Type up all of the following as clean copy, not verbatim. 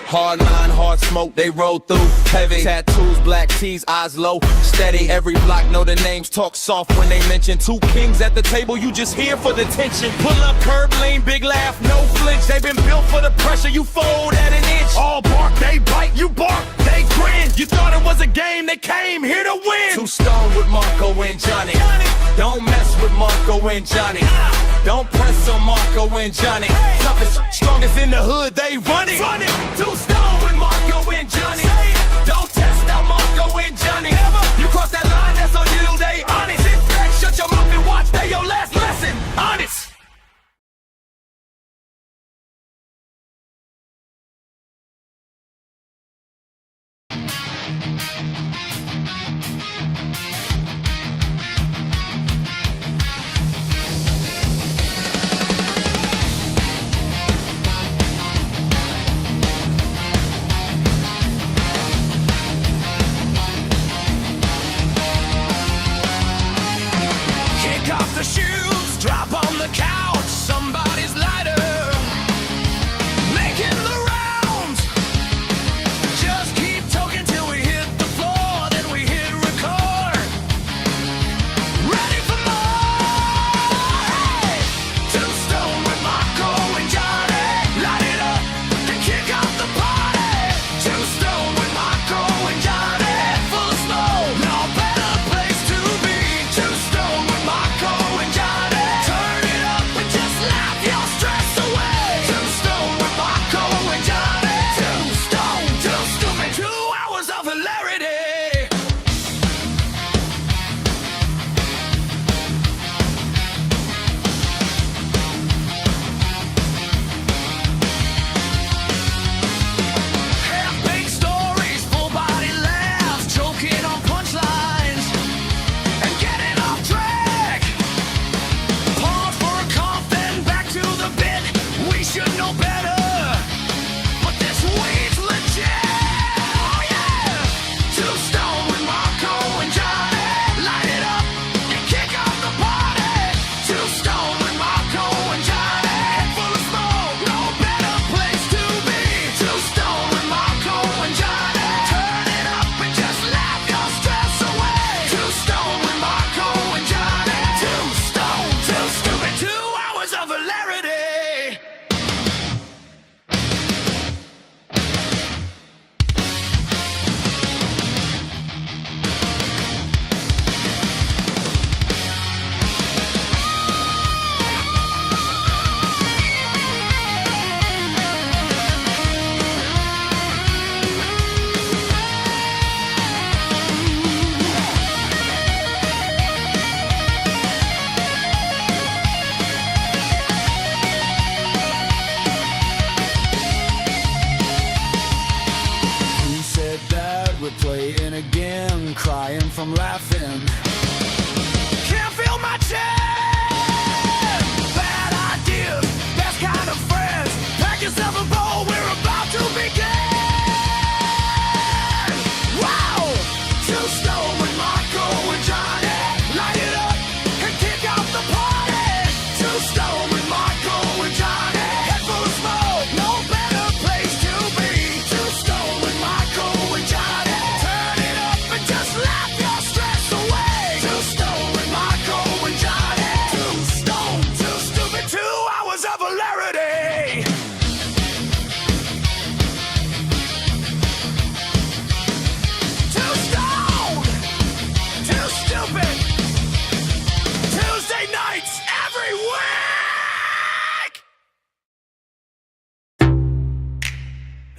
Hard line, hard smoke, they roll through. Heavy tattoos, black tees, eyes low, steady. Every block know the names, talk soft when they mention two kings at the table. You just here for the tension. Pull up, curb lane, big laugh, no flinch. They been built for the pressure. You fold at an inch. All bark, they bite. You bark, they grin. You thought it was a game, they came here to win. Two stone with Marco and Johnny. Don't mess with Marco and Johnny. Don't press on Marco and Johnny. Toughest, strongest in the hood, they run it. Two stone with Marco and Johnny. Don't test out Marco and Johnny. You cross that line, that's on you, they honest. Sit back, shut your mouth and watch, they your last lesson. Honest. The shoes drop on the couch, somebody's lighter making the rounds. Just keep talking till we hit the floor, then we hit record. Ready for more? Hey! Two stone with Marco and Johnny. Light it up and kick off the party. Two stone with Marco and Johnny. Full of smoke, no better place to be. Two stone with Marco. Turn it up and just laugh your stress away. Two stone with Marco and Johnny. Two stone, two stupid, 2 hours of hilarity. Half-baked stories, full-body laughs, choking on punchlines and getting off track. Pause for a cough, then back to the bit. We should know better, but this weed's legit. Oh yeah! Two stone with Marco and Johnny. Light it up and kick off the party. Two stone with Marco and Johnny. Head full of smoke, no better place to be. Two stone with Marco and Johnny. Turn it up and just laugh your stress away. Two stone with Marco and Johnny. Two stone, two stupid, 2 hours of hilarity. He said that we're playing again, crying from laughing. Can't feel my chin. Bad ideas, best kind of friends. Pack yourself a bowl, we're about to begin. Wow! Two stone with Marco and Johnny. Light it up and kick off the party. Two stone with Marco and Johnny. Head full of smoke, no better place to be. Two stone with Marco and Johnny. Turn it up and just laugh your stress away. Two stone with Marco and Johnny. Two stone, two stupid, 2 hours of hilarity. Two stone, two stupid. Tuesday nights every week.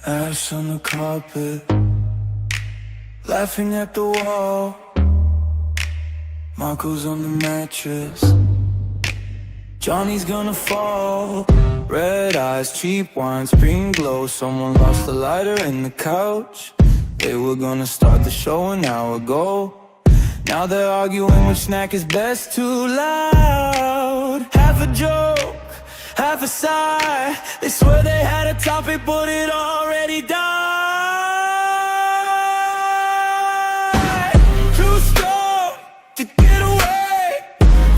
Ash on the carpet, laughing at the wall. Marco's on the mattress, Johnny's gonna fall. Red eyes, cheap wine, spring glow. Someone lost the lighter in the couch. They were gonna start the show an hour ago. Now they're arguing which snack is best. Too loud. Half a joke, half a sigh. They swear they had a topic, but it already died. Too strong to get away.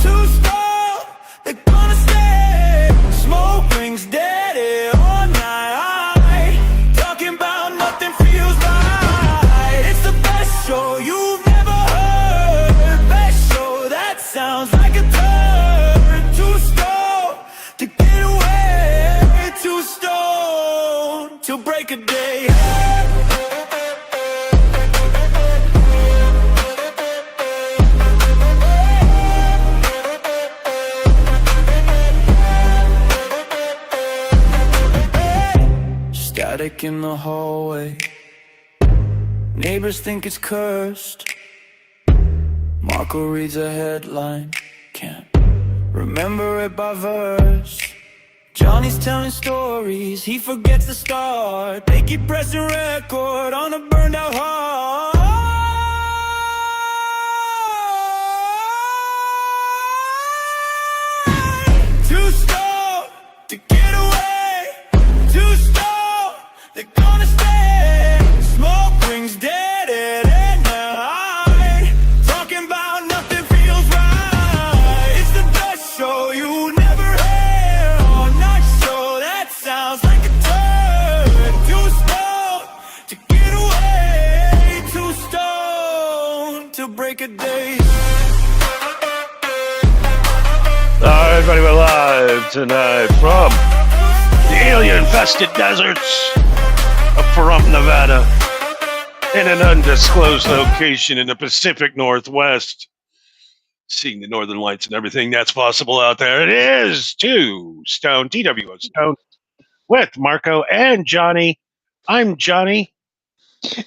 Too strong, they're gonna stay. Smoke rings daddy all night, talking about till break of day. Static in the hallway. Neighbors think it's cursed. Marco reads a headline, can't remember it by verse. Johnny's telling stories, he forgets the start. They keep pressing record on a burned out heart. Too slow to get away, too slow, they're gonna stay. Smoke rings dead at night, talking about nothing feels right. It's the best show you never heard. Oh, not sure, that sounds like a turd. Too slow to get away, too stoned to break a day. Alright, everybody, we're live tonight from the alien-infested deserts of Pahrump, Nevada, in an undisclosed location in the Pacific Northwest. Seeing the northern lights and everything that's possible out there. It is Two Stone, TWO Stone, with Marco and Johnny. I'm Johnny.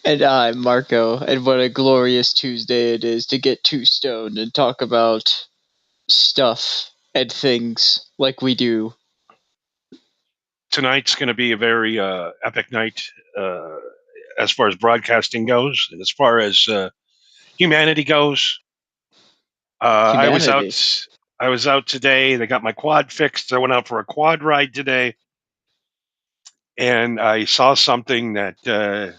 And I'm Marco, and what a glorious Tuesday it is to get too stoned and talk about stuff and things like we do. Tonight's going to be a very epic night as far as broadcasting goes, and as far as humanity goes. I was out today. They got my quad fixed. I went out for a quad ride today, and I saw something that I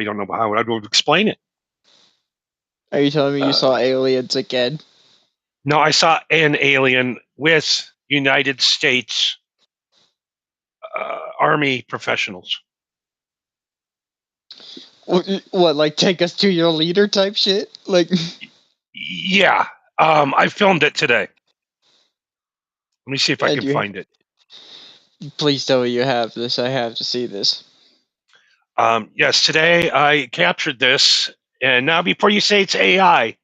don't know how I would explain it. Are you telling me you saw aliens again? No, I saw an alien with United States Army professionals. What, like take us to your leader type shit? Like, yeah, I filmed it today. Let me see if I And can you- find it. please tell me you have this. I have to see this. Yes, today I captured this, and now before you say it's AI,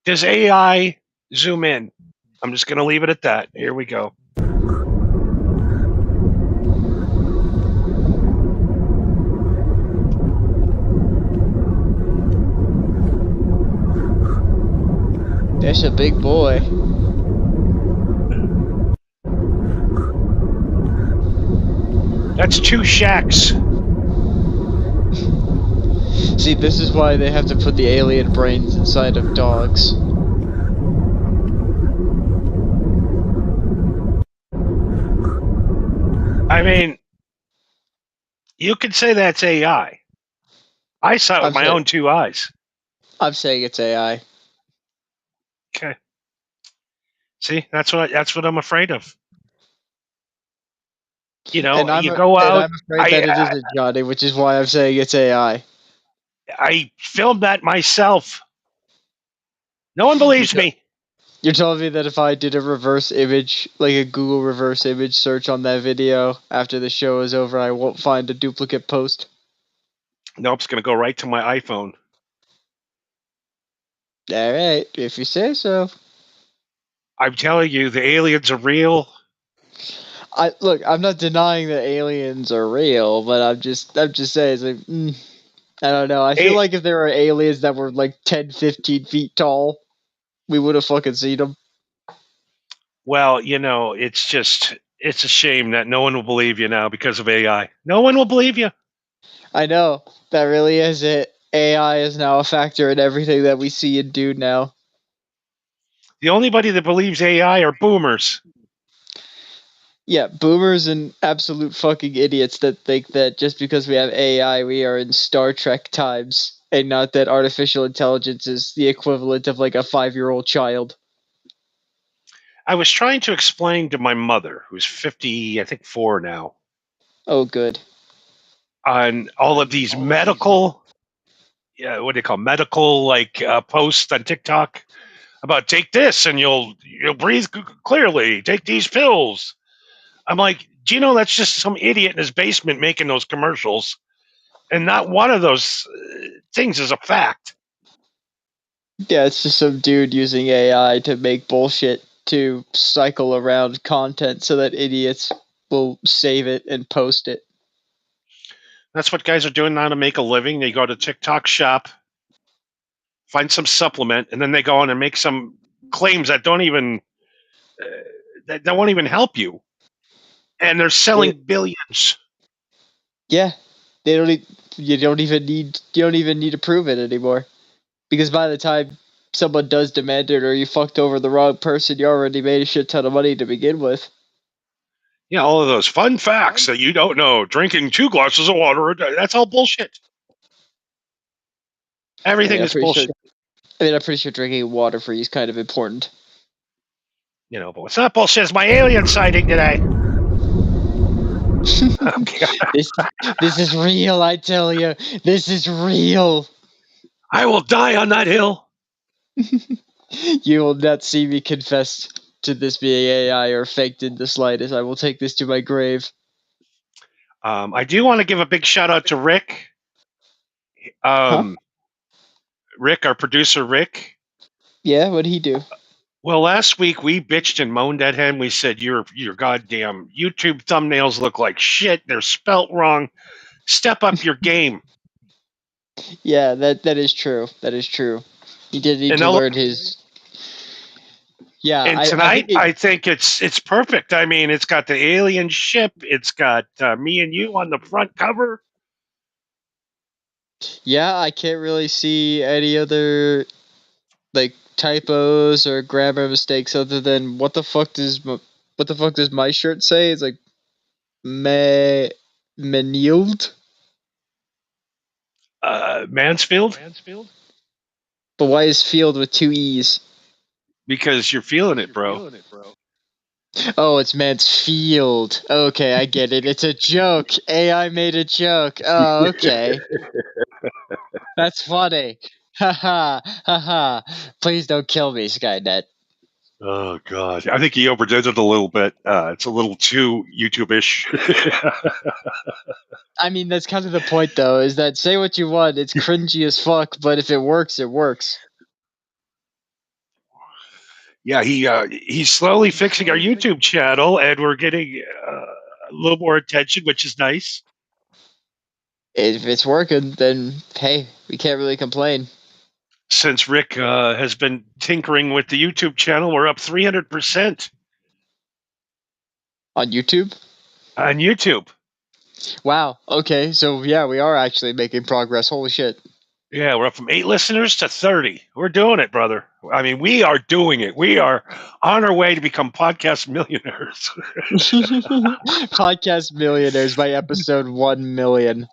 does AI zoom in? I'm just going to leave it at that. Here we go. That's a big boy. That's two shacks. See, this is why they have to put the alien brains inside of dogs. I mean, you could say that's AI. I saw it with my own two eyes. I'm saying it's AI. Okay. See, that's what I'm afraid of. You know, And you go out. And I'm afraid that it isn't, Johnny, which is why I'm saying it's AI. I filmed that myself. No one believes me. You're telling me that if I did a reverse image, like a Google reverse image search on that video after the show is over, I won't find a duplicate post? Nope, it's going to go right to my iPhone. Alright, if you say so. I'm telling you, the aliens are real. Look, I'm not denying that aliens are real, but I'm just saying, it's like, I don't know. I feel like if there were aliens that were like 10, 15 feet tall, we would have fucking seen them. Well, you know, it's a shame that no one will believe you now because of AI. No one will believe you. I know. That really is it. AI is now a factor in everything that we see and do now. The only body that believes AI are boomers. Yeah, boomers and absolute fucking idiots that think that just because we have AI, we are in Star Trek times, and not that artificial intelligence is the equivalent of like a 5-year-old child. I was trying to explain to my mother, who's 50, I think 4 now. Oh, good. On all of these medical, what do you call medical posts on TikTok about take this and you'll breathe clearly. Take these pills. I'm like, Do you know that's just some idiot in his basement making those commercials? And not one of those things is a fact. Yeah, it's just some dude using AI to make bullshit to cycle around content so that idiots will save it and post it. That's what guys are doing now to make a living. They go to TikTok shop, find some supplement, and then they go on and make some claims that don't even that won't even help you. And they're selling billions. Yeah, they don't. You don't even need to prove it anymore, because by the time someone does demand it, or you fucked over the wrong person, you already made a shit ton of money to begin with. Yeah, all of those fun facts that you don't know. Drinking 2 glasses of water a day. That's all bullshit. Everything is bullshit. I'm pretty sure drinking water for you is kind of important. You know, but what's not bullshit is my alien sighting today. This is real, I tell you. This is real. I will die on that hill. You will not see me confess to this being AI or faked in the slightest. I will take this to my grave. I do want to give a big shout out to Rick. Rick, our producer, Rick. Yeah, what'd he do? Well, last week we bitched and moaned at him. We said, your goddamn YouTube thumbnails look like shit. They're spelt wrong. Step up your game. Yeah, that is true. That is true. He did need to learn his. Yeah, and tonight I think it's perfect. I mean, it's got the alien ship. It's got me and you on the front cover. Yeah, I can't really see any other like typos or grammar mistakes other than what the fuck does my shirt say? It's like Manield. Mansfield. But why is field with 2 E's? Because you're feeling it, bro. Oh, it's Mansfield. Okay, I get it. It's a joke. AI made a joke. Oh, okay. That's funny. Haha, haha. Please don't kill me, Skynet. Oh God, I think he overdid it a little bit. It's a little too YouTube-ish. I mean, that's kind of the point, though. Is that say what you want? It's cringy as fuck, but if it works, it works. Yeah, he's slowly fixing our YouTube channel, and we're getting a little more attention, which is nice. If it's working, then hey, we can't really complain. Since Rick has been tinkering with the YouTube channel, we're up 300% on YouTube. On YouTube. Wow. Okay, so yeah, we are actually making progress. Holy shit. Yeah, we're up from 8 listeners to 30. We're doing it, brother. I mean, we are doing it. We are on our way to become podcast millionaires. Podcast millionaires by episode 1 million.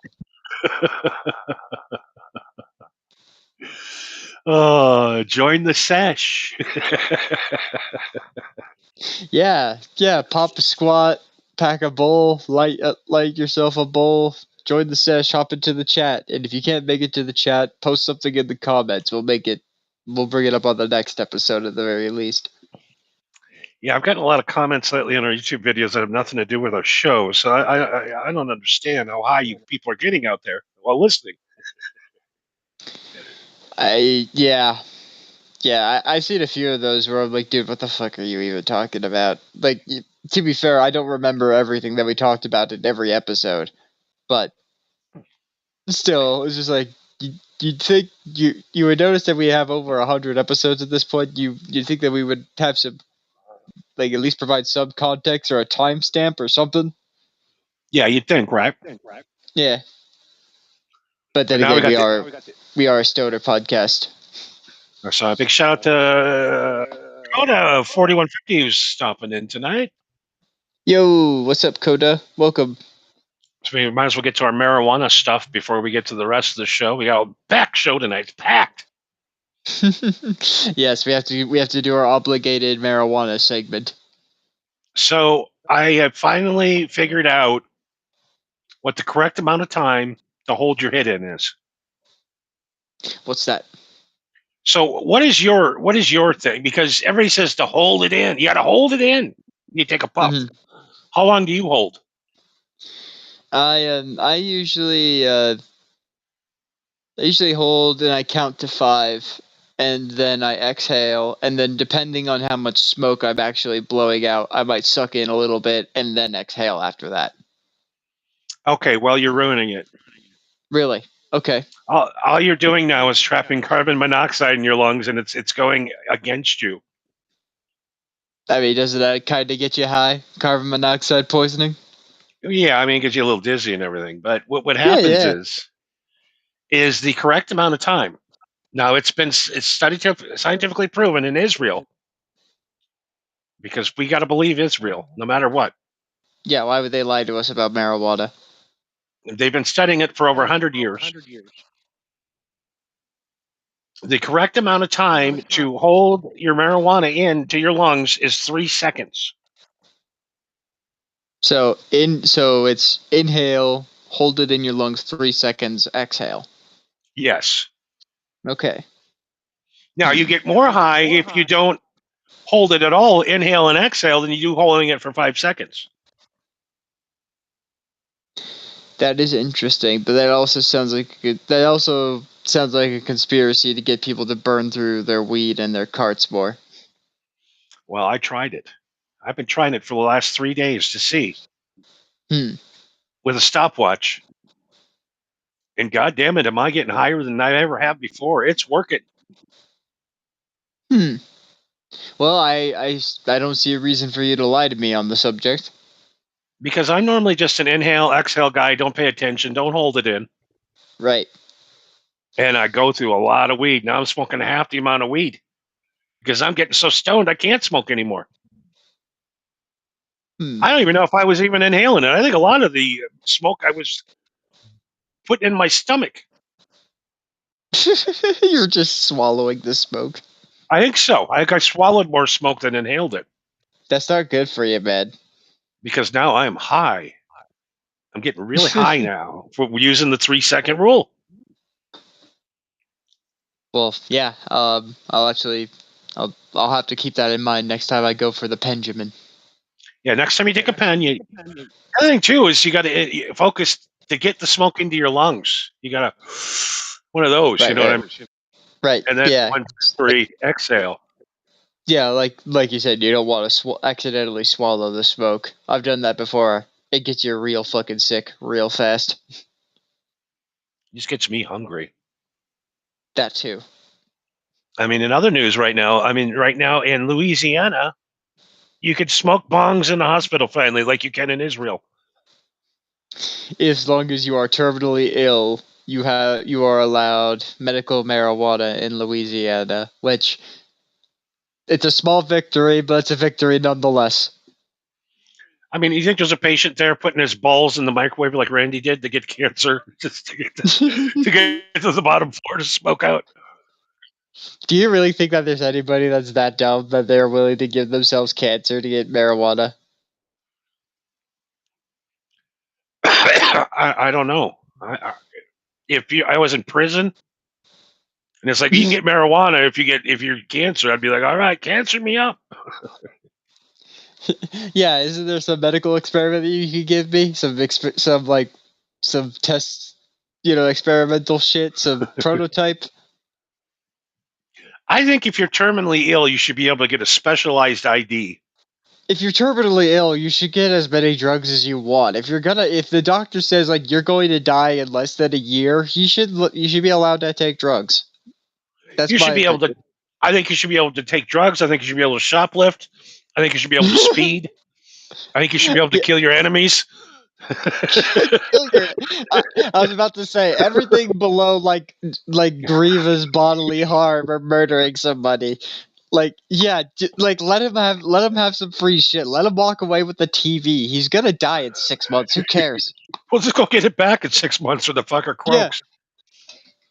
Join the sesh. Yeah. Pop a squat, pack a bowl, light yourself a bowl. Join the sesh, hop into the chat, and if you can't make it to the chat, post something in the comments. We'll bring it up on the next episode at the very least. Yeah, I've gotten a lot of comments lately on our YouTube videos that have nothing to do with our show, so I don't understand how high you people are getting out there while listening. I've seen a few of those where I'm like, dude, what the fuck are you even talking about? Like, to be fair, I don't remember everything that we talked about in every episode, but still, it's just like you'd think you would notice that we have over 100 episodes at this point. You'd think that we would have some, like, at least provide some context or a timestamp or something. Yeah, you'd think, right? Yeah, but then again, we are a stoner podcast. So a big shout out to Coda 4150 who's stopping in tonight. Yo, what's up, Coda? Welcome. So we might as well get to our marijuana stuff before we get to the rest of the show. We got a packed show tonight. It's packed. Yes, we have to do our obligated marijuana segment. So I have finally figured out what the correct amount of time to hold your hit in is. What's that? So what is your thing? Because everybody says to hold it in. You got to hold it in. You take a puff. Mm-hmm. How long do you hold? I usually hold and I count to 5, and then I exhale, and then depending on how much smoke I'm actually blowing out, I might suck in a little bit and then exhale after that. Okay, well, you're ruining it. Really? Okay. All you're doing now is trapping carbon monoxide in your lungs, and it's going against you. I mean, doesn't that kind of get you high? Carbon monoxide poisoning? Yeah, I mean, it gets you a little dizzy and everything. But what Yeah, happens yeah. is the correct amount of time. Now it's scientifically proven in Israel because we got to believe Israel no matter what. Yeah, why would they lie to us about marijuana? They've been studying it for over 100 years. The correct amount of time to hold your marijuana into your lungs is 3 seconds. So it's inhale, hold it in your lungs 3 seconds, exhale. Yes. Okay. Now you get more high if you don't hold it at all, inhale and exhale, than you do holding it for 5 seconds. That is interesting, but that also sounds like a conspiracy to get people to burn through their weed and their carts more. Well, I tried it. I've been trying it for the last 3 days to see Hmm. with a stopwatch. And God damn it, am I getting higher than I ever have before? It's working. Hmm. Well, I don't see a reason for you to lie to me on the subject. Because I'm normally just an inhale, exhale guy. Don't pay attention. Don't hold it in. Right. And I go through a lot of weed. Now I'm smoking half the amount of weed because I'm getting so stoned I can't smoke anymore. Hmm. I don't even know if I was even inhaling it. I think a lot of the smoke I was putting in my stomach. You're just swallowing the smoke. I think so. I think I swallowed more smoke than inhaled it That's not good for you, man. because now I am high. I'm getting really high now for using the 3 second rule. Well, yeah. I'll have to keep that in mind next time I go for the Benjamin. Yeah, next time you take a pen, the other thing too is you got to focus to get the smoke into your lungs. You got to one of those, you Right, know what I right, mean? right. And then Yeah, 1, 2, 3, exhale. yeah. Like you said, you don't want to accidentally swallow the smoke. I've done that before. It gets you real fucking sick real fast. Just gets me hungry. That too. I mean, in other news right now, right now in Louisiana, you could smoke bongs in the hospital finally, like you can in Israel. As long as you are terminally ill, you are allowed medical marijuana in Louisiana, which it's a small victory, but it's a victory nonetheless. I mean, you think there's a patient there putting his balls in the microwave like Randy did to get cancer, just to get to the bottom floor to smoke out? Do you really think that there's anybody that's that dumb that they're willing to give themselves cancer to get marijuana? I don't know. I was in prison and it's like you can get marijuana if you're cancer, I'd be like, all right, cancer me up. Yeah, isn't there some medical experiment that you could give me? Some tests, experimental shit, some prototype. I think if you're terminally ill, you should be able to get a specialized ID. If you're terminally ill, you should get as many drugs as you want. If the doctor says like you're going to die in less than a year, you should be allowed to take drugs. That's You my should be able to. opinion. I think you should be able to take drugs. I think you should be able to shoplift. I think you should be able to speed. I think you should be able to Yeah, kill your enemies. kill your. I was about to say everything below like grievous bodily harm or murdering somebody. Like yeah, like let him have some free shit. Let him walk away with the TV. He's gonna die in 6 months. Who cares? We'll just go get it back in 6 months, or the fucker Yeah, croaks.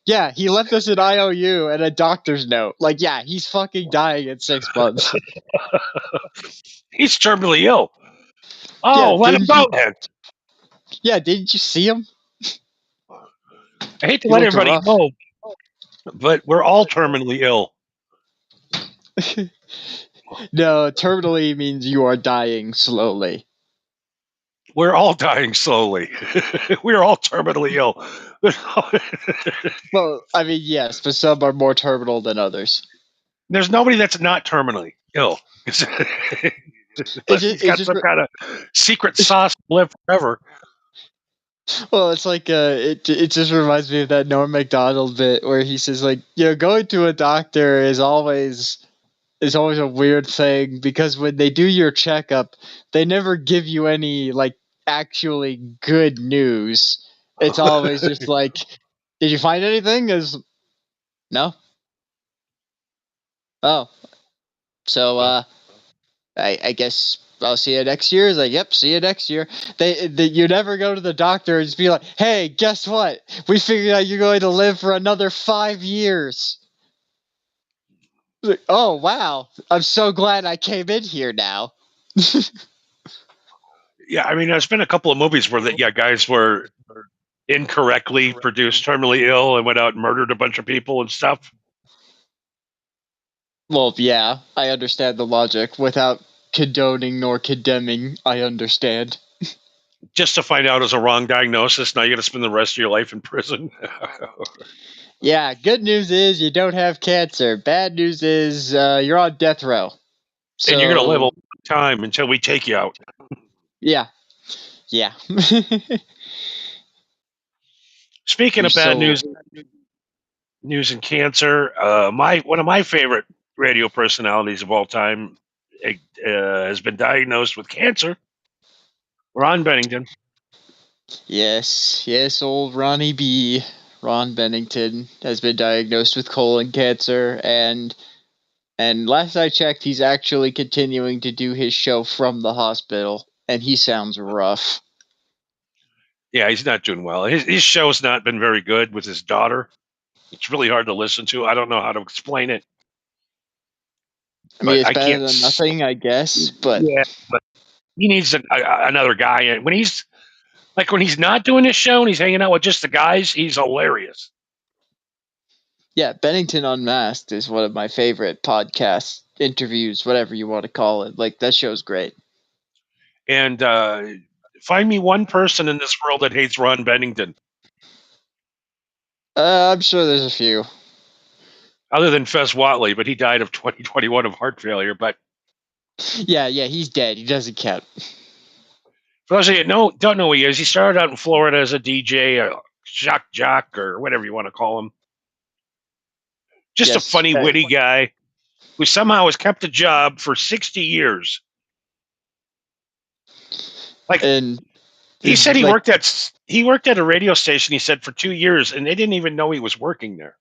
yeah. He left us an IOU and a doctor's note. Like yeah, he's fucking dying in 6 months. He's terminally ill. Yeah, Oh, let him go then. didn't you see him? I hate to He let looked everybody rough. know, but we're all terminally ill. No, terminally means you are dying slowly. We're all dying slowly. We're all terminally ill. Well, I mean, yes, but some are more terminal than others. There's nobody that's not terminally ill. It Unless just, he's it got just, some kind of secret sauce to live forever. well, it's like it just reminds me of that Norm Macdonald bit where he says like, going to a doctor is always a weird thing because when they do your checkup, they never give you any like actually good news. It's always just like, did you find anything? Is no. Oh, so I guess I'll see you next year. It's like, yep, see you next year. You never go to the doctor and just be like, hey, guess what? We figured out you're going to live for another 5 years. Like, oh wow, I'm so glad I came in here now. Yeah, I mean, there's been a couple of movies where guys were incorrectly produced terminally ill and went out and murdered a bunch of people and stuff. Well, yeah, I understand the logic. Without condoning nor condemning, I understand. Just to find out it was a wrong diagnosis. Now you got to spend the rest of your life in prison. Yeah, good news is you don't have cancer. Bad news is you're on death row. And you're going to live a So, long time until we take you out. yeah, yeah. Speaking Your of bad soul. news and cancer, one of my favorite radio personalities of all time has been diagnosed with cancer. Ron Bennington. Yes, old Ronnie B. Ron Bennington has been diagnosed with colon cancer, and last I checked, he's actually continuing to do his show from the hospital, and he sounds rough. Yeah, he's not doing well. His show's not been very good with his daughter. It's really hard to listen to. I don't know how to explain it, I mean, but it's I better can't. than nothing, I guess, but Yeah, but he needs another guy. And when he's not doing his show and he's hanging out with just the guys, he's hilarious. yeah, Bennington Unmasked is one of my favorite podcasts, interviews, whatever you want to call it. Like, that show's great. And find me one person in this world that hates Ron Bennington, I'm sure there's a few. other than Fez Watley, but he died of 2021 of heart failure. But Yeah, he's dead. He doesn't count. for those of you that don't know who he is, he started out in Florida as a DJ, a shock jock, or whatever you want to call him. Just a Yes. funny, witty guy who somehow has kept a job for 60 years. Like, And he said he like, worked at a radio station, he said, for 2 years, and they didn't even know he was working there.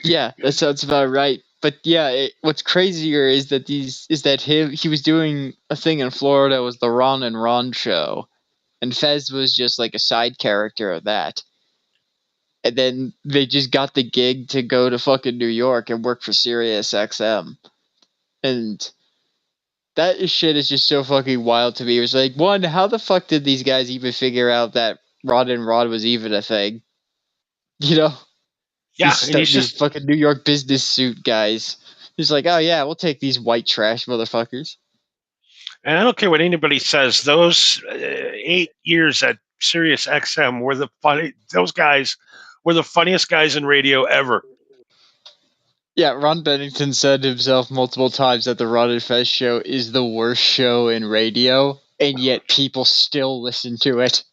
yeah, that sounds about right. But yeah, what's crazier is that he was doing a thing in Florida. Was the Ron and Ron show, and Fez was just like a side character of that. And then they just got the gig to go to fucking New York and work for Sirius XM, and that shit is just so fucking wild to me. It was like, one, how the fuck did these guys even figure out that Ron and Ron was even a thing? You know. Yeah, and he's These just, fucking New York business suit guys. He's like, oh yeah, we'll take these white trash motherfuckers. and I don't care what anybody says, those 8 years at Sirius XM those guys were the funniest guys in radio ever. Yeah, Ron Bennington said himself multiple times that the Ron and Fez show is the worst show in radio, and yet people still listen to it.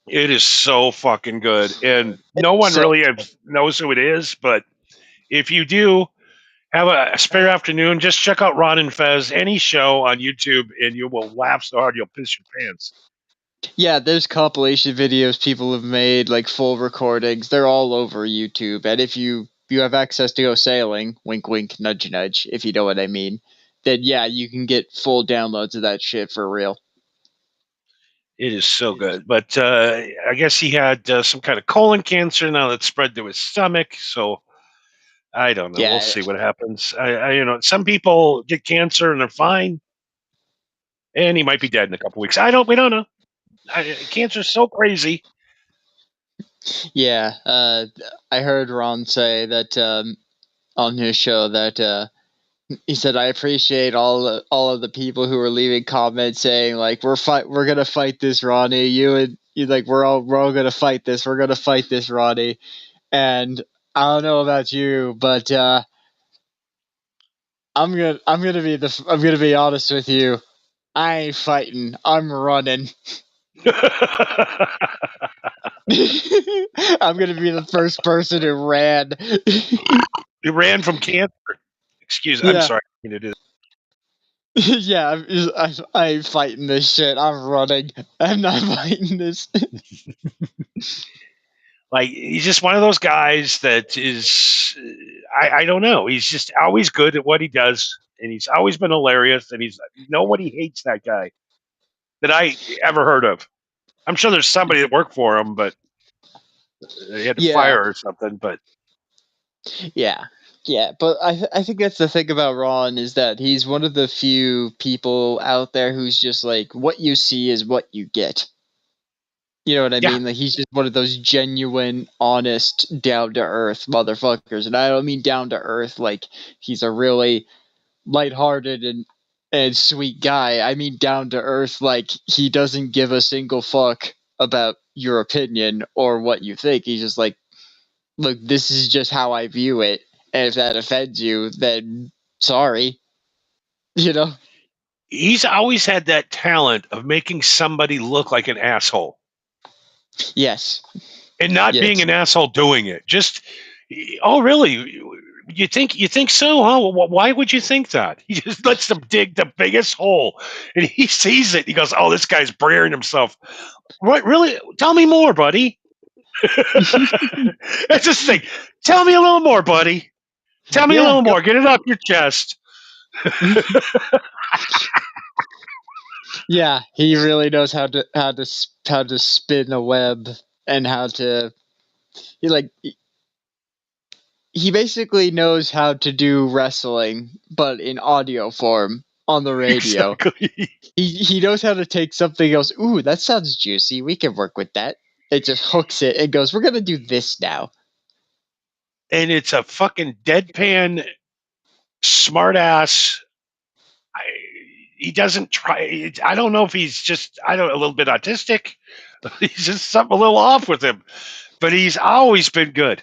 It is so fucking good, and no one So really knows who it is, but if you do have a spare afternoon, just check out Ron and Fez, any show on YouTube, and you will laugh so hard you'll piss your pants. yeah, there's compilation videos people have made, like full recordings. They're all over YouTube, and if you have access to go sailing, wink wink, nudge nudge, if you know what I mean, then yeah, you can get full downloads of that shit for real. It is so good. But I guess he had some kind of colon cancer now that spread to his stomach. So I don't know. We'll Yeah, see what happens. Some people get cancer and they're fine, and he might be dead in a couple weeks. We don't know. Cancer's so crazy. yeah. I heard Ron say that on his show that He said, "I appreciate all of the people who are leaving comments saying like we're gonna fight this, Ronnie. You like we're all gonna fight this. We're gonna fight this, Ronnie." And I don't know about you, but I'm gonna be honest with you. I ain't fighting. I'm running. I'm gonna be the first person who ran. He ran from cancer. Excuse. I'm Yeah. sorry. You know, do Yeah, I ain't fighting this shit. I'm running. I'm not fighting this. like he's just one of those guys that is. I don't know. He's just always good at what he does, and he's always been hilarious. And he's nobody hates that guy that I ever heard of. I'm sure there's somebody that worked for him, but they had to Yeah, fire or something. But yeah, yeah. But I think that's the thing about Ron is that he's one of the few people out there who's just like what you see is what you get. You know what I yeah, mean? Like he's just one of those genuine, honest, down to earth motherfuckers, and I don't mean down to earth like he's a really lighthearted and sweet guy. I mean down to earth like he doesn't give a single fuck about your opinion or what you think. He's just like, look, this is just how I view it, and if that offends you, then sorry. You know? he's always had that talent of making somebody look like an asshole. Yes. And not being Yes. an asshole doing it. Just, oh, really? You think so? Huh? Why would you think that? He just lets them dig the biggest hole, and he sees it. He goes, "Oh, this guy's burying himself." What? Really? Tell me more, buddy. It's just thing. Tell me a little more, buddy. Tell me a Yeah. little more. Get it off your chest. Yeah, he really knows how to spin a web and how to he like he basically knows how to do wrestling but in audio form on the radio. Exactly. He knows how to take something else. Ooh, that sounds juicy. We can work with that. It just hooks it and goes, "We're going to do this now." And it's a fucking deadpan, smart ass. He doesn't try. I don't know if he's just a little bit autistic. He's just something a little off with him, but he's always been good.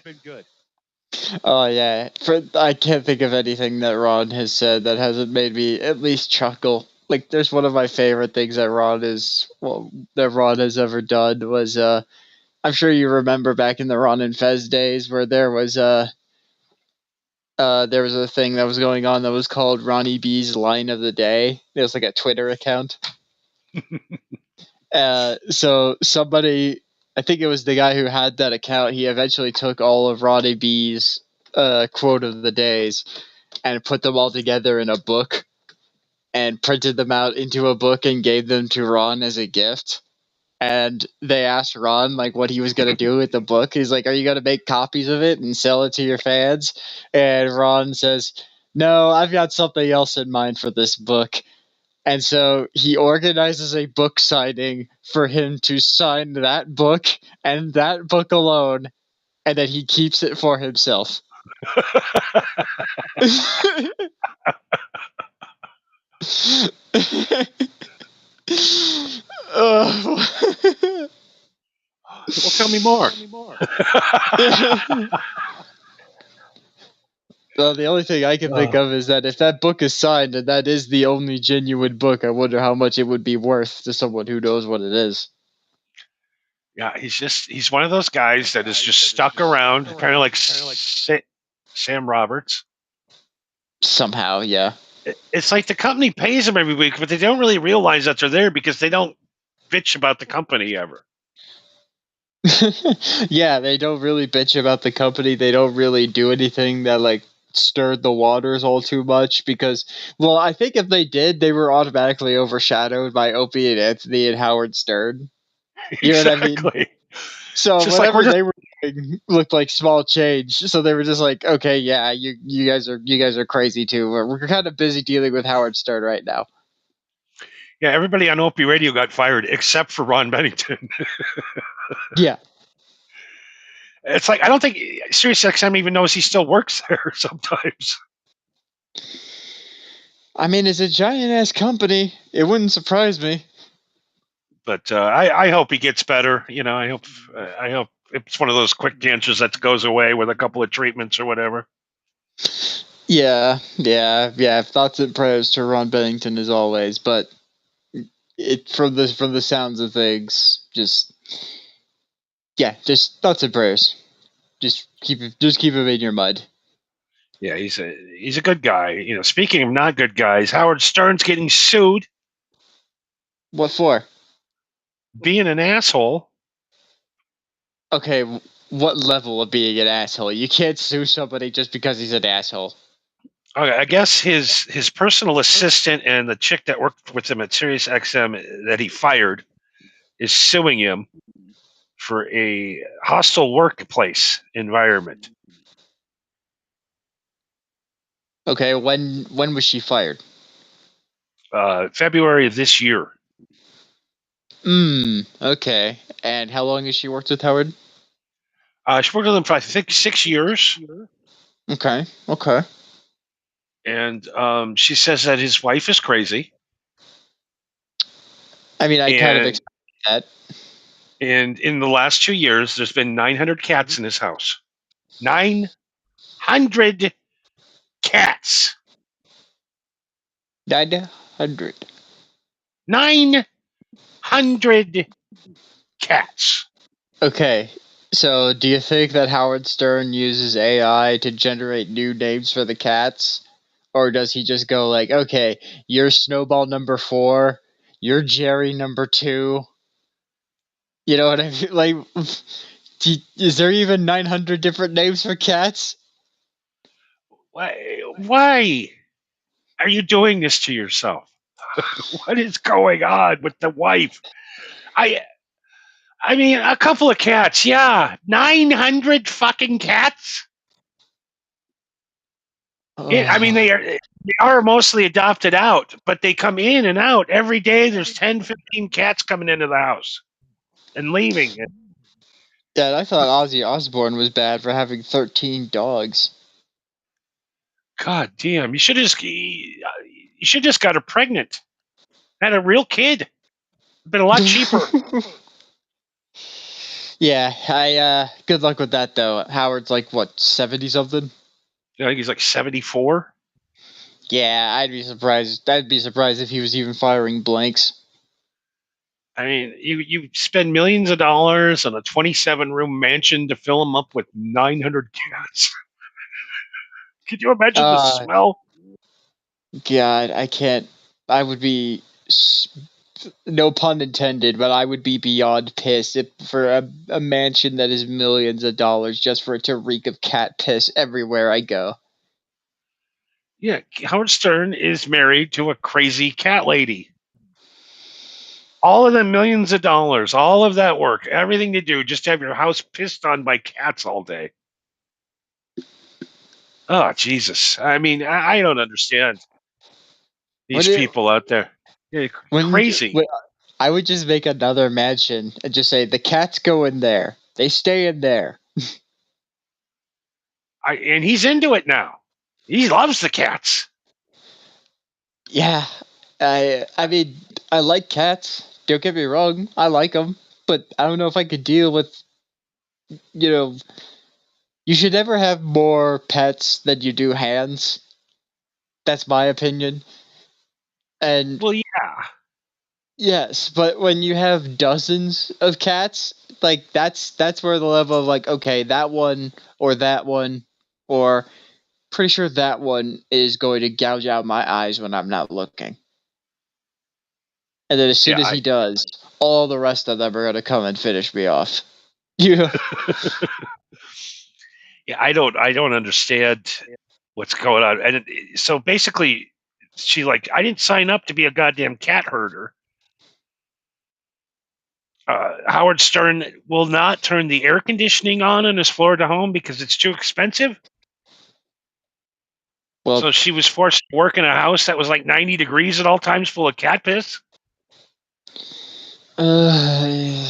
Oh yeah, I can't think of anything that Ron has said that hasn't made me at least chuckle. Like, there's one of my favorite things that Ron has ever done was I'm sure you remember back in the Ron and Fez days where there was a thing that was going on that was called Ronnie B's Line of the Day. It was like a Twitter account. So somebody, I think it was the guy who had that account. He eventually took all of Ronnie B's quote of the days and put them all together in a book and printed them out into a book and gave them to Ron as a gift. And they asked Ron like what he was gonna do with the book. He's like, "Are you gonna make copies of it and sell it to your fans?" And Ron says, "No, I've got something else in mind for this book." And so he organizes a book signing for him to sign that book and that book alone, and then he keeps it for himself. Oh. Well, tell me more. Well, the only thing I can think of is that if that book is signed and that is the only genuine book, I wonder how much it would be worth to someone who knows what it is. Yeah, he's one of those guys that is just stuck around, kind of like Sam Roberts. Somehow, yeah. It's like the company pays them every week, but they don't really realize that they're there because they don't bitch about the company ever. Yeah, they don't really bitch about the company. They don't really do anything that like stirred the waters all too much because, well, I think if they did, they were automatically overshadowed by Opie and Anthony and Howard Stern. You know what I mean? Exactly. So Just like whatever we're just they were doing looked like small change. So they were just like, okay, yeah, you guys are crazy too. We're kind of busy dealing with Howard Stern right now. yeah. Everybody on Opie Radio got fired except for Ron Bennington. Yeah. It's like I don't think SiriusXM even knows he still works there sometimes. I mean, it's a giant ass company. It wouldn't surprise me. But I hope he gets better. I hope it's one of those quick cancers that goes away with a couple of treatments or whatever. Yeah. Thoughts and prayers to Ron Bennington as always, but it from the sounds of things, just thoughts and prayers. Just keep him in your mud. Yeah, he's a good guy. Speaking of not good guys, Howard Stern's getting sued, What for? being an asshole. Okay, what level of being an asshole? You can't sue somebody just because he's an asshole. Okay, I guess his personal assistant and the chick that worked with him at SiriusXM that he fired is suing him for a hostile workplace environment. Okay, when was she fired? February of this year. Okay. And how long has she worked with Howard? She worked with him for, I think, 6 years. Okay. And she says that his wife is crazy. I mean, I kind of And, expect that. and in the last 2 years, there's been 900 cats in his house. 900 cats. 900. 900 cats. Okay. So, do you think that Howard Stern uses AI to generate new names for the cats? Or does he just go like, okay, you're Snowball number 4, you're Jerry number 2. You know what I mean? Like, is there even 900 different names for cats? Why are you doing this to yourself? What is going on with the wife? I mean, a couple of cats, yeah. 900 fucking cats? I mean, they are mostly adopted out, but they come in and out. Every day there's 10, 15 cats coming into the house and leaving. Yeah, I thought Ozzy Osbourne was bad for having 13 dogs. God damn, you should just got her pregnant. Had a real kid. Been a lot cheaper. Yeah, good luck with that though. Howard's like what, 70 something? I think he's like 74. Yeah, I'd be surprised. I'd be surprised if he was even firing blanks. I mean, you spend millions of dollars on a 27-room mansion to fill them up with 900 cats. Could you imagine the smell? God, I can't. I would be, no pun intended, but I would be beyond pissed if for a mansion that is millions of dollars just for it to reek of cat piss everywhere I go. Yeah, Howard Stern is married to a crazy cat lady. All of them millions of dollars, all of that work, everything to do just to have your house pissed on by cats all day. Oh, Jesus. I mean, I don't understand these people out there. Yeah, crazy. I would just make another mansion and just say the cats go in there. They stay in there. And he's into it now. He loves the cats. Yeah, I mean, I like cats. Don't get me wrong, I like them, but I don't know if I could deal with, you know, you should never have more pets than you do hands. That's my opinion. And Well, yeah. yes, but when you have dozens of cats, like that's where the level of like, okay, that one or pretty sure that one is going to gouge out my eyes when I'm not looking. And then as soon Yeah, as he does, all the rest of them are gonna come and finish me off. Yeah. yeah, I don't understand what's going on. And so basically, she like, I didn't sign up to be a goddamn cat herder. Howard Stern will not turn the air conditioning on in his Florida home because it's too expensive. Well, So she was forced to work in a house that was like 90 degrees at all times, full of cat piss. uh,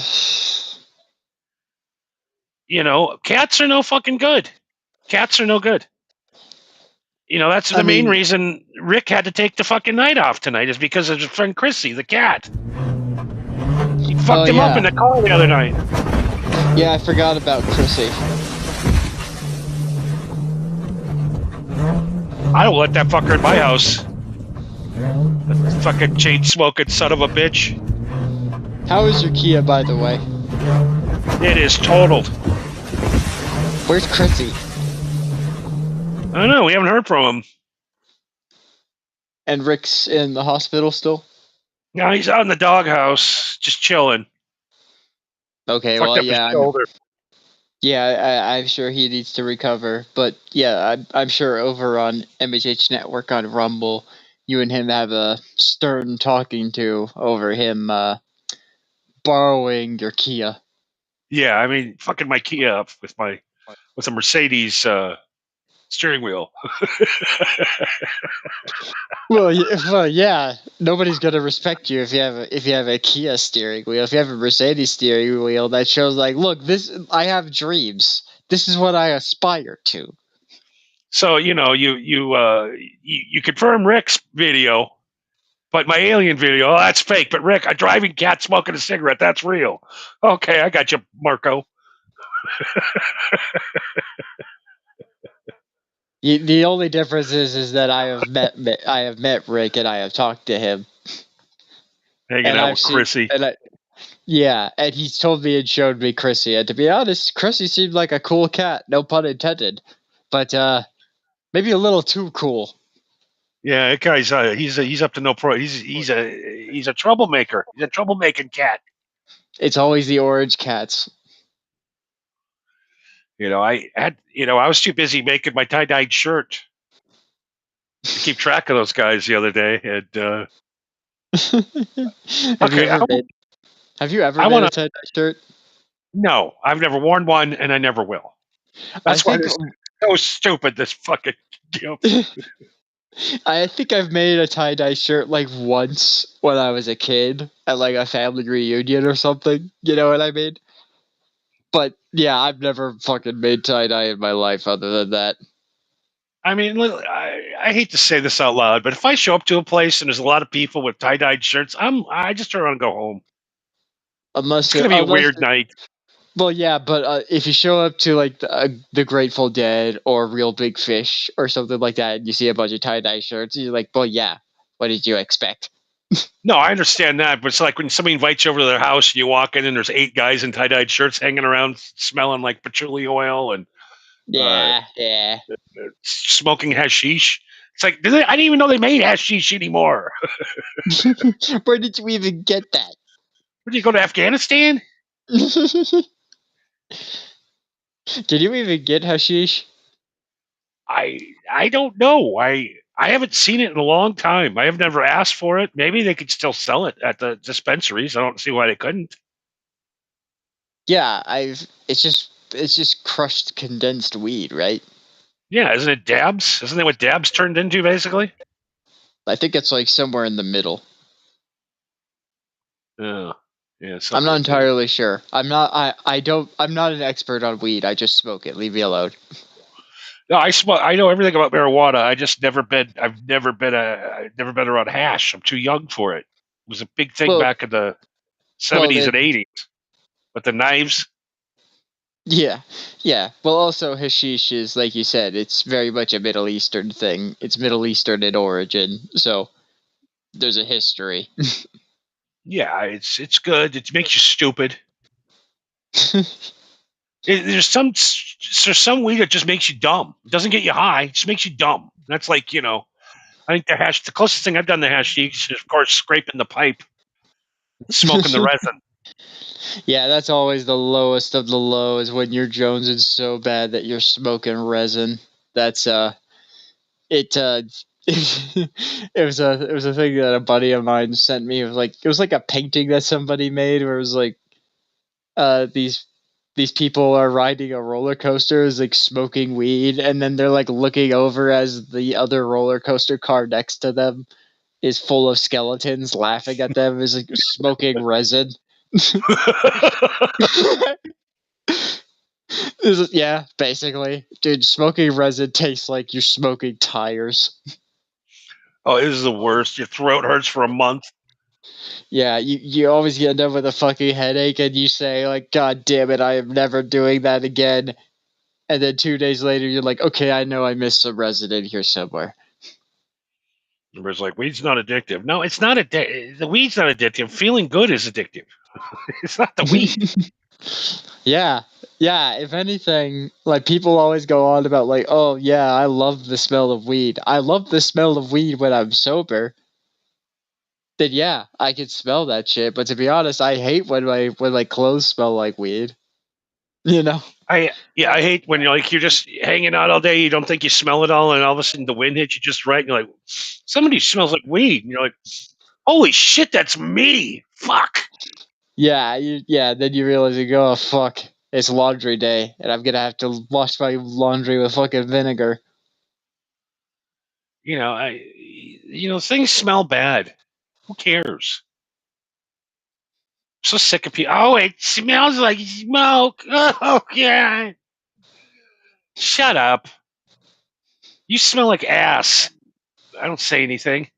Cats are no fucking good. Cats are no good. that's the main reason Rick had to take the fucking night off tonight is because of his friend Chrissy, the cat. He fucked him up in the car the other night. Yeah, I forgot about Chrissy. I don't let that fucker in my house. That fucking chain smoking son of a bitch. How is your Kia, by the way? It is totaled. Where's Chrissy? I don't know. We haven't heard from him. And Rick's in the hospital still? No, he's out in the doghouse, just chilling. Okay, Fucked well, up his yeah, shoulder. I'm sure he needs to recover. But yeah, I'm sure over on MHH Network on Rumble, you and him have a stern talking to over him borrowing your Kia. Yeah, I mean, fucking my Kia up with a Mercedes steering wheel. Well, yeah. Nobody's gonna respect you if you have a Kia steering wheel. If you have a Mercedes steering wheel that shows like, look, I have dreams. This is what I aspire to. So you confirm Rick's video, but my alien video, that's fake. But Rick, a driving cat smoking a cigarette, that's real. Okay, I got you, Marco. The only difference is that I have met Rick and I have talked to him. Hanging out with Chrissy. And he's told me and showed me Chrissy. And to be honest, Chrissy seemed like a cool cat, no pun intended. But maybe a little too cool. Yeah, that guy's he's up to no pro. He's a troublemaker. He's a troublemaking cat. It's always the orange cats. I was too busy making my tie-dyed shirt to keep track of those guys the other day. And have you ever made a tie-dye shirt? No, I've never worn one, and I never will. That's why it's so stupid. This fucking. I think I've made a tie-dye shirt like once when I was a kid at like a family reunion or something. You know what I mean? But yeah, I've never fucking made tie-dye in my life other than that. I mean, I hate to say this out loud, but if I show up to a place and there's a lot of people with tie-dyed shirts, I just turn around and go home. It's gonna be a weird night. Well, yeah, but if you show up to like the Grateful Dead or Real Big Fish or something like that, and you see a bunch of tie-dye shirts, you're like, well, yeah, what did you expect? No, I understand that, but it's like when somebody invites you over to their house and you walk in and there's 8 guys in tie-dyed shirts hanging around smelling like patchouli oil and smoking hashish. It's like, I didn't even know they made hashish anymore. Where did you even get that? Where did you go to Afghanistan? Can you even get hashish? I don't know. I haven't seen it in a long time. I have never asked for it. Maybe they could still sell it at the dispensaries. I don't see why they couldn't. Yeah, it's just crushed condensed weed, right? Yeah, isn't it dabs? Isn't that what dabs turned into basically? I think it's like somewhere in the middle. Yeah. Yeah, I'm not entirely sure. I'm not an expert on weed. I just smoke it. Leave me alone. No, I smoke. I know everything about marijuana. I've never been around hash. I'm too young for it. It was a big thing back in the 70s and 80s. But the knives. Yeah. Well, also hashish is, like you said, it's very much a Middle Eastern thing. It's Middle Eastern in origin, so there's a history. Yeah, it's good. It makes you stupid. There's some weed that just makes you dumb. It doesn't get you high. It just makes you dumb. That's like, I think the closest thing I've done to hashish is, of course, scraping the pipe, smoking the resin. Yeah, that's always the lowest of the low, is when you're jonesing so bad that you're smoking resin. That's it was a thing that a buddy of mine sent me. It was like a painting that somebody made where it was like these people are riding a roller coaster, is like smoking weed, and then they're like looking over as the other roller coaster car next to them is full of skeletons laughing at them, is like smoking resin. Yeah, basically. Dude, smoking resin tastes like you're smoking tires. Oh, this is the worst. Your throat hurts for a month. Yeah, you always end up with a fucking headache and you say, like, God damn it, I am never doing that again. And then 2 days later, you're like, okay, I know I missed some resin in here somewhere. Everybody's like, weed's not addictive. No, it's not addictive. The weed's not addictive. Feeling good is addictive. It's not the weed. Yeah, yeah. If anything, like people always go on about like, oh yeah, I love the smell of weed. I love the smell of weed when I'm sober. Then yeah, I can smell that shit. But to be honest, I hate when my clothes smell like weed. You know? I hate when you're just hanging out all day, you don't think you smell it all, and all of a sudden the wind hits you just right, and you're like, somebody smells like weed, and you're like, holy shit, that's me. Fuck. Yeah, yeah. Then you realize you go, oh fuck, it's laundry day, and I'm gonna have to wash my laundry with fucking vinegar. Things smell bad. Who cares? I'm so sick of people. Oh, it smells like smoke. Oh, yeah. Shut up. You smell like ass. I don't say anything.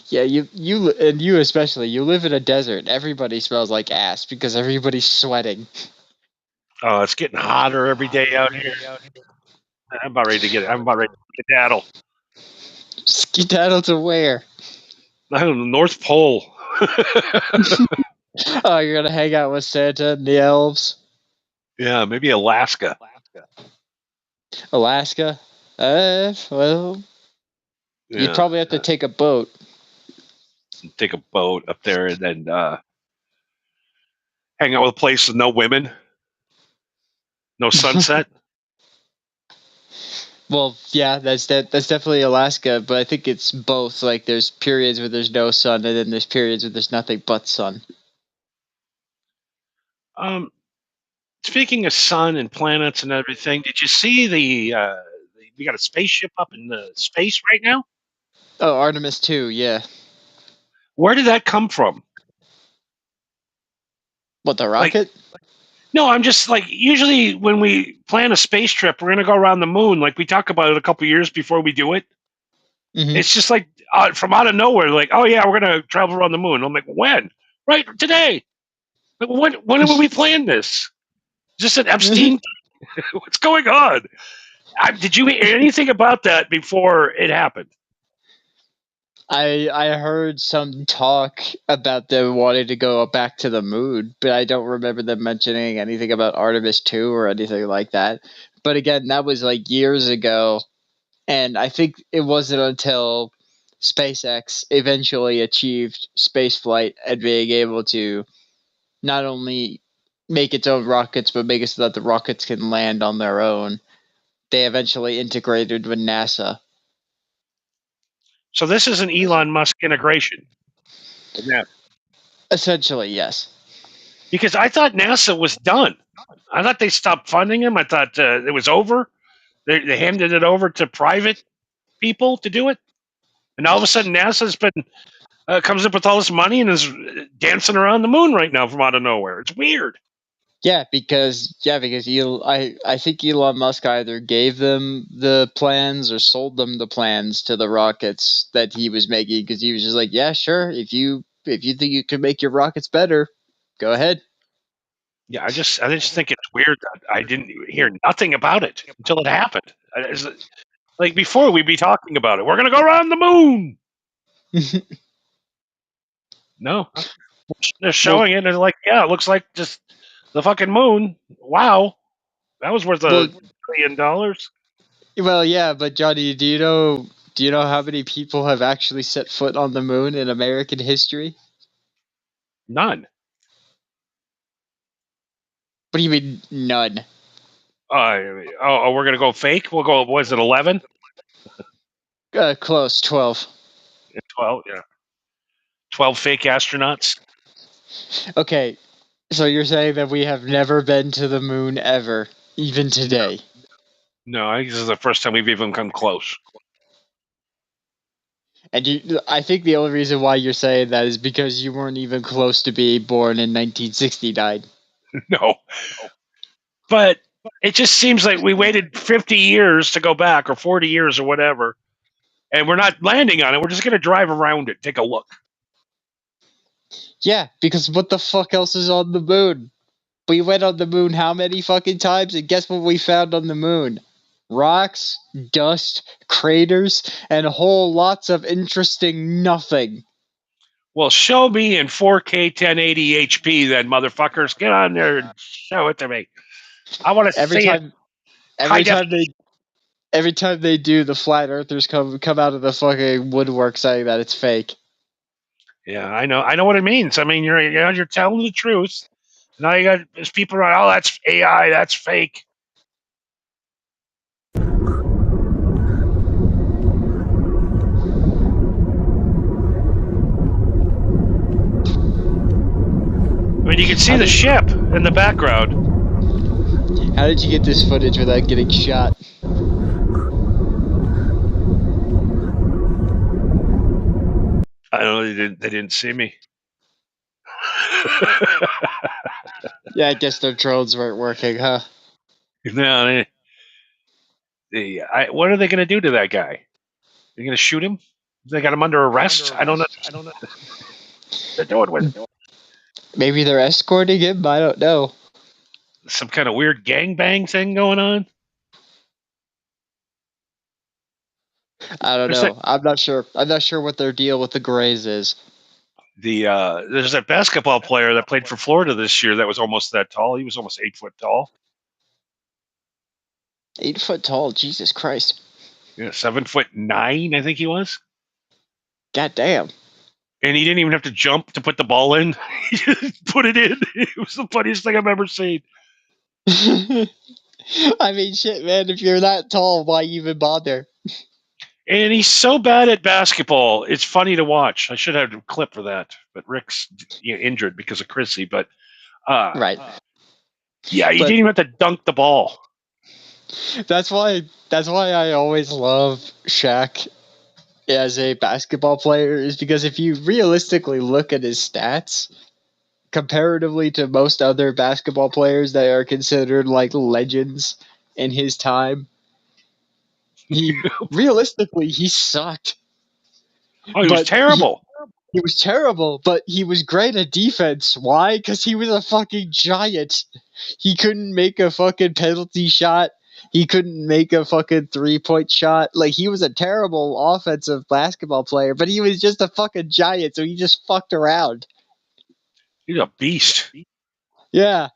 Yeah, you especially. You live in a desert. Everybody smells like ass because everybody's sweating. Oh, it's getting hotter every day out here. I'm about ready to skedaddle. Skedaddle to where? I don't know, North Pole. Oh, you're gonna hang out with Santa and the elves? Yeah, maybe Alaska. Alaska? Well, you'd Yeah, probably have to take a boat. take a boat up there and then hang out with a place with no women, no sunset. Well, yeah, that's definitely Alaska, but I think it's both. Like, there's periods where there's no sun, and then there's periods where there's nothing but sun. um, Speaking of sun and planets and everything, did you see we got a spaceship up in the space right now? Oh, Artemis 2, yeah. Where did that come from? What, the Like, rocket? no, I'm just like, usually when we plan a space trip, we're gonna go around the moon. Like we talk about it a couple years before we do it. Mm-hmm. It's just like from out of nowhere, like, oh yeah, we're gonna travel around the moon. I'm like, when? Right today. Like, when have we planned this? Just an Epstein? What's going on? Did you hear anything about that before it happened? I heard some talk about them wanting to go back to the moon, but I don't remember them mentioning anything about Artemis 2 or anything like that. But again, that was like years ago, and I think it wasn't until SpaceX eventually achieved spaceflight and being able to not only make its own rockets, but make it so that the rockets can land on their own. They eventually integrated with NASA. So this is an Elon Musk integration. Yeah. Essentially, yes. Because I thought NASA was done. I thought they stopped funding him. I thought it was over. They handed it over to private people to do it. And all of a sudden, NASA's been comes up with all this money and is dancing around the moon right now from out of nowhere. It's weird. Because I think Elon Musk either gave them the plans or sold them the plans to the rockets that he was making because he was just like, yeah, sure, if you think you can make your rockets better, go ahead. Yeah, I just think it's weird that I didn't hear nothing about it until it happened. Like before, we'd be talking about it. We're gonna go around the moon. No, they're well, showing it, and they're like, yeah, it looks like just the fucking moon. Wow, that was worth well, $1 billion. well, yeah, but Johnny, do you know how many people have actually set foot on the moon in American history? None. What do you mean none? We're gonna go fake. We'll go. Was it 11? Close, 12. 12? Yeah, 12 fake astronauts. Okay, so you're saying that we have never been to the moon ever, even today? No, I think this is the first time we've even come close. And I think the only reason why you're saying that is because you weren't even close to being born in 1969. No, But it just seems like we waited 50 years to go back, or 40 years, or whatever, and we're not landing on it. We're just going to drive around it, take a look. Yeah, because what the fuck else is on the moon? We went on the moon how many fucking times? And guess what we found on the moon? Rocks, dust, craters, and whole lots of interesting nothing. Well, show me in 4K 1080 HP, then, motherfuckers. Get on there and show it to me. I want to Every see it. time, High every time they, every time they do, the flat earthers come out of the fucking woodwork saying that it's fake. Yeah, I know what it means. I mean, you're telling the truth. Now you got there's people around. Oh, that's AI. That's fake. I mean, you can see the ship in the background. How did you get this footage without getting shot? I don't know. They didn't see me. Yeah, I guess their drones weren't working, huh? No, what are they going to do to that guy? They're going to shoot him? They got him under arrest? I don't know. They're doing with Maybe they're escorting him? I don't know. some kind of weird gangbang thing going on. I don't know. I'm not sure. I'm not sure what their deal with the Grays is. There's a basketball player that played for Florida this year that was almost that tall. He was almost 8 foot tall. 8 foot tall, Jesus Christ. Yeah, 7'9", I think he was. God damn. And he didn't even have to jump to put the ball in. He just put it in. It was the funniest thing I've ever seen. I mean, shit, man. If you're that tall, why even bother? And he's so bad at basketball. It's funny to watch. I should have a clip for that. But Rick's injured because of Chrissy. But Right. Yeah, he But- didn't even have to dunk the ball. That's why I always love Shaq as a basketball player, is because if you realistically look at his stats comparatively to most other basketball players that are considered like legends in his time, he realistically he sucked. Oh, he was But terrible. He was terrible, but he was great at defense. Why? Because he was a fucking giant. He couldn't make a fucking penalty shot. He couldn't make a fucking 3-point shot. Like, he was a terrible offensive basketball player, but he was just a fucking giant, so he just fucked around. He's a beast. Yeah.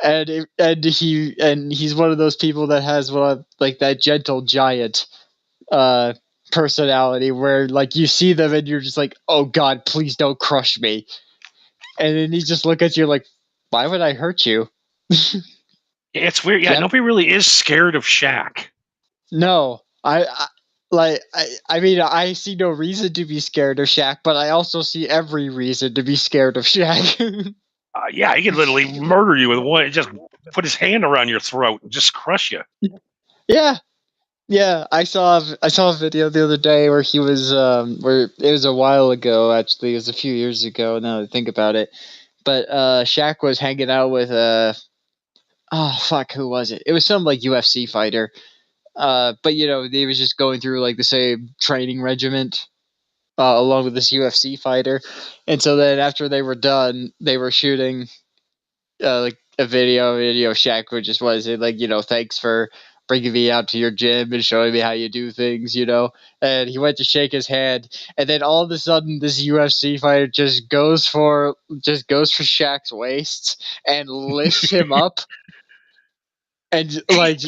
And he's one of those people that has like that gentle giant personality where like you see them and you're just like, oh god, please don't crush me. And then he just look at you like, why would I hurt you? It's weird. Yeah, Yep. nobody really is scared of Shaq. No, I mean, I see no reason to be scared of Shaq, but I also see every reason to be scared of Shaq. Yeah, he could literally murder you with one. Just put his hand around your throat and just crush you. Yeah. Yeah, I saw a video the other day where he was where it was a while ago, actually. It was a few years ago now that I think about it. But Shaq was hanging out with oh fuck, who was it? It was some like UFC fighter. But you know, they was just going through like the same training regiment along with this UFC fighter. And so then after they were done, they were shooting like a video. Shaq would just was it like, you know, thanks for bringing me out to your gym and showing me how you do things, you know. And he went to shake his hand, and then all of a sudden, this UFC fighter just goes for Shaq's waist and lifts him up, and like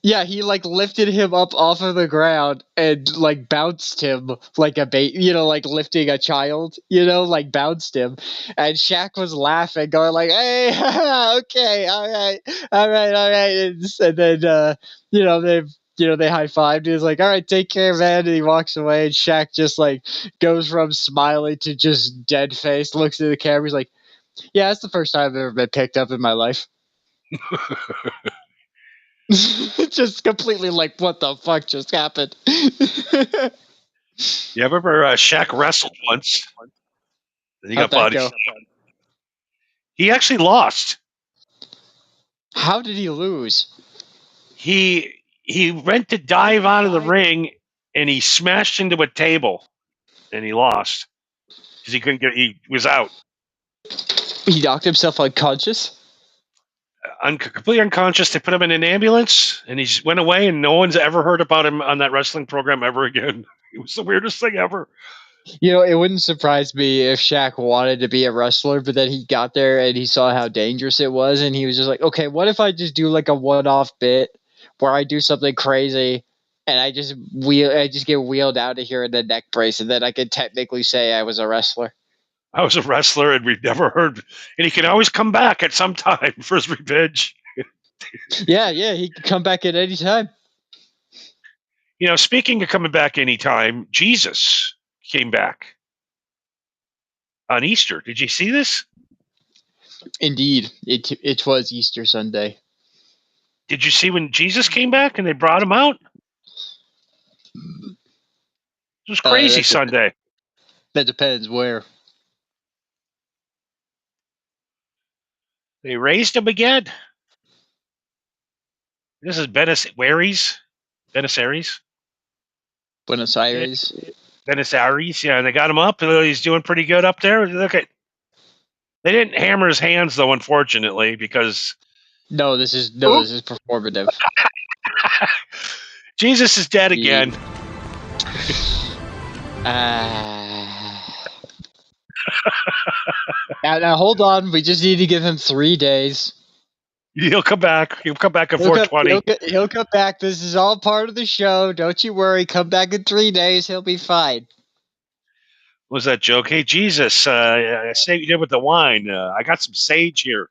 yeah, he like lifted him up off of the ground and like bounced him like a bait, you know, like lifting a child, you know, like bounced him. And Shaq was laughing, going like, "Hey, okay, all right, all right, all right." And then they high fived. He was like, "All right, take care, man." And he walks away, and Shaq just like goes from smiling to just dead face, looks at the camera. He's like, "Yeah, that's the first time I've ever been picked up in my life." Just completely like, what the fuck just happened? Yeah, I remember Shaq wrestled once. And he How'd got that bodied. go? He actually lost. How did he lose? He went to dive out of the ring and he smashed into a table and he lost because he couldn't get. He was out, He knocked himself unconscious? completely unconscious. They put him in an ambulance and he just went away and no one's ever heard about him on that wrestling program ever again. It was the weirdest thing ever. You know, it wouldn't surprise me if Shaq wanted to be a wrestler, but then he got there and he saw how dangerous it was, and he was just like, okay, what if I just do like a one-off bit where I do something crazy and I just get wheeled out of here in a neck brace, and then I could technically say I was a wrestler. I was a wrestler and we've never heard, and he can always come back at some time for his revenge. Yeah, he could come back at any time. You know, speaking of coming back anytime, Jesus came back on Easter. Did you see this? Indeed, it was Easter Sunday. Did you see when Jesus came back and they brought him out? It was crazy Sunday. That depends where. They raised him again. This is Buenos Aires. Buenos Aires. Buenos Aires. Yeah, they got him up. He's doing pretty good up there. Look at. They didn't hammer his hands though, unfortunately, because No, this is performative. Jesus is dead again. Now hold on. We just need to give him 3 days. He'll come back. He'll come back at 420. He'll come back. This is all part of the show. Don't you worry. Come back in 3 days. He'll be fine. What was that joke? Hey, Jesus, I say what you did with the wine. I got some sage here.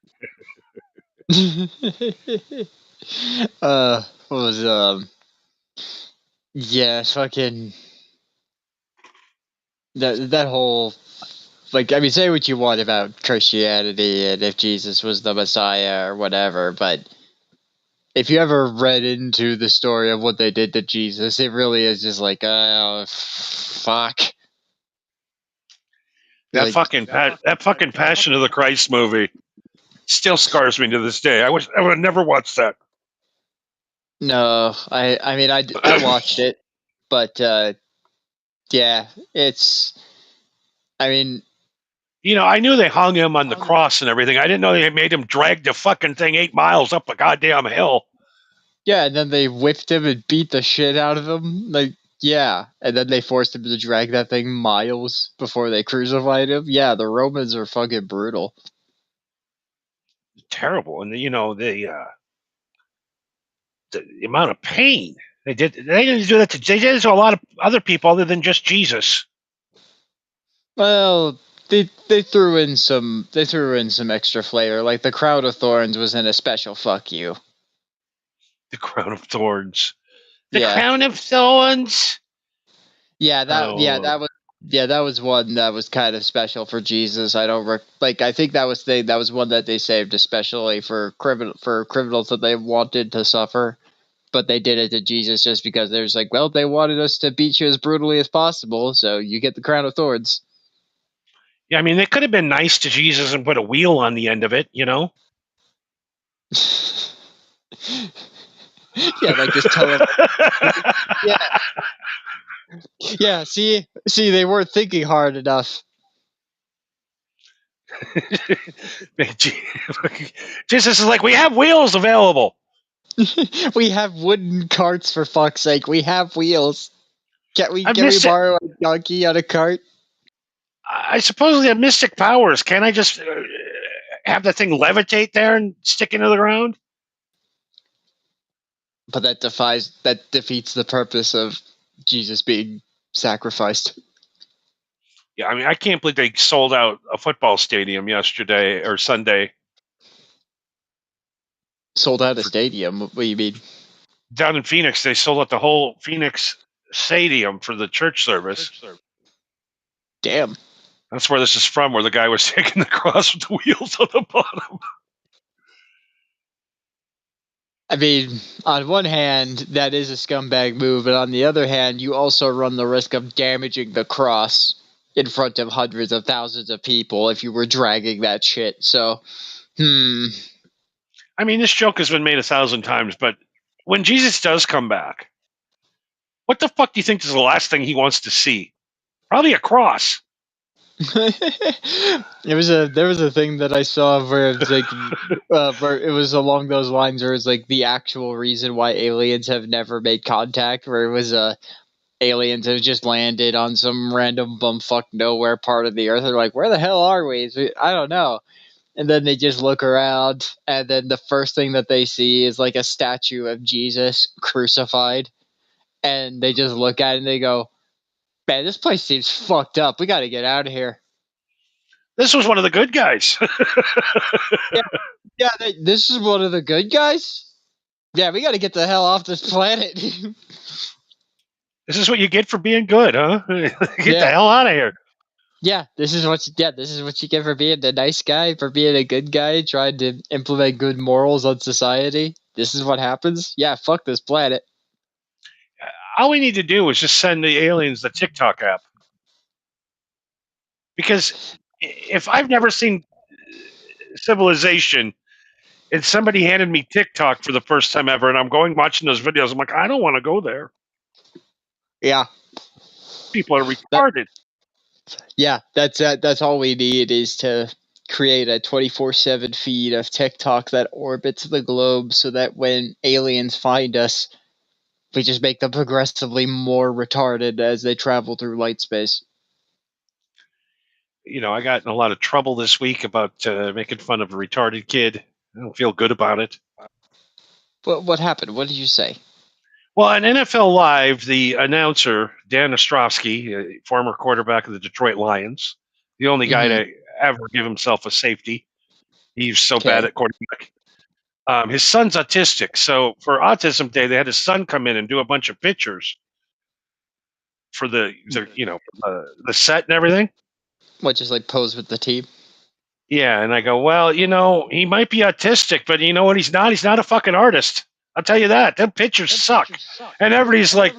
What was yeah, fucking that whole, like, I mean, say what you want about Christianity and if Jesus was the Messiah or whatever, but if you ever read into the story of what they did to Jesus, it really is just like, oh, fuck. That fucking Passion of the Christ movie still scars me to this day. I would have never watched that. No, I mean, I watched it, but yeah, it's. I mean, you know, I knew they hung him on the cross and everything. I didn't know they made him drag the fucking thing 8 miles up a goddamn hill. Yeah, and then they whipped him and beat the shit out of him. Like, yeah, and then they forced him to drag that thing miles before they crucified him. Yeah, the Romans are fucking brutal. Terrible, and you know the amount of pain they did. They didn't do that. They did it to a lot of other people other than just Jesus. Well, they threw in some extra flavor. Like the crown of thorns was in a special fuck you. The crown of thorns. The crown of thorns. Yeah, that was one that was kind of special for Jesus. I don't I think that was one that they saved especially for criminals that they wanted to suffer, but they did it to Jesus just because there's like, well, they wanted us to beat you as brutally as possible, so you get the crown of thorns. Yeah, I mean, they could have been nice to Jesus and put a wheel on the end of it, you know? Yeah, like just tell them. Yeah. Yeah, see, they weren't thinking hard enough. Jesus is like, we have wheels available. We have wooden carts, for fuck's sake. We have wheels. Can we borrow a donkey on a cart? I suppose they have mystic powers. Can't I just have the thing levitate there and stick into the ground? But that defeats the purpose of Jesus being sacrificed. Yeah, I mean, I can't believe they sold out a football stadium yesterday or Sunday. Sold out a stadium? What do you mean? Down in Phoenix, they sold out the whole Phoenix stadium for the church service. Damn. That's where this is from, where the guy was taking the cross with the wheels on the bottom. I mean, on one hand, that is a scumbag move, but on the other hand, you also run the risk of damaging the cross in front of hundreds of thousands of people if you were dragging that shit. So, I I mean, this joke has been made 1,000 times, but when Jesus does come back, what the fuck do you think is the last thing he wants to see? Probably a cross. There was a thing that I saw where it's like where it was along those lines where it's like the actual reason why aliens have never made contact, where it was aliens have just landed on some random bumfuck nowhere part of the earth. They're like, where the hell are we? I don't know. And then they just look around, and then the first thing that they see is like a statue of Jesus crucified, and they just look at it and they go, man, this place seems fucked up. We got to get out of here. This was one of the good guys. Yeah, this is one of the good guys. Yeah, we got to get the hell off this planet. This is what you get for being good, huh? Get the Yeah. hell out of here. Yeah, this is what you get for being a nice guy, for being a good guy, trying to implement good morals on society. This is what happens. Yeah, fuck this planet. All we need to do is just send the aliens the TikTok app. Because if I've never seen Civilization and somebody handed me TikTok for the first time ever and I'm going watching those videos, I'm like, I don't want to go there. Yeah, People are retarded. that's all we need is to create a 24/7 feed of TikTok that orbits the globe so that when aliens find us, we just make them progressively more retarded as they travel through light space. You know, I got in a lot of trouble this week about making fun of a retarded kid. I don't feel good about it. What happened? What did you say? Well, on NFL Live, the announcer, Dan Ostrowski, former quarterback of the Detroit Lions, the only guy to ever give himself a safety. He's so bad at quarterback. His son's autistic. So for Autism Day, they had his son come in and do a bunch of pictures for the set and everything. What, just like pose with the team? Yeah, and I go, well, he might be autistic, but you know what? He's not. He's not a fucking artist. I'll tell you that. Them pictures suck. And everybody's like,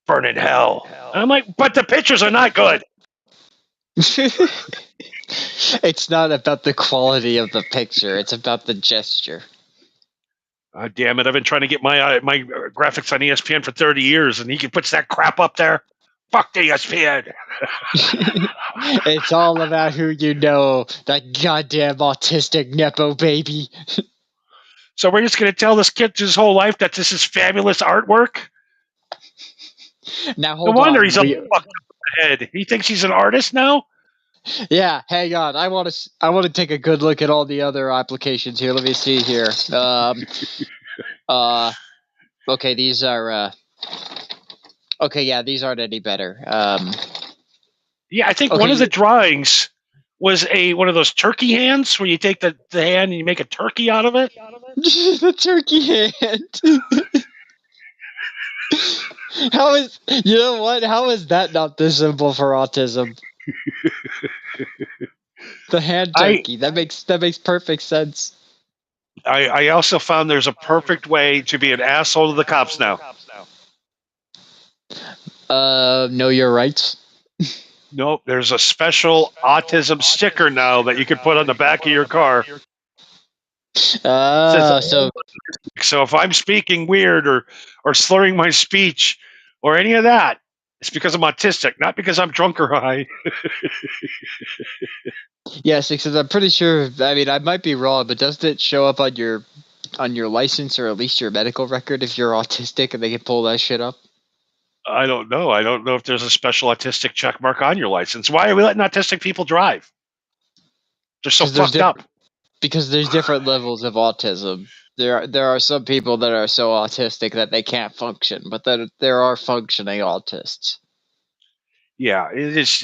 burn in hell. And I'm like, but the pictures are not good. It's not about the quality of the picture. It's about the gesture. Damn it. I've been trying to get my graphics on ESPN for 30 years, and he puts that crap up there. Fuck the ESPN. It's all about who you know. That goddamn autistic Nepo baby. So we're just going to tell this kid his whole life that this is fabulous artwork? Now No hold wonder on. he's all fucked up in the head. He thinks he's an artist now? Yeah, hang on. I want to take a good look at all the other applications here. Let me see here. Okay, these are okay, yeah, these aren't any better. Yeah, I think Okay, one of the drawings was one of those turkey hands where you take the hand and you make a turkey out of it. the turkey hand. How is you know what? How is that not the symbol for autism? The hand turkey. That makes perfect sense. I also found there's a perfect way to be an asshole to the cops now. Know your rights. Nope, there's a special autism sticker now that you can put on the back of your car. So if I'm speaking weird or slurring my speech or any of that, it's because I'm autistic, not because I'm drunk or high. yes, because I'm pretty sure. I mean, I might be wrong, but doesn't it show up on your license or at least your medical record if you're autistic and they can pull that shit up? I don't know. I don't know if there's a special autistic check mark on your license. Why are we letting autistic people drive? They're so fucked up. Because there's different levels of autism. There are some people that are so autistic that they can't function, but then there are functioning autists. Yeah, it's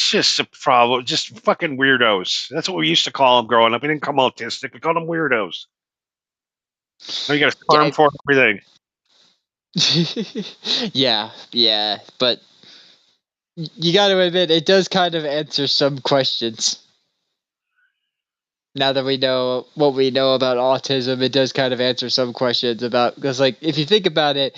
just a problem. Just fucking weirdos. That's what we used to call them growing up. We didn't call them autistic. We called them weirdos. Now you got a term for everything. yeah, but you got to admit it does kind of answer some questions. Now that we know what we know about autism, it does kind of answer some questions about, because like if you think about it,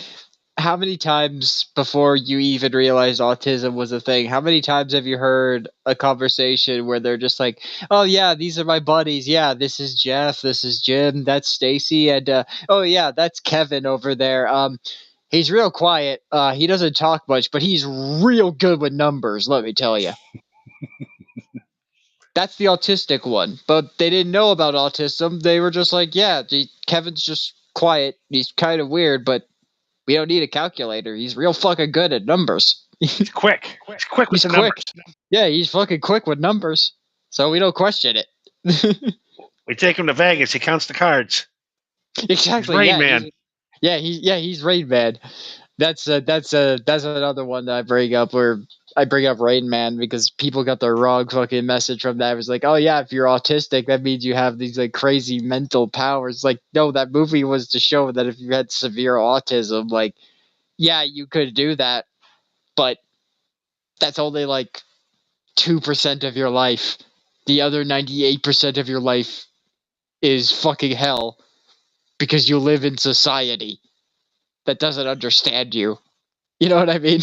how many times before you even realized autism was a thing, how many times have you heard a conversation where they're just like, oh yeah, these are my buddies, yeah, this is Jeff, this is Jim, that's Stacy, and oh yeah, that's Kevin over there. He's real quiet, he doesn't talk much, but he's real good with numbers, let me tell you. That's the autistic one, but they didn't know about autism. They were just like, yeah, Kevin's just quiet, he's kind of weird, but we don't need a calculator. He's real fucking good at numbers. He's quick. He's quick with He's the quick. numbers. Yeah, he's fucking quick with numbers. So we don't question it. We take him to Vegas. He counts the cards. Exactly. Rain Yeah. Man. He's Rain Man. That's another one that I bring up where I bring up Rain Man because people got the wrong fucking message from that. It was like, oh yeah, if you're autistic, that means you have these like crazy mental powers. Like, no, that movie was to show that if you had severe autism, like, yeah, you could do that, but that's only like 2% of your life. The other 98% of your life is fucking hell because you live in society that doesn't understand you. You know what I mean?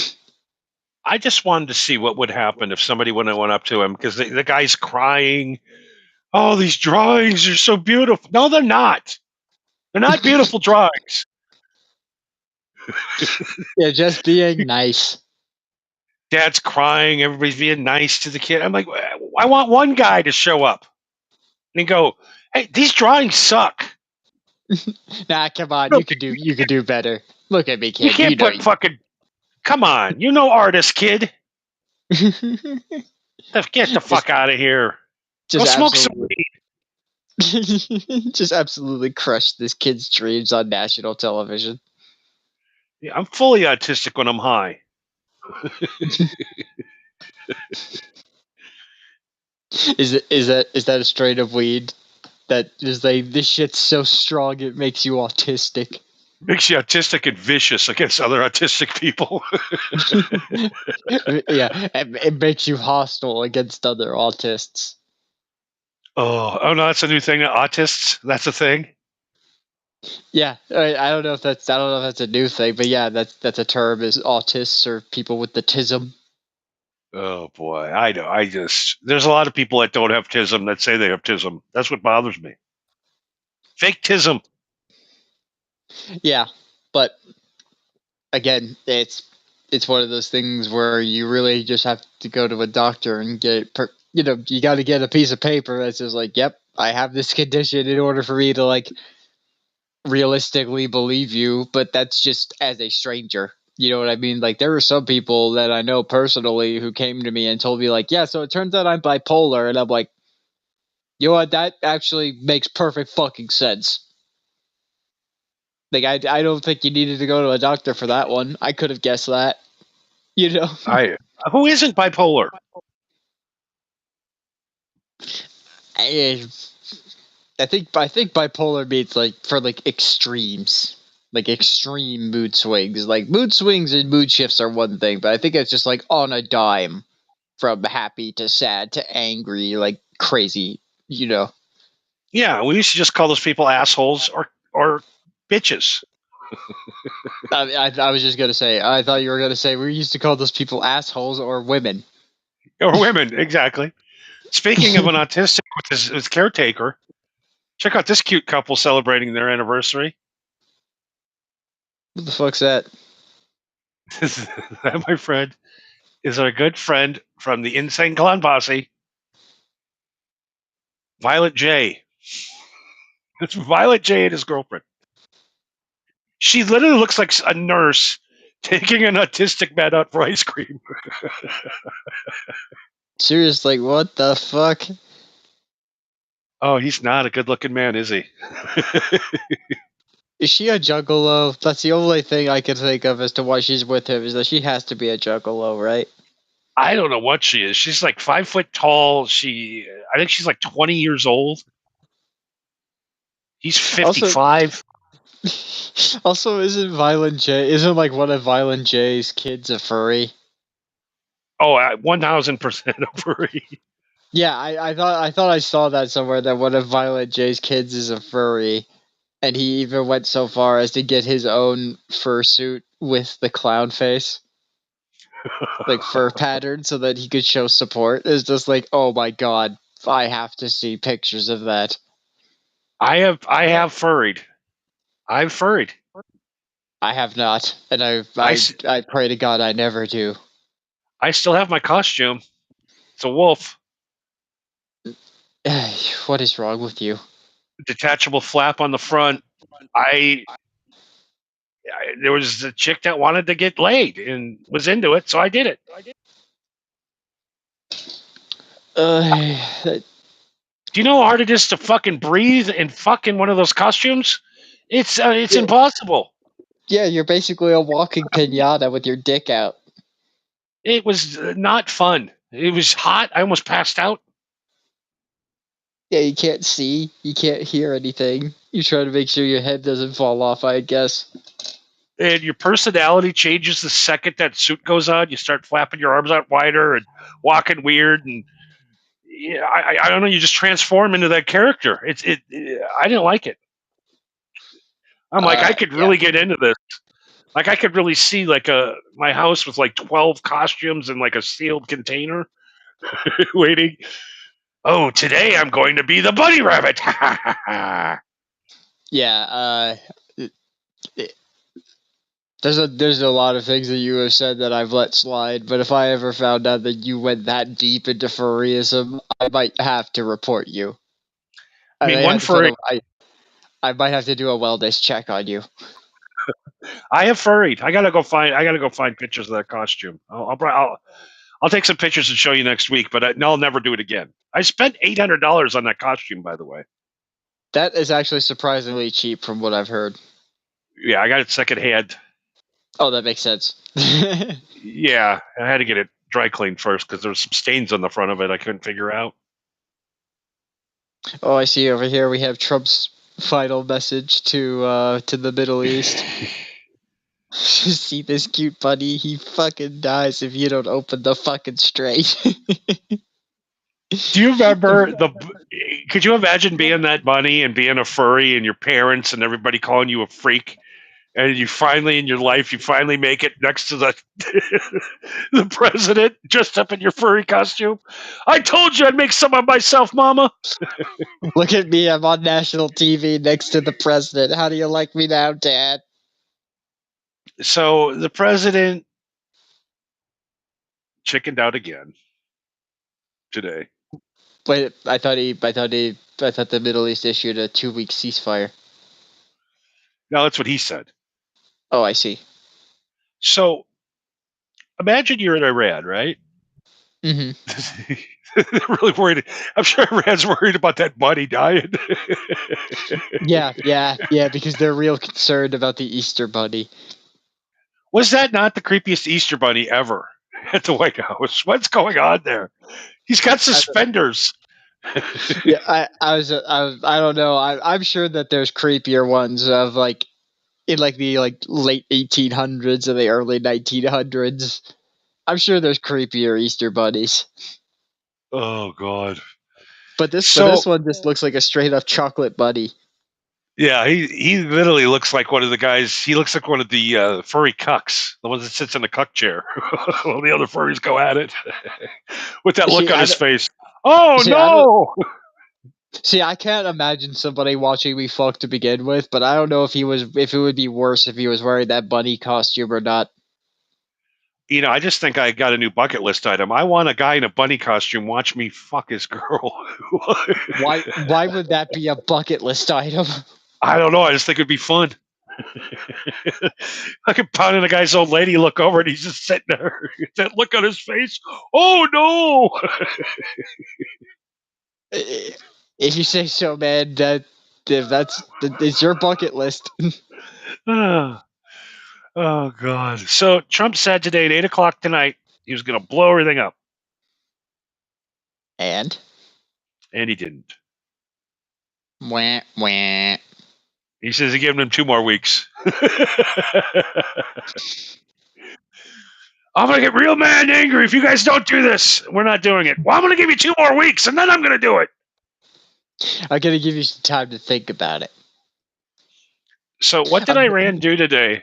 I just wanted to see what would happen if somebody went up to him because the guy's crying. Oh, these drawings are so beautiful. No, they're not. They're not beautiful drawings. Yeah, just being nice. Dad's crying. Everybody's being nice to the kid. I'm like, I want one guy to show up and go, hey, these drawings suck. Nah, come on, No, you could do better. Look at me, kid. you can't know put fucking. Come on, you know, artist kid. Get the fuck out of here. Go smoke some weed. Just absolutely crush this kid's dreams on national television. Yeah, I'm fully autistic when I'm high. Is that a strain of weed that is like this shit's so strong it makes you autistic? Makes you autistic and vicious against other autistic people. Yeah, it makes you hostile against other autists. Oh no, that's a new thing. Autists, that's a thing. Yeah, I don't know if that's a new thing, but yeah, that's a term is autists or people with the tism. Oh boy, I know. There's a lot of people that don't have tism that say they have tism. That's what bothers me. Fake tism. Yeah, but again, it's one of those things where you really just have to go to a doctor and get you got to get a piece of paper that says like, yep, I have this condition in order for me to like realistically believe you, but that's just as a stranger. You know what I mean? Like there were some people that I know personally who came to me and told me like, yeah, so it turns out I'm bipolar, and I'm like, you know what? That actually makes perfect fucking sense. Like I don't think you needed to go to a doctor for that one. I could have guessed that. You know? Who isn't bipolar? I think bipolar means like for like extremes, like extreme mood swings. Like mood swings and mood shifts are one thing, but I think it's just like on a dime from happy to sad to angry, like crazy. You know? Yeah, we used to just call those people assholes or bitches. I was just gonna say. I thought you were gonna say we used to call those people assholes or women. Or women, exactly. Speaking of an autistic with his caretaker, check out this cute couple celebrating their anniversary. What the fuck's that? That, my friend, is our good friend from the Insane Clown Posse, Violet J. It's Violet J and his girlfriend. She literally looks like a nurse taking an autistic man out for ice cream. Seriously, what the fuck? Oh, he's not a good-looking man, is he? Is she a juggalo? That's the only thing I can think of as to why she's with him, is that she has to be a juggalo, right? I don't know what she is. She's like 5 foot tall. I think she's like 20 years old. He's 55. Also, isn't like one of Violent J's kids a furry? Oh, 1000% a furry. Yeah, I thought I saw that somewhere that one of Violent J's kids is a furry, and he even went so far as to get his own fursuit with the clown face, like fur pattern, so that he could show support. Is just like, oh my god, I have to see pictures of that. I have furried. I've furried. I have not, and I, s- I pray to God I never do. I still have my costume. It's a wolf. What is wrong with you? Detachable flap on the front. I there was a chick that wanted to get laid and was into it, so I did it. Uh, Do you know how hard it is to fucking breathe in fucking one of those costumes? It's yeah, impossible. yeah, you're basically a walking pinata with your dick out. It was not fun. It was hot. I almost passed out. Yeah, you can't see, you can't hear anything. You try to make sure your head doesn't fall off, I guess. And your personality changes the second that suit goes on. You start flapping your arms out wider and walking weird, and yeah, I don't know. You just transform into that character. I didn't like it. I'm like, I could Yeah. really get into this. Like, I could really see like my house with like 12 costumes in like a sealed container, waiting. Oh, today I'm going to be the bunny rabbit. Yeah, it- there's a lot of things that you have said that I've let slide, but if I ever found out that you went that deep into furryism, I might have to report you. I I mean, may one have to put furry. I might have to do a wellness check on you. I have furried. I gotta go find pictures of that costume. I'll take some pictures and show you next week. But I'll never do it again. I spent $800 on that costume, by the way. That is actually surprisingly cheap from what I've heard. Yeah, I got it secondhand. Oh, that makes sense. Yeah, I had to get it dry cleaned first because there was some stains on the front of it I couldn't figure out. Oh, I see over here we have Trump's final message to the Middle East. See this cute bunny? He fucking dies if you don't open the fucking strait. Do you remember the? Could you imagine being that bunny and being a furry and your parents and everybody calling you a freak? And you finally in your life, you finally make it next to the the president, dressed up in your furry costume. I told you I'd make some of myself, Mama. Look at me, I'm on national TV next to the president. How do you like me now, Dad? So the president chickened out again today. Wait, I thought the Middle East issued a 2-week ceasefire. Now that's what he said. Oh, I see. So imagine you're in Iran, right? Hmm. They're really worried. I'm sure Iran's worried about that bunny dying. Yeah, because they're real concerned about the Easter Bunny. Was that not the creepiest Easter bunny ever at the White House? What's going on there? He's got suspenders. Yeah, I don't know. I'm sure that there's creepier ones of like in like the like late 1800s and the early 1900s. I'm sure there's creepier Easter bunnies, Oh God. but this So one just looks like a straight up chocolate bunny. yeah, he literally looks like one of the guys. He looks like one of the furry cucks, the ones that sits in the cuck chair while the other furries go at it with that look See, on I his don't- face. Oh see, I don't no! see. I can't imagine somebody watching me fuck to begin with, but I don't know if it would be worse if he was wearing that bunny costume or not. You know, I just think I got a new bucket list item. I want a guy in a bunny costume watch me fuck his girl. Why would that be a bucket list item? I don't know. I just think it'd be fun. I could pound in a guy's old lady, look over, and he's just sitting there. That look on his face. Oh no! If you say so, man, it's your bucket list. oh God. So Trump said today at 8 o'clock tonight he was going to blow everything up, And and he didn't. wah wah. He says he's giving him 2 more weeks. I'm going to get real mad and angry if you guys don't do this. We're not doing it. Well, I'm going to give you 2 more weeks, and then I'm going to do it. I'm gonna give you some time to think about it. So what did I'm, Iran do today?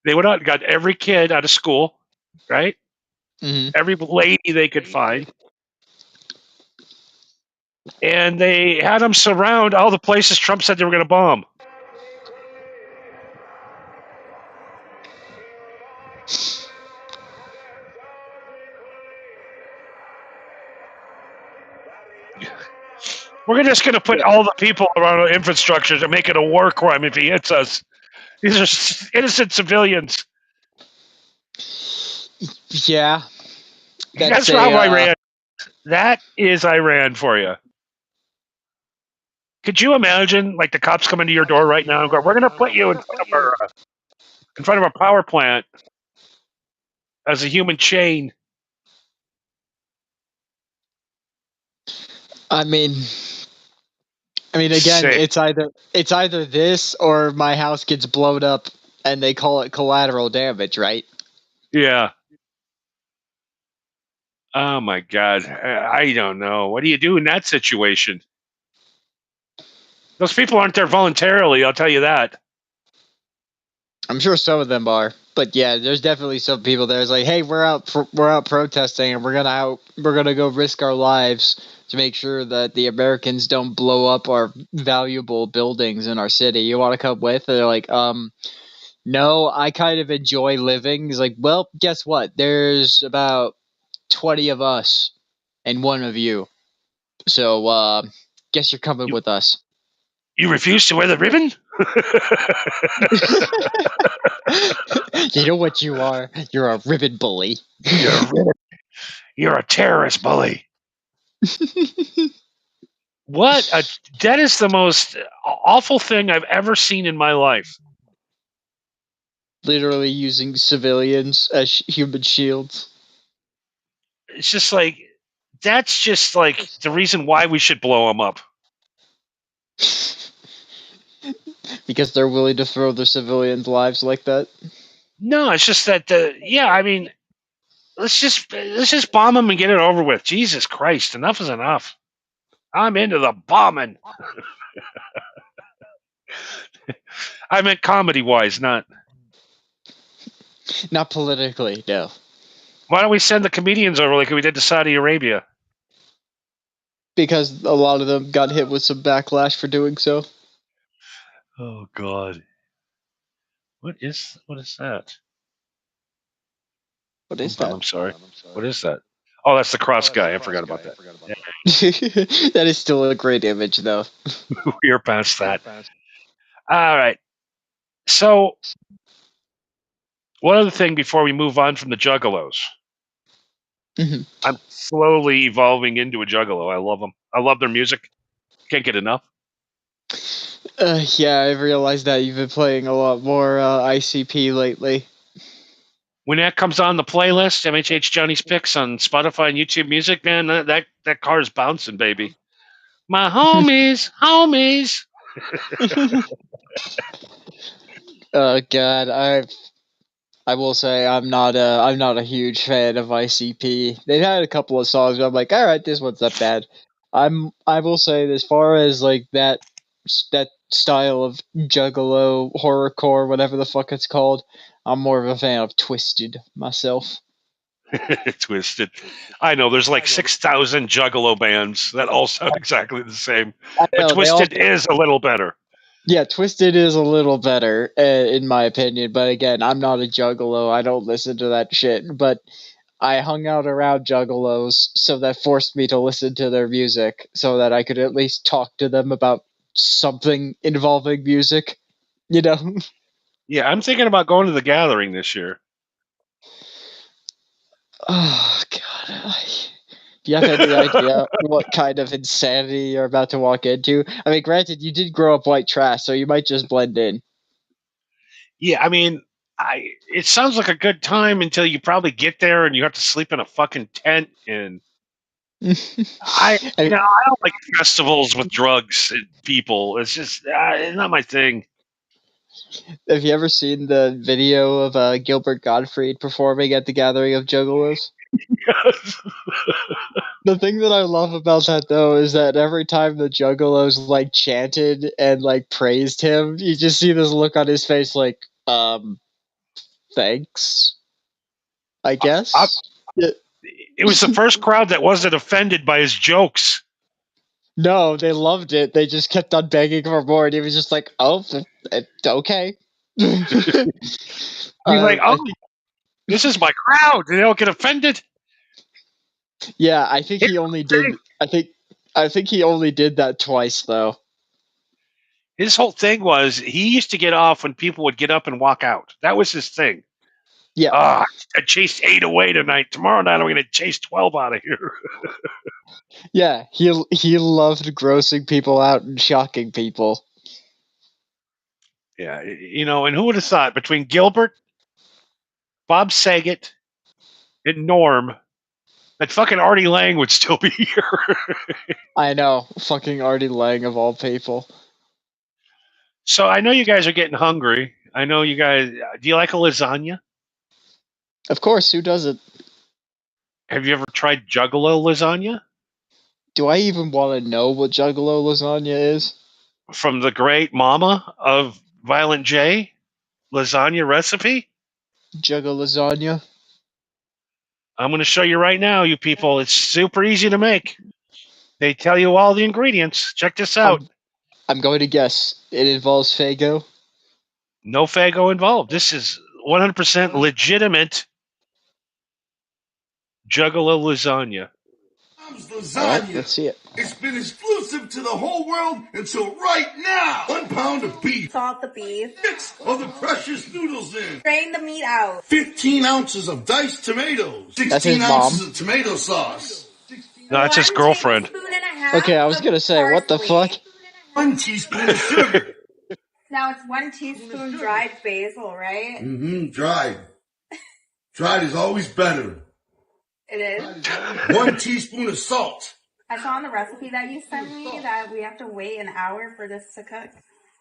They went out and got every kid out of school, right? Mhm. Every lady they could find. And they had them surround all the places Trump said they were going to bomb. We're just going to put all the people around our infrastructure to make it a war crime if he hits us. These are innocent civilians. Yeah, That's how Iran. That is Iran for you. Could you imagine, like, the cops come into your door right now and go, "We're going to put you in front of a power plant as a human chain." I mean, again, Sick. it's either this or my house gets blown up, and they call it collateral damage, right? Yeah. Oh my God. I don't know. What do you do in that situation? Those people aren't there voluntarily, I'll tell you that. I'm sure some of them are, but yeah, there's definitely some people there. It's like, hey, we're out protesting, and we're gonna go risk our lives to make sure that the Americans don't blow up our valuable buildings in our city. You want to come with? And they're like, no, I kind of enjoy living. He's like, well, guess what? There's about 20 of us and one of you. So, guess you're coming with us. You refuse to wear the ribbon? You know what you are? You're a ribbon bully. You're a terrorist bully. That is the most awful thing I've ever seen in my life. Literally using civilians as human shields. It's just like, that's just like the reason why we should blow them up. Because they're willing to throw their civilians' lives like that. No, it's just that let's just bomb them and get it over with. Jesus Christ, enough is enough. I'm into the bombing. I meant comedy-wise, not politically, no. Why don't we send the comedians over like we did to Saudi Arabia? Because a lot of them got hit with some backlash for doing so. Oh God. What is that? What is that? I'm sorry. What is that? Oh, that's the cross guy. I forgot about that. Yeah. That is still a great image, though. We're past that. All right. So, one other thing before we move on from the Juggalos. Mhm. I'm slowly evolving into a Juggalo. I love them. I love their music. Can't get enough. Yeah, I've realized that you've been playing a lot more ICP lately. When that comes on the playlist, MHH Johnny's Picks on Spotify and YouTube Music, man, that car's bouncing, baby. My homies. Oh God, I will say I'm not a huge fan of ICP. They've had a couple of songs where I'm like, all right, this one's not bad. I will say, as far as like that style of juggalo horrorcore, whatever the fuck it's called, I'm more of a fan of Twisted myself. Twisted. I know there's like 6,000 Juggalo bands that all sound exactly the same, I but know, Twisted is a little better. Yeah, Twisted is a little better, in my opinion. But again, I'm not a juggalo. I don't listen to that shit. But I hung out around juggalos, so that forced me to listen to their music so that I could at least talk to them about something involving music. You know? Yeah, I'm thinking about going to the gathering this year. Oh, God. Do you have any idea what kind of insanity you're about to walk into? I mean, granted, you did grow up white trash, so you might just blend in. Yeah, I mean, it sounds like a good time until you probably get there and you have to sleep in a fucking tent. And I don't like festivals with drugs and people. It's just it's not my thing. Have you ever seen the video of Gilbert Gottfried performing at the Gathering of Juggalos? The thing that I love about that, though, is that every time the Juggalos like chanted and like praised him, you just see this look on his face, like, thanks. I guess. It was the first crowd that wasn't offended by his jokes. No, they loved it. They just kept on begging for more, and he was just like, "Oh, okay." He's like, I "Oh, think, this is my crowd. They don't get offended." yeah, I think he only did. Thing. I think he only did that twice, though. His whole thing was he used to get off when people would get up and walk out. That was his thing. Yeah, I chased 8 away tonight. Tomorrow night I'm going to chase 12 out of here. yeah, he loved grossing people out and shocking people. Yeah, and who would have thought between Gilbert, Bob Saget, and Norm, that fucking Artie Lang would still be here. I know, fucking Artie Lang of all people. So I know you guys are getting hungry. I know you guys. Do you like a lasagna? Of course, who doesn't? Have you ever tried Juggalo lasagna Do I even want to know what Juggalo lasagna is? from the great Mama of Violent J lasagna recipe? Juggle lasagna. I'm going to show you right now, you people. It's super easy to make. They tell you all the ingredients. Check this out. I'm going to guess it involves Fago. No Fago involved. This is 100% legitimate Juggalo lasagna. Lasagna. All right, let's see it. It's been exclusive to the whole world until right now. 1 pound of beef. Salt the beef. 6 of the precious noodles in. Drain the meat out. 15 ounces of diced tomatoes. That's his 16 mom. ounces of tomato sauce. No, that's his 1 girlfriend. tablespoon and a half Okay, I was of gonna say, what the parsley. fuck? 1 teaspoon of sugar. Now it's 1 teaspoon dried basil, right? Dried. Dried is always better. It is. 1 teaspoon of salt. I saw on the recipe that you sent me that we have to wait an hour for this to cook.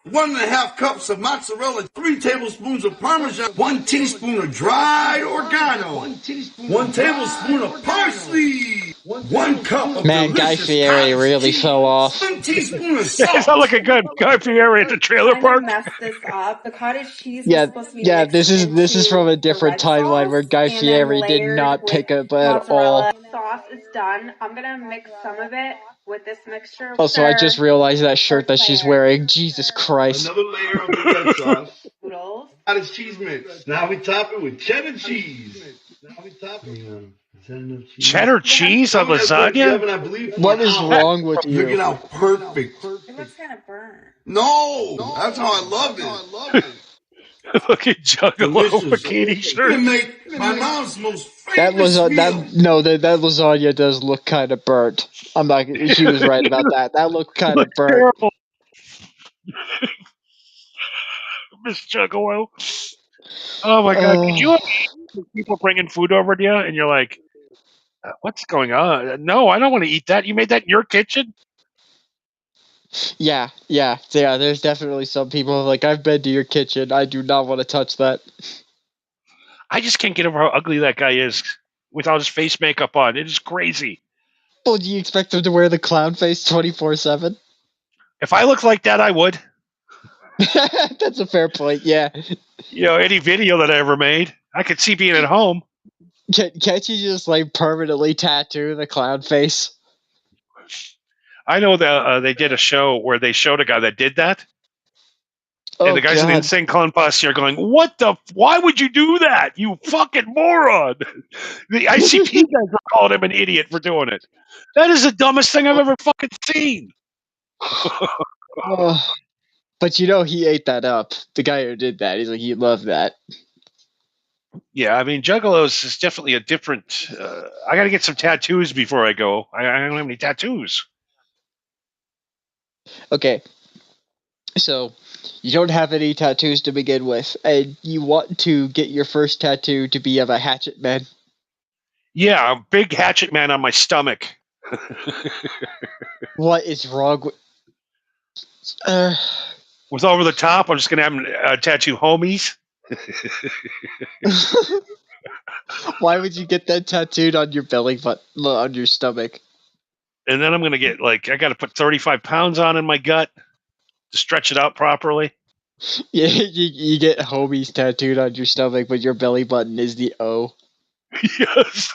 1.5 cups of mozzarella, 3 tablespoons of Parmesan, 1 teaspoon of dried oregano, 1 tablespoon of parsley, 1 cup of Man, Guy delicious Fieri cottage really cheese, fell off. 1 teaspoon of It's not salt. like a good Guy Fieri at the trailer Kind park. of messed this up. The cottage cheese Yeah, was supposed to be yeah. mixed This is from a into different the red timeline where sauce Guy and then Fieri did layered not with pick up at mozzarella. all. Sauce is done. I'm gonna mix some of it with this mixture. Also, I just realized that shirt that she's wearing. Jesus Christ. Another layer of the red sauce. Noodles. Cottage cheese mix. Now we top it with cheddar cheese. Cheddar cheese on lasagna? I believe, What is wrong with Look at you? how perfect. It looks kind of burnt. No, that's how I love it. Look at Juggalo bikini It shirt. make my mom's most That famous was meal. that lasagna does look kind of burnt. I'm not. She was right about that. That looked kind of Looks burnt. terrible. Miss Juggalo. Oh my God! Could you imagine people bringing food over to you and you're like, "What's going on? No, I don't want to eat that. You made that in your kitchen." Yeah. There's definitely some people like, I've been to your kitchen. I do not want to touch that. I just can't get over how ugly that guy is without his face makeup on. It is crazy. Well, do you expect them to wear the clown face 24/7? If I looked like that, I would. That's a fair point. Yeah. Any video that I ever made, I could see being at home. Can't you just like permanently tattoo the clown face? I know that they did a show where they showed a guy that did that. Oh, And the guys in the God. Insane Clown Posse are going, why would you do that? You fucking moron. The ICP guys are calling him an idiot for doing it. That is the dumbest thing I've ever fucking seen. But he ate that up. The guy who did that, he's like, he loved that. Yeah, I mean, Juggalos is definitely a different. I got to get some tattoos before I go. I don't have any tattoos. Okay. So, you don't have any tattoos to begin with, and you want to get your first tattoo to be of a hatchet man. Yeah, a big hatchet man on my stomach. What is wrong with... With over the top, I'm just going to have him tattoo homies. Why would you get that tattooed on your belly button, on your stomach? And then I'm going to get, I got to put 35 pounds on in my gut to stretch it out properly. Yeah, you get homies tattooed on your stomach, but your belly button is the O. Yes.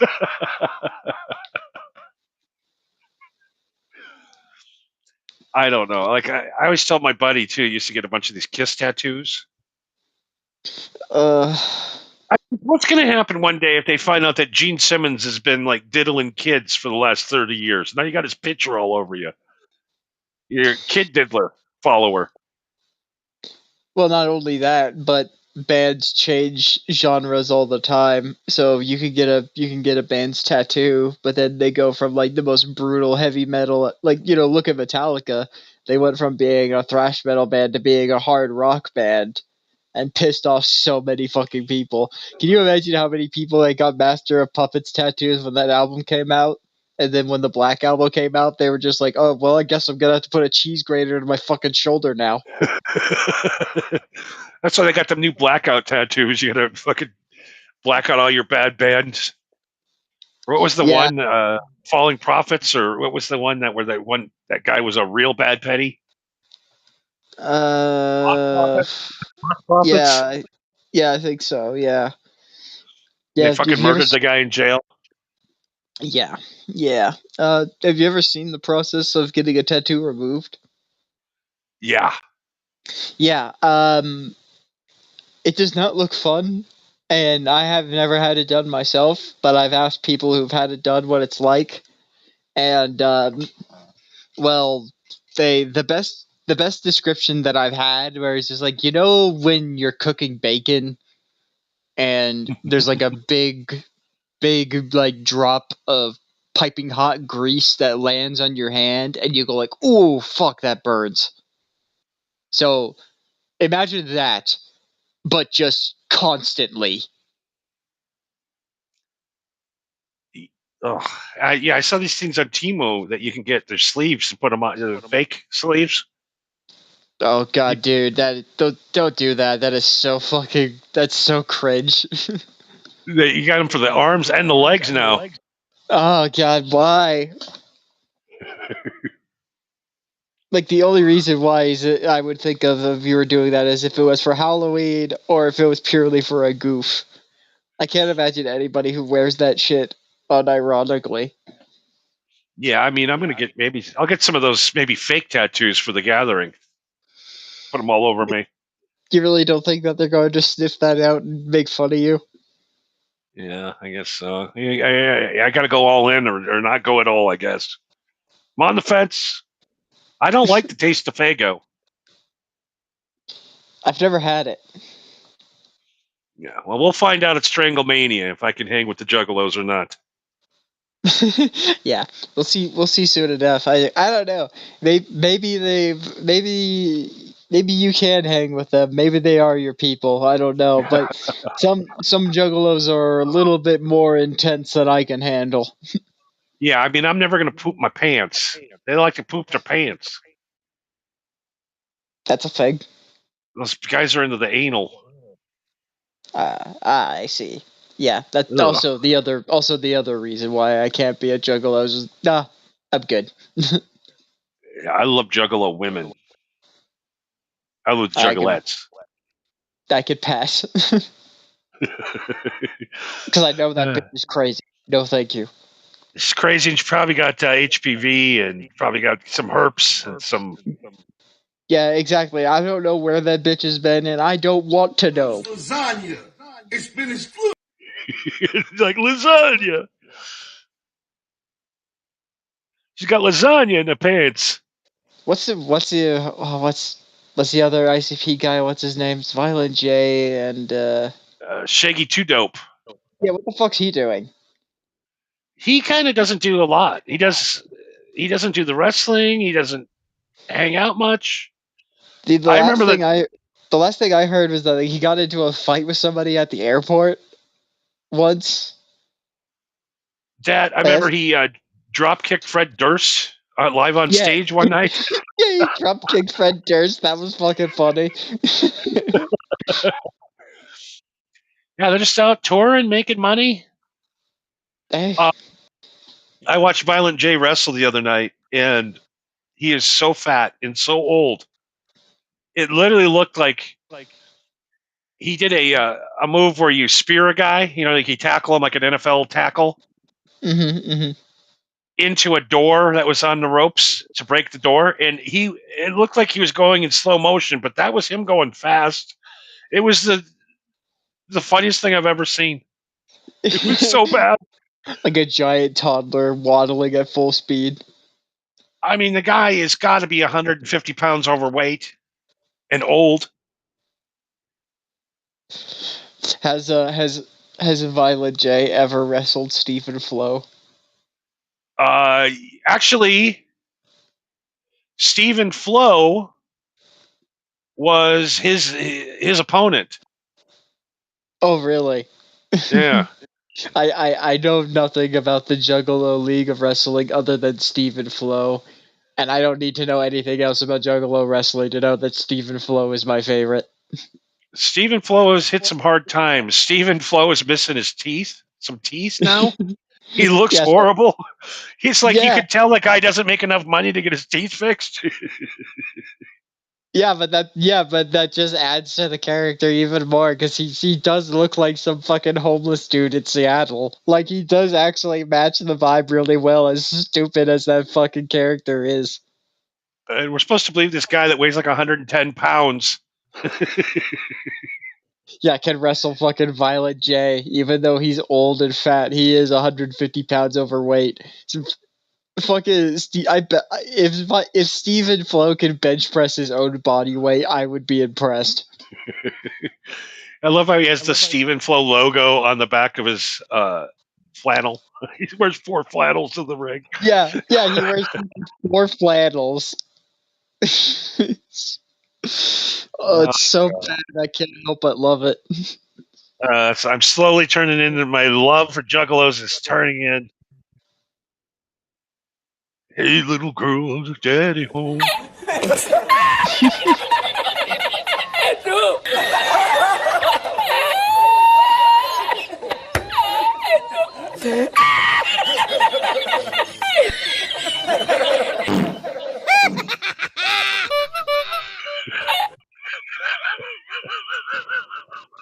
I don't know. Like I always tell my buddy too. He used to get a bunch of these kiss tattoos. Uh, What's going to happen one day if they find out that Gene Simmons has been like diddling kids for the last 30 years? Now you got his picture all over you. You're a kid diddler follower. well, not only that, but bands change genres all the time. So you can get a band's tattoo, but then they go from like the most brutal heavy metal, like look at Metallica. They went from being a thrash metal band to being a hard rock band, and pissed off so many fucking people. Can you imagine how many people that got Master of Puppets tattoos when that album came out? And then when the Black Album came out, they were just like, "Oh, well, I guess I'm gonna have to put a cheese grater to my fucking shoulder now." That's why they got them new blackout tattoos. You got to fucking black out all your bad bands. What was the Yeah, one? Falling Prophets, or what was the one that guy was a real bad petty? uh, Prophets. yeah, yeah, I think so. Yeah, They yeah. Have fucking you ever? murdered the guy in jail. Yeah, yeah. Have you ever seen the process of getting a tattoo removed? Yeah. Yeah. It does not look fun, and I have never had it done myself, but I've asked people who've had it done what it's like, and well, the best description that I've had, where it's just like when you're cooking bacon and there's like a big like drop of piping hot grease that lands on your hand, and you go like, "Ooh, fuck, that burns." So imagine that, but just constantly. Oh, yeah. I saw these things on Timo that you can get their sleeves and put them on fake sleeves. Oh You, god, dude, that don't do that. That is so fucking. That's so cringe. you got them for the arms and the legs now. Oh god, why? Like the only reason why is that I would think of if you were doing that is if it was for Halloween or if it was purely for a goof. I can't imagine anybody who wears that shit unironically. Yeah, I mean, I'll get some of those maybe fake tattoos for the gathering. Put them all over me. You really don't think that they're going to sniff that out and make fun of you? Yeah, I guess so. I got to go all in or not go at all. I guess I'm on the fence. I don't like the taste of Fago. I've never had it. Yeah, well, we'll find out at Stranglemania if I can hang with the Juggalos or not. Yeah, we'll see. We'll see soon enough. I don't know. Maybe you can hang with them. Maybe they are your people. I don't know. But some juggalos are a little bit more intense than I can handle. Yeah, I mean, I'm never going to poop my pants. They like to poop their pants. That's a thing. Those guys are into the anal. I see. Yeah, that's Ugh. also the other reason why I can't be a juggalo is nah, I'm good. Yeah, I love Juggalo women. I love I could Juggalettes. I could pass because I know that bitch is crazy. No, thank you. It's crazy. And she probably got HPV and probably got some herpes and some. Yeah, exactly. I don't know where that bitch has been, and I don't want to know. Lasagna. It's been exclusive. Like lasagna. She's got lasagna in her pants. What's the other ICP guy? What's his name? It's Violent J and Shaggy Two Dope. yeah. What the fuck's he doing? He kind of doesn't do a lot. He does. He doesn't do the wrestling. He doesn't hang out much. The, the I last remember that thing I the last thing I heard was that he got into a fight with somebody at the airport once. Dad. I remember Yes. he drop kicked Fred Durst live on Yeah, stage one night. yeah, he drop kicked Fred Durst. That was fucking funny. Yeah, they're just out touring, making money. Hey, Uh, I watched Violent J wrestle the other night, and he is so fat and so old. it literally looked like he did a move where you spear a guy, like you tackle him like an NFL tackle into a door that was on the ropes to break the door, and it looked like he was going in slow motion, but that was him going fast. It was the funniest thing I've ever seen. It was so bad. Like a giant toddler waddling at full speed. I mean, the guy has got to be 150 pounds overweight and old. Has Violent J ever wrestled Stephen Flo? Actually, Stephen Flo was his opponent. Oh, really? Yeah. I know nothing about the Juggalo League of Wrestling other than Stephen Flo, and I don't need to know anything else about Juggalo Wrestling to know that Stephen Flo is my favorite. Stephen Flo has hit some hard times. Stephen Flo is missing his teeth. Some teeth now. He looks Yes. horrible. He's like, you Yeah. could tell the guy doesn't make enough money to get his teeth fixed. Yeah, but that just adds to the character even more because he does look like some fucking homeless dude in Seattle. Like he does actually match the vibe really well, as stupid as that fucking character is. And we're supposed to believe this guy that weighs like 110 pounds. Yeah, can wrestle fucking Violent J, even though he's old and fat. He is 150 pounds overweight. So, fucking, I bet if Stephen Flo can bench press his own body weight, I would be impressed. I love how he has the Stephen Flo logo on the back of his flannel. He wears 4 flannels in the ring. Yeah, he wears 4 flannels. Oh, it's so bad. I can't help but love it. So I'm slowly turning into my love for Juggalos is turning in. Hey, little girl, is daddy home?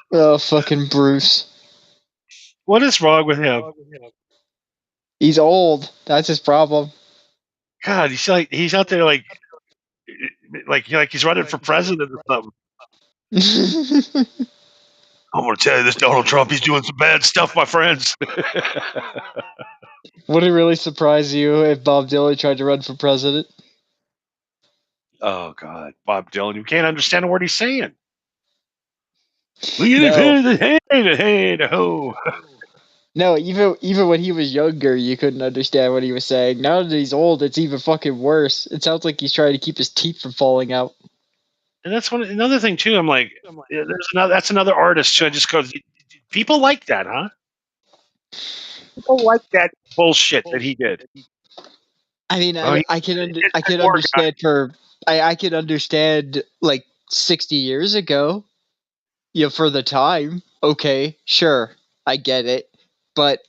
Oh, fucking Bruce. What is wrong with him? He's old. That's his problem. God, he's out there like he's running for president or something. I'm gonna tell you this, Donald Trump. He's doing some bad stuff, my friends. Would it really surprise you if Bob Dylan tried to run for president? Oh God, Bob Dylan. You can't understand a word he's saying. No, even when he was younger, you couldn't understand what he was saying. Now that he's old, it's even fucking worse. It sounds like he's trying to keep his teeth from falling out. And that's another thing too. I'm like, that's another artist who just goes. People like that, huh? People like that bullshit that he did. I mean, Oh, I can poor understand I could understand like 60 years ago. For the time, okay, sure, I get it. But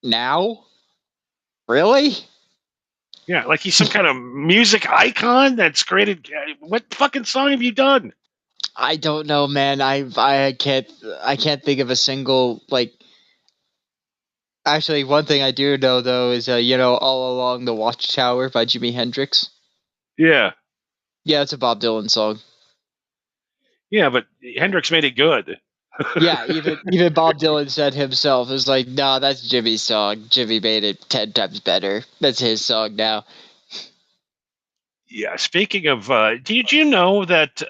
now, really? Yeah, like he's some kind of music icon that's created. What fucking song have you done? I don't know, man. I can't think of a single like. Actually, one thing I do know though is All Along the Watchtower by Jimi Hendrix. Yeah, it's a Bob Dylan song. yeah, but Hendrix made it good. Yeah, even Bob Dylan said himself, "It's like, nah, that's Jimmy's song. Jimmy made it 10 times better. That's his song now." Yeah. Speaking of, did you know that?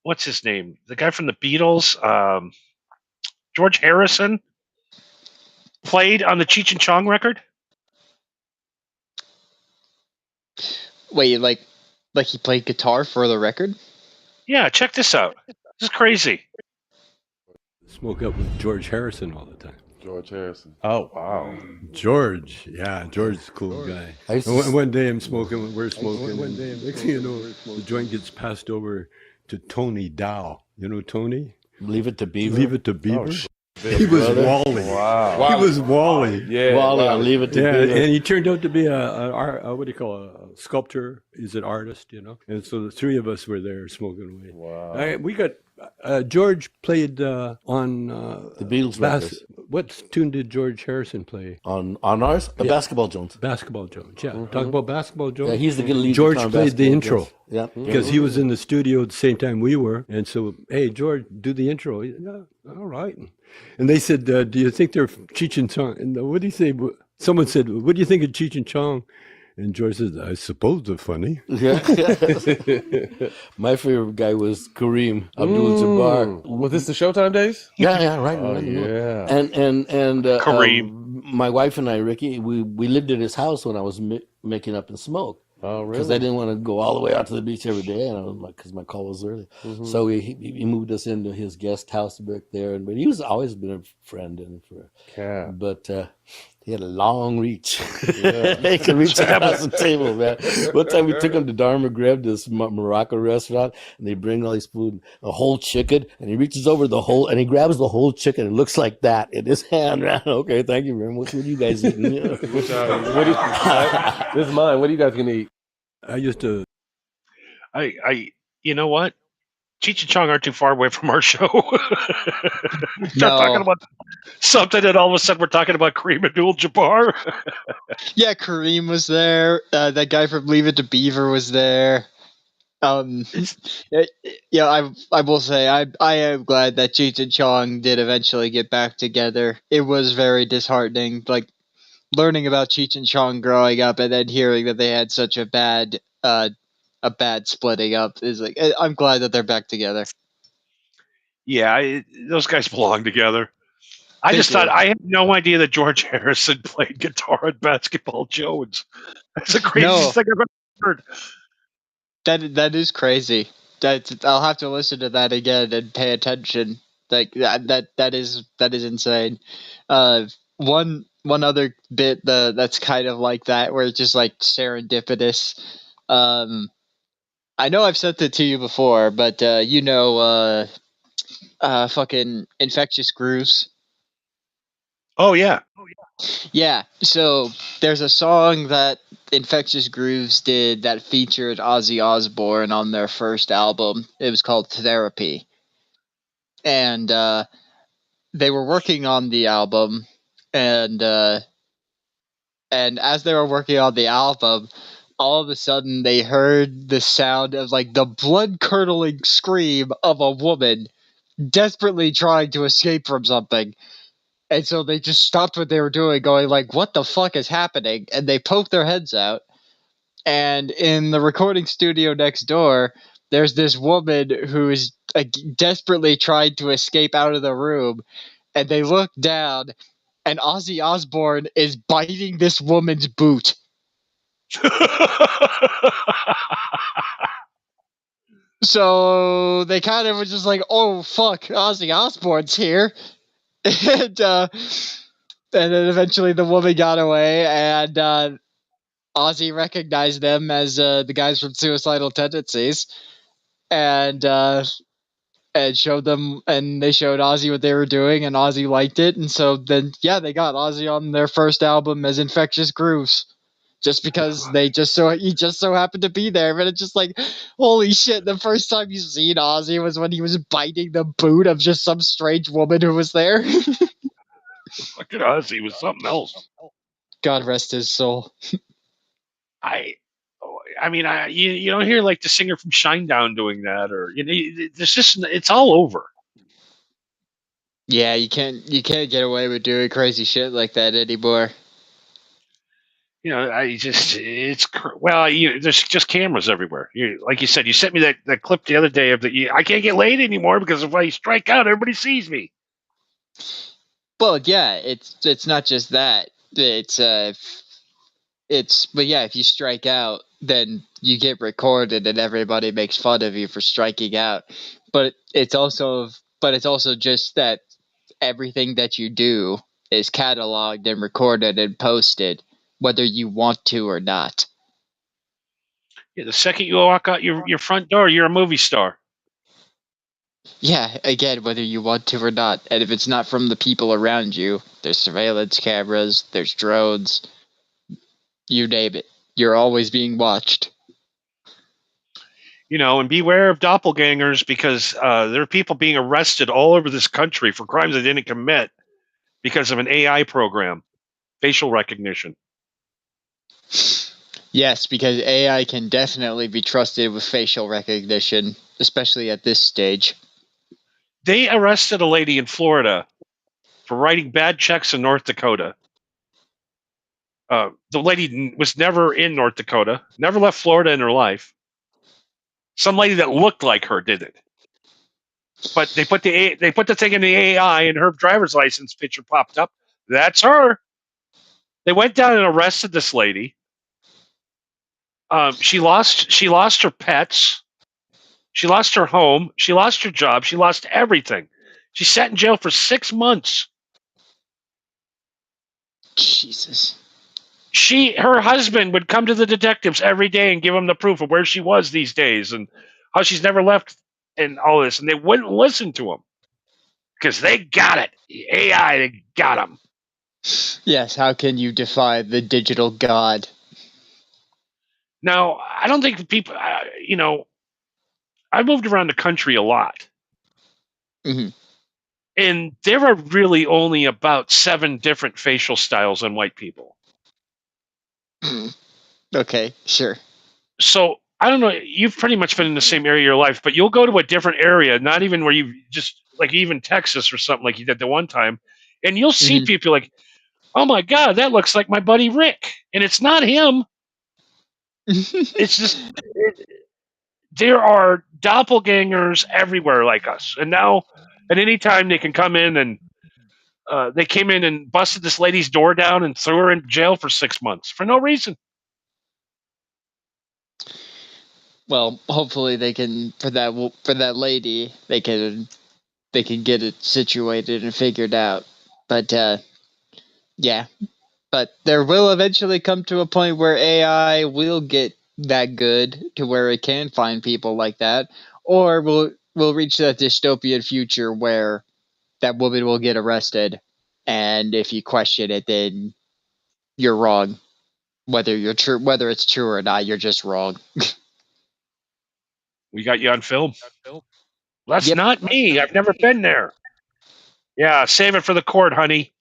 What's his name? The guy from the Beatles, George Harrison, played on the Cheech and Chong record. Wait, like he played guitar for the record? Yeah, check this out. This is crazy. Smoke up with George Harrison all the time. George Harrison. Oh, wow. George. Yeah, George's a cool guy. One day we're smoking. One day, next thing you know, the joint gets passed over to Tony Dow. You know Tony? Leave It to Beaver. Leave It to Beaver. He was Wally. Wow. He was Wally. Yeah. Wally, I'll leave it to Yeah, Beaver. and he turned out to be a what do you call a sculptor? Is an artist, you know? And so the three of us were there smoking away. Wow. We got George played on The Beatles records. What tune did George Harrison play? On ours, the Basketball Jones. Basketball Jones. Yeah, talk about Basketball Jones. Yeah, he's the lead George guitar on played the Basketball intro. Jones. Yeah. Because he was in the studio at the same time we were, and so hey George, do the intro. He said, yeah, all right. And they said, do you think they're Cheech and Chong? And what do you say? Someone said, what do you think of Cheech and Chong? And George says, I suppose they're funny. Yeah. My favorite guy was Kareem Abdul-Jabbar. Was this the Showtime days? Yeah, right. Oh, right. yeah. And Kareem. My wife and I, Ricky, we lived at his house when I was making up in smoke. Oh, Because I really? didn't want to go all the way out to the beach every day, and I was because my call was early. So he moved us into his guest house back there, but he was always been a friend, Yeah. but he had a long reach. He could reach across the table, man. One time we took him to Dharma Greb, this Morocco restaurant, and they bring all these food, a whole chicken, and he reaches over the whole, and he grabs the whole chicken. It looks like that in his hand. Okay, thank you very much. What are you guys eating? Which, this is mine. What are you guys gonna eat? I used to. You know what? Cheech and Chong aren't too far away from our show. Start talking about something, and all of a sudden we're talking about Kareem Abdul-Jabbar. Yeah, Kareem was there. That guy from Leave It to Beaver was there. Yeah, I will say I am glad that Cheech and Chong did eventually get back together. It was very disheartening, like learning about Cheech and Chong growing up and then hearing that they had such a bad splitting up is like I'm glad that they're back together. Yeah, those guys belong together. I They just do. thought I had no idea that George Harrison played guitar on Basketball Jones. That's the craziest thing I've ever heard. That is crazy. I'll have to listen to that again and pay attention. Like that is insane. One other bit that's kind of like that where it's just like serendipitous. I know I've sent it to you before, but fucking Infectious Grooves. Oh yeah. Yeah, so there's a song that Infectious Grooves did that featured Ozzy Osbourne on their first album. It was called Therapy. And they were working on the album, and as they were working on the album, all of a sudden they heard the sound of like the blood-curdling scream of a woman desperately trying to escape from something. And so they just stopped what they were doing, going like, what the fuck is happening? And they poked their heads out. And in the recording studio next door, there's this woman who is desperately trying to escape out of the room. And they look down, and Ozzy Osbourne is biting this woman's boot. So they kind of were just like, oh, fuck, Ozzy Osbourne's here. And then eventually the woman got away, and Ozzy recognized them as the guys from Suicidal Tendencies, and showed them, and they showed Ozzy what they were doing, and Ozzy liked it, and so then they got Ozzy on their first album as Infectious Grooves, just because he just so happened to be there. But it's just like, holy shit! The first time you seen Ozzy was when he was biting the boot of just some strange woman who was there. Fucking Ozzy was something else. God rest his soul. I mean, you don't hear like the singer from Shinedown doing that, or it's all over. Yeah, you can't get away with doing crazy shit like that anymore. There's just cameras everywhere. Like you said, you sent me that clip the other day of I can't get laid anymore because if I strike out, everybody sees me. Well, yeah, it's not just that. But yeah, if you strike out, then you get recorded and everybody makes fun of you for striking out. But it's also just that everything that you do is cataloged and recorded and posted, whether you want to or not. Yeah, the second you walk out your front door, you're a movie star. Yeah, again, whether you want to or not. And if it's not from the people around you, there's surveillance cameras, there's drones, you name it. You're always being watched. And beware of doppelgangers because there are people being arrested all over this country for crimes they didn't commit because of an AI program, facial recognition. Yes, because AI can definitely be trusted with facial recognition, especially at this stage. They arrested a lady in Florida for writing bad checks in North Dakota. The lady was never in North Dakota, never left Florida in her life. Some lady that looked like her did it. But they put the thing in the AI, and her driver's license picture popped up. That's her. They went down and arrested this lady. She lost her pets. She lost her home. She lost her job. She lost everything. She sat in jail for 6 months. Jesus. Her husband would come to the detectives every day and give them the proof of where she was these days and how she's never left and all this, and they wouldn't listen to him because they got it. The AI, they got him. Yes, how can you defy the digital god? Now, I don't think people, I moved around the country a lot, Mhm. and there are really only about 7 different facial styles on white people. Okay, sure. So I don't know. You've pretty much been in the same area of your life, but you'll go to a different area, not even where you just like even Texas or something like you did the one time, and you'll see Mhm. people like, "Oh my God, that looks like my buddy Rick," and it's not him. It's just there are doppelgangers everywhere like us, and now at any time they can come in and they came in and busted this lady's door down and threw her in jail for 6 months for no reason. Well, hopefully they can for that lady they can get it situated and figured out. But yeah, but there will eventually come to a point where AI will get that good to where it can find people like that, or we'll reach that dystopian future where that woman will get arrested, and if you question it, then you're wrong. Whether it's true or not, you're just wrong. We got you on film. That's Yep. not me. I've never been there. Yeah, save it for the court, honey.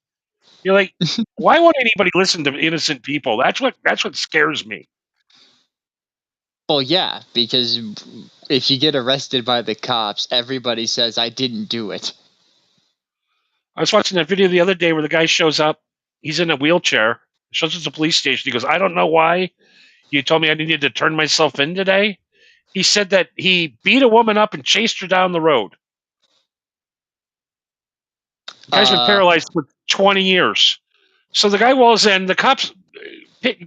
You're like, why won't anybody listen to innocent people? That's what scares me. Well, yeah, because if you get arrested by the cops, everybody says I didn't do it. I was watching that video the other day where the guy shows up. He's in a wheelchair. Shows up at the police station. He goes, I don't know why you told me I needed to turn myself in today. He said that he beat a woman up and chased her down the road. The guy's been Uh, paralyzed for 20 years. So the guy walls in. The cops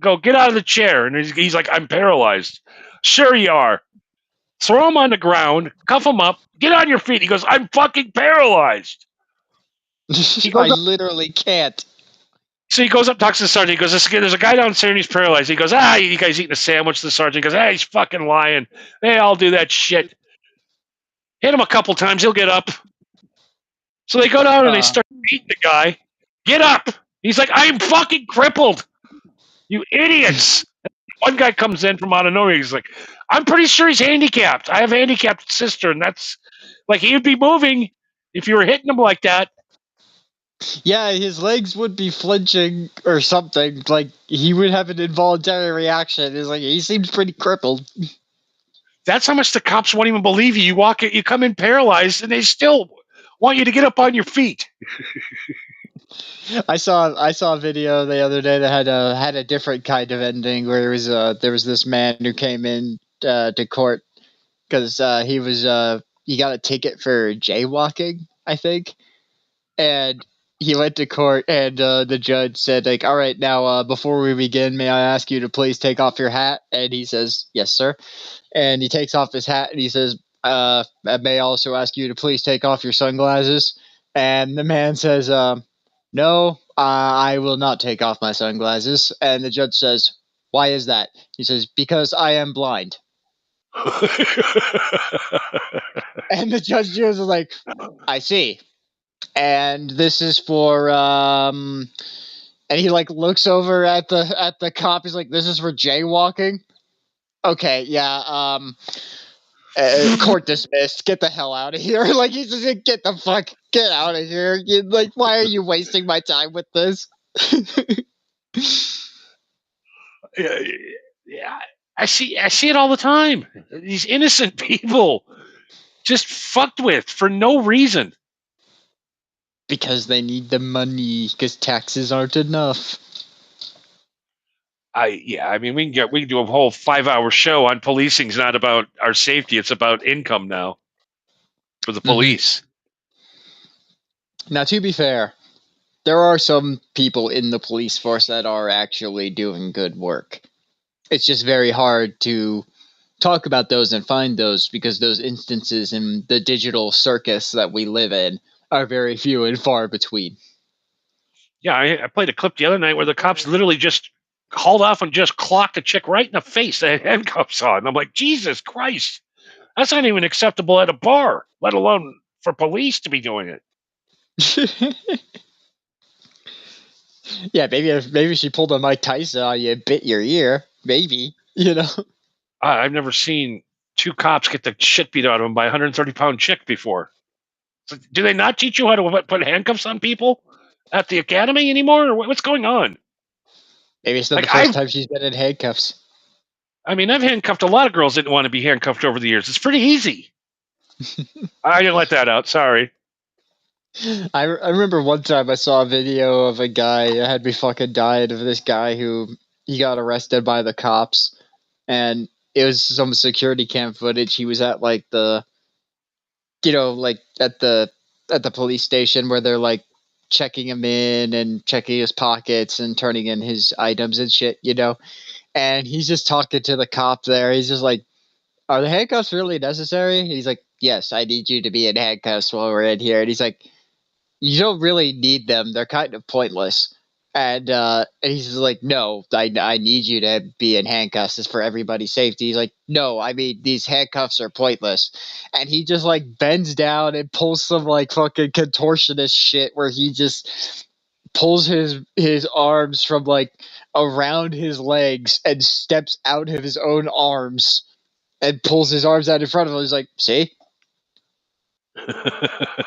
go, get out of the chair. And he's like, I'm paralyzed. Sure you are. Throw him on the ground, cuff him up, get on your feet. He goes, I'm fucking paralyzed. He I goes up, literally can't. so he goes up, talks to the sergeant. He goes, there's a guy downstairs and he's paralyzed. He goes, you guys eating a sandwich? The sergeant goes, he's fucking lying. They all do that shit. Hit him a couple times, he'll get up. So they go down and they Uh, start beating the guy. Get up. He's like, I'm fucking crippled. You idiots. One guy comes in from out of nowhere. He's like, I'm pretty sure he's handicapped. I have a handicapped sister, and that's like he'd be moving if you were hitting him like that. yeah, his legs would be flinching or something. Like he would have an involuntary reaction. It's like he seems pretty crippled. That's how much the cops won't even believe you. You come in paralyzed, and they still want you to get up on your feet. I saw a video the other day that had a different kind of ending where there was this man who came in to court because he got a ticket for jaywalking, I think, and he went to court and the judge said like, all right, now before we begin, may I ask you to please take off your hat? And he says, yes, sir. And he takes off his hat and he says, I may also ask you to please take off your sunglasses. And the man says, no, I will not take off my sunglasses. And the judge says, why is that? He says, because I am blind. And the judge was like, I see. And this is for and he like looks over at the cop. He's like, this is for jaywalking. Okay, yeah. Court dismissed. Get the hell out of here. Like, he's just like, get out of here. Like, why are you wasting my time with this? Yeah, I see it all the time. These innocent people just fucked with for no reason. Because they need the money, because taxes aren't enough. I mean, we can do a whole 5-hour show on policing's not about our safety, it's about income now for the police. Now, to be fair, there are some people in the police force that are actually doing good work. It's just very hard to talk about those and find those because those instances in the digital circus that we live in are very few and far between. Yeah, I played a clip the other night where the cops literally just hauled off and just clocked a chick right in the face that had handcuffs on. I'm like, Jesus Christ, that's not even acceptable at a bar, let alone for police to be doing it. Yeah, maybe she pulled a Mike Tyson on you and bit your ear. Maybe, you know. I've never seen two cops get the shit beat out of them by a 130-pound chick before. So, do they not teach you how to put handcuffs on people at the academy anymore, or what's going on? Maybe it's not the first time she's been in handcuffs. I mean, I've handcuffed a lot of girls that didn't want to be handcuffed over the years. It's pretty easy. I didn't let that out. Sorry. I remember one time I saw a video of a guy that had me fucking dying of this guy who he got arrested by the cops, and it was some security cam footage. He was at like the, like at the police station where they're like checking him in and checking his pockets and turning in his items and shit, and he's just talking to the cop there. He's just like, are the handcuffs really necessary? And he's like, yes, I need you to be in handcuffs while we're in here. And he's like, you don't really need them. They're kind of pointless. And he's just like, no, I need you to be in handcuffs. It's for everybody's safety. He's like, no, I mean, these handcuffs are pointless. And he just like bends down and pulls some like fucking contortionist shit where he just pulls his arms from like around his legs and steps out of his own arms and pulls his arms out in front of him. He's like, see?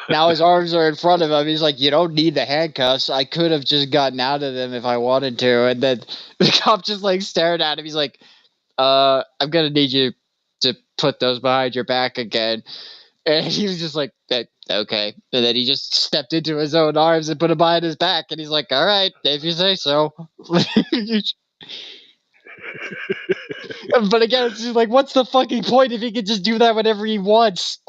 Now his arms are in front of him. He's like, you don't need the handcuffs. I could have just gotten out of them if I wanted to. And then the cop just like stared at him. He's like, I'm going to need you to put those behind your back again. And he was just like, okay. And then he just stepped into his own arms and put them behind his back. And he's like, all right, if you say so. But again, it's just like, what's the fucking point if he could just do that whenever he wants?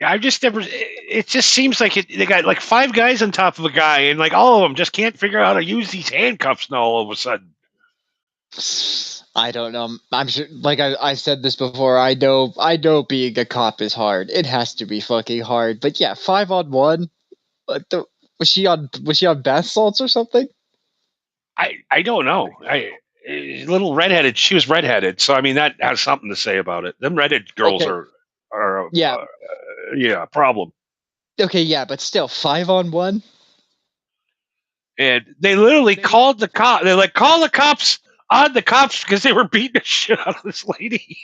Yeah, I've just never. It just seems like they got like 5 guys on top of a guy, and like all of them just can't figure out how to use these handcuffs now. All of a sudden, I don't know. I'm sure. Like I said this before. I know being a cop is hard. It has to be fucking hard. But yeah, 5-on-1. Was she on bath salts or something? I don't know. Little redheaded. She was redheaded, so I mean that has something to say about it. Them redheaded girls are a problem. Okay, yeah, but still 5-on-1. And they literally called the cop. They like call the cops on the cops because they were beating the shit out of this lady.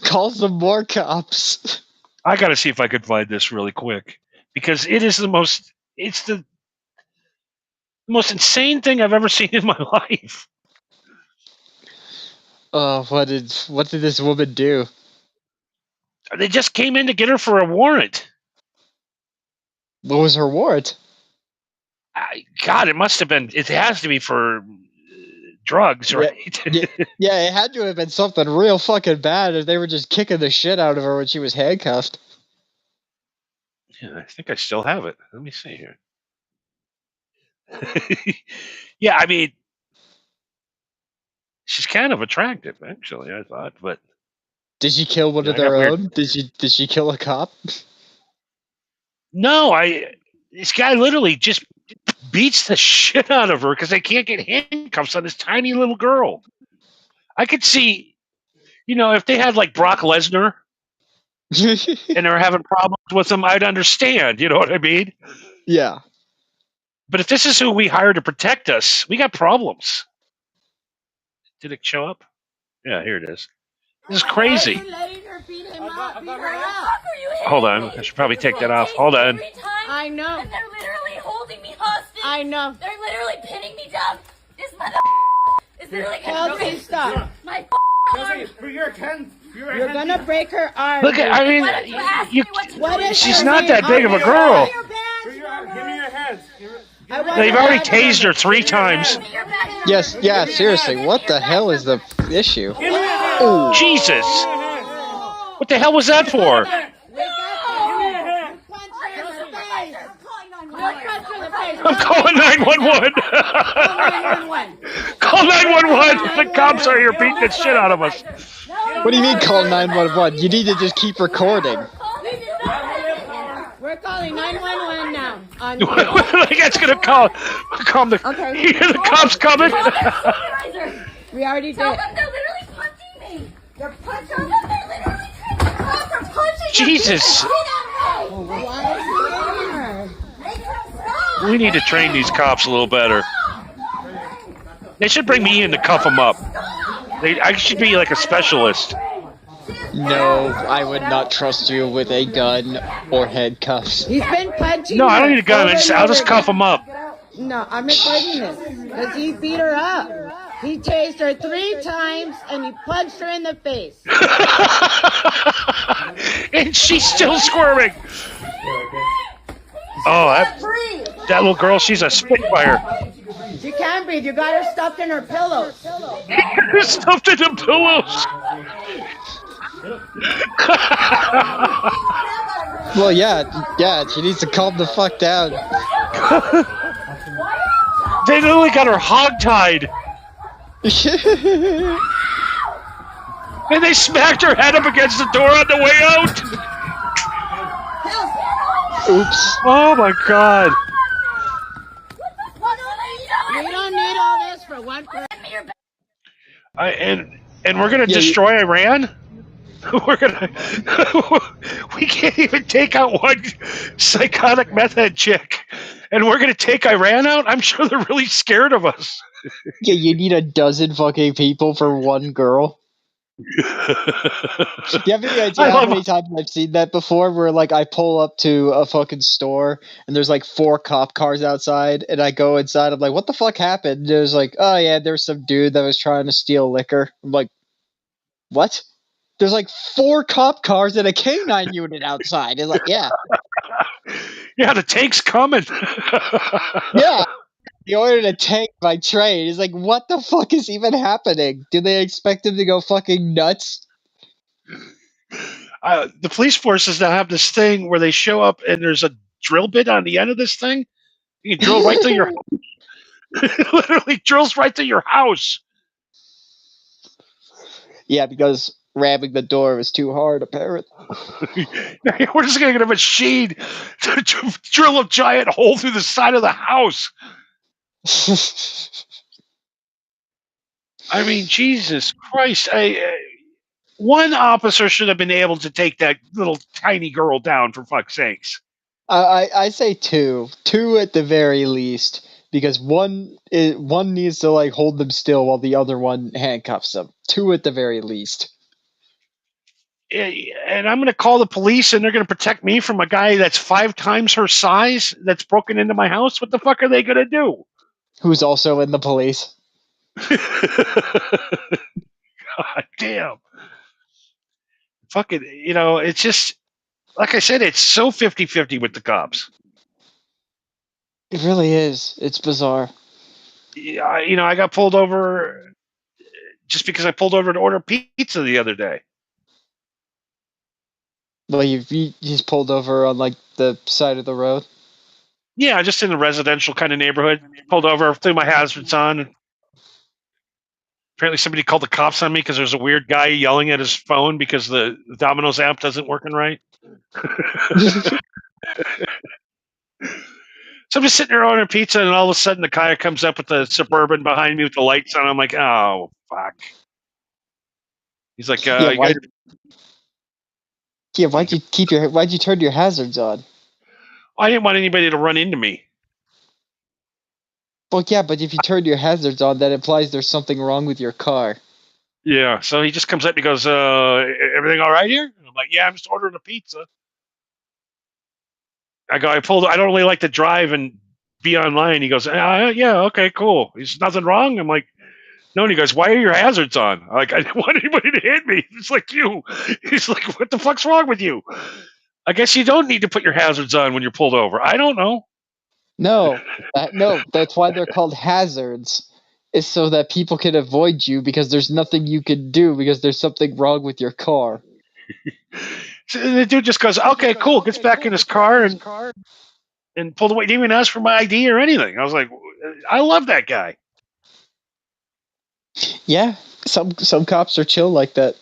Call some more cops. I gotta see if I could find this really quick because it is the most. It's the most insane thing I've ever seen in my life. Oh, what did this woman do? They just came in to get her for a warrant. What was her warrant? God, it must have been. It has to be for drugs, right? Yeah, it had to have been something real fucking bad if they were just kicking the shit out of her when she was handcuffed. Yeah, I think I still have it. Let me see here. Yeah, I mean, she's kind of attractive, actually. I thought, but did she kill one of their own? Did she kill a cop? No, this guy literally just beats the shit out of her because they can't get handcuffs on this tiny little girl. I could see, if they had like Brock Lesnar and they were having problems with him, I'd understand. You know what I mean? Yeah. But if this is who we hire to protect us, we got problems. Did it show up? Yeah, here it is. This is crazy. Hold on. I should probably take that off. Hold on. I know. And they're literally holding me hostage. I know. They're literally pinning me down. This mother is literally Kelsey, stop. my arm. You're gonna break her arm. Look at, I mean, Why don't you ask you, me what to What do? is she's her not name? that big of a Give girl. me your badge number. They've already tased her 3 times. Give me your badge number. Yes, yeah, seriously, what the hell is the issue? Jesus. What the hell was that for? Wake up. Punch her in the face. Punch her in the face. I'm calling 911. Call 911. The cops are here beating the shit out of us. What do you mean call 911? You need to just keep recording. We're calling 911 now. That's gonna call the. Okay. You hear the cops coming? We already Tell did. them they're literally punching me. They're punching. Tell them they're literally trying to punch. They're punching. Jesus. Why is he hitting her? We need to train these cops a little better. They should bring me in to cuff them up. I should be like a specialist. No, I would not trust you with a gun or handcuffs. He's been punching No, I don't her need a gun. over and I'll just over cuff again. them up. No, I'm recording this because he beat her up. He tased her 3 times and he punched her in the face. And she's still squirming. Oh, that little girl, she's a spitfire. She can't breathe. You got her stuffed in her pillows. Stuffed in the pillows. Well, yeah, she needs to calm the fuck down. They literally got her hogtied. And they smacked her head up against the door on the way out. Oops. Oh my god. We don't need all this for one person. And we're gonna destroy Iran? We're gonna we can't even take out one psychotic meth head chick. And we're gonna take Iran out? I'm sure they're really scared of us. Yeah, you need a dozen fucking people for one girl. Do you have any idea how many times I've seen that before? Where like I pull up to a fucking store and there's like 4 cop cars outside, and I go inside. I'm like, "What the fuck happened?" And there's like, "Oh yeah, there's some dude that was trying to steal liquor." I'm like, "What?" There's like 4 cop cars and a K9 unit outside. It's like, yeah, Yeah, the tank's coming. yeah. He ordered a tank by train. He's like, "What the fuck is even happening? Do they expect him to go fucking nuts?" The police forces now have this thing where they show up and there's a drill bit on the end of this thing. You can drill right through your literally drills right through your house. Yeah, because ramming the door was too hard, apparently. We're just gonna get a machine to drill a giant hole through the side of the house. I mean, Jesus Christ! One officer should have been able to take that little tiny girl down, for fuck's sakes. I say 2 at the very least, because one needs to like hold them still while the other one handcuffs them. 2 at the very least. And I'm going to call the police, and they're going to protect me from a guy that's 5 times her size that's broken into my house. What the fuck are they going to do? Who's also in the police? God damn. Fucking, it's just, like I said, it's so 50-50 with the cops. It really is. It's bizarre. I got pulled over just because I pulled over to order pizza the other day. Well, you just pulled over on like the side of the road. Yeah, just in a residential kind of neighborhood. Pulled over, threw my hazards on. Apparently somebody called the cops on me because there's a weird guy yelling at his phone because the Domino's app doesn't working right. So I'm just sitting there ordering pizza, and all of a sudden the guy comes up with the Suburban behind me with the lights on. I'm like, oh, fuck. He's like, Yeah, you guys, why'd you turn your hazards on? I didn't want anybody to run into me. Well, yeah, but if you turn your hazards on, that implies there's something wrong with your car. Yeah, so he just comes up and he goes, everything all right here? And I'm like, yeah, I'm just ordering a pizza. I go, I don't really like to drive and be online. He goes, yeah, okay, cool. There's nothing wrong. I'm like, no. And he goes, why are your hazards on? I'm like, I didn't want anybody to hit me. It's like you. He's like, what the fuck's wrong with you? I guess you don't need to put your hazards on when you're pulled over. I don't know. No, that's why they're called hazards. Is so that people can avoid you because there's nothing you can do because there's something wrong with your car. So the dude just goes, okay, cool. Gets back in his car and pulled away. Didn't even ask for my ID or anything. I was like, I love that guy. Yeah, some cops are chill like that.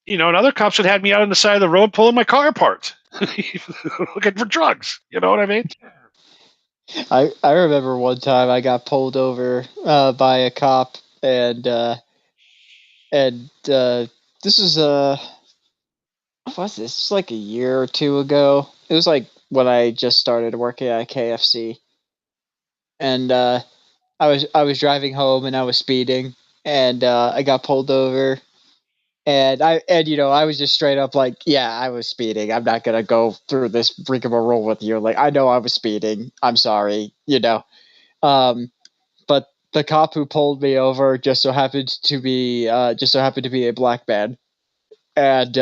You know, and other cops had me out on the side of the road pulling my car apart, looking for drugs. You know what I mean? I remember one time I got pulled over by a cop, and this was what was this? It's like a year or two ago. It was like when I just started working at KFC, and I was driving home and I was speeding, and I got pulled over. I was just straight up like, yeah, I was speeding. I'm not gonna go through this rigmarole with you. Like, I know I was speeding. I'm sorry. Um, but the cop who pulled me over just so happened to be a black man, and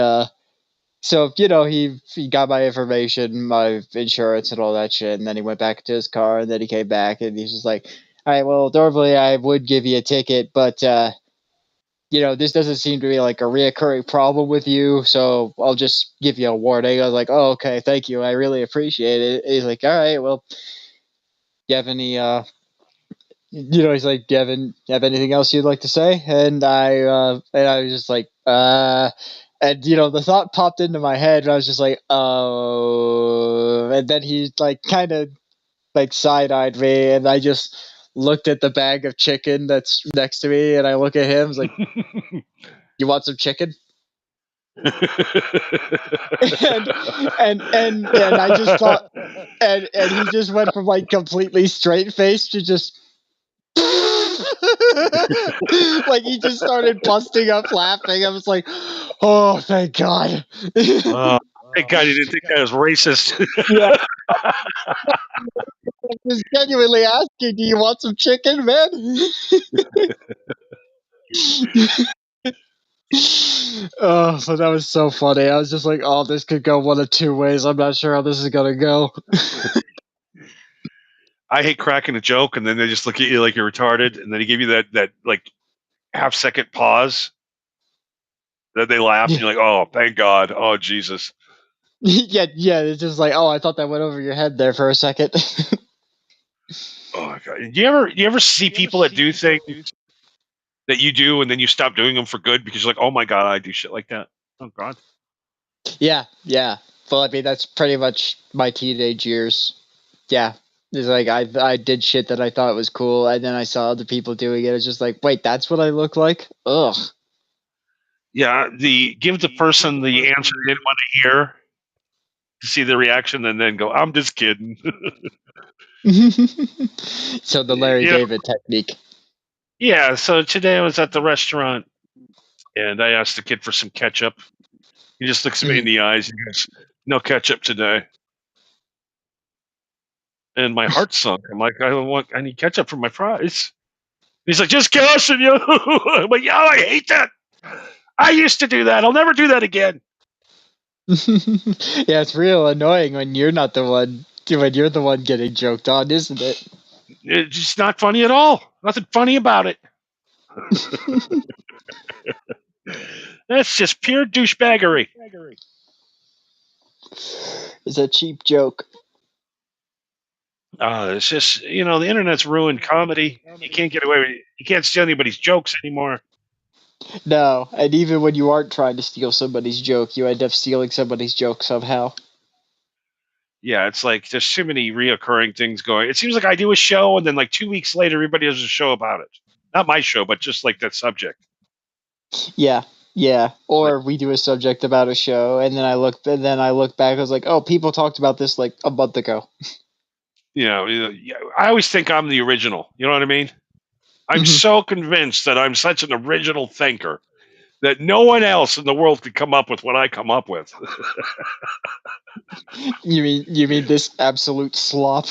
so he got my information, my insurance, and all that shit, and then he went back to his car, and then he came back, and he's just like, all right, well, normally I would give you a ticket, but this doesn't seem to be like a reoccurring problem with you, so I'll just give you a warning. I was like, oh, okay, thank you, I really appreciate it. And he's like, all right, well, do you have any he's like, do you have anything else you'd like to say? And I was just like, and the thought popped into my head, and I was just like, oh, and then he like kind of like side-eyed me, and I just looked at the bag of chicken that's next to me, and I look at him, I was like, you want some chicken? And I just thought, and he just went from like completely straight face to just like he just started busting up laughing. I was like, oh, thank God. Thank God he didn't think I was racist. Yeah, I was genuinely asking, do you want some chicken, man? Oh, but that was so funny. I was just like, oh, this could go one of two ways. I'm not sure how this is gonna go. I hate cracking a joke, and then they just look at you like you're retarded, and then they give you that like half-second pause. Then they laugh, and Yeah, you're like, oh, thank God. Oh, Jesus. yeah. It's just like, oh, I thought that went over your head there for a second. Oh, my God. Do you ever see people that do things that you do, and then you stop doing them for good because you're like, oh, my God, I do shit like that? Oh, God. Yeah. Well, I mean, that's pretty much my teenage years. Yeah. It's like I did shit that I thought was cool, and then I saw other people doing it. It's just like, wait, that's what I look like? Ugh. Yeah, give the person the answer they didn't want to hear to see the reaction, and then go, I'm just kidding. So the Larry You know, David technique. yeah, so today I was at the restaurant, and I asked the kid for some ketchup. He just looks me in the eyes and goes, no ketchup today. And my heart sunk. I'm like, I need ketchup for my fries. He's like, just cussing you. I'm like, yeah, I hate that. I used to do that. I'll never do that again. Yeah, it's real annoying when you're not the one when you're the one getting joked on, isn't it? It's just not funny at all. Nothing funny about it. That's just pure douchebaggery. It's a cheap joke. It's just, the internet's ruined comedy. You can't get away with it. You can't steal anybody's jokes anymore. No, and even when you aren't trying to steal somebody's joke, you end up stealing somebody's joke somehow. Yeah, it's like there's too many reoccurring things going. It seems like I do a show, and then like 2 weeks later, everybody has a show about it. Not my show, but just like that subject. Yeah. Yeah, or we do a subject about a show, and then I look back. I was like, oh, people talked about this like a month ago. I always think I'm the original. You know what I mean? I'm Mhm. so convinced that I'm such an original thinker that no one else in the world could come up with what I come up with. You mean this absolute slop?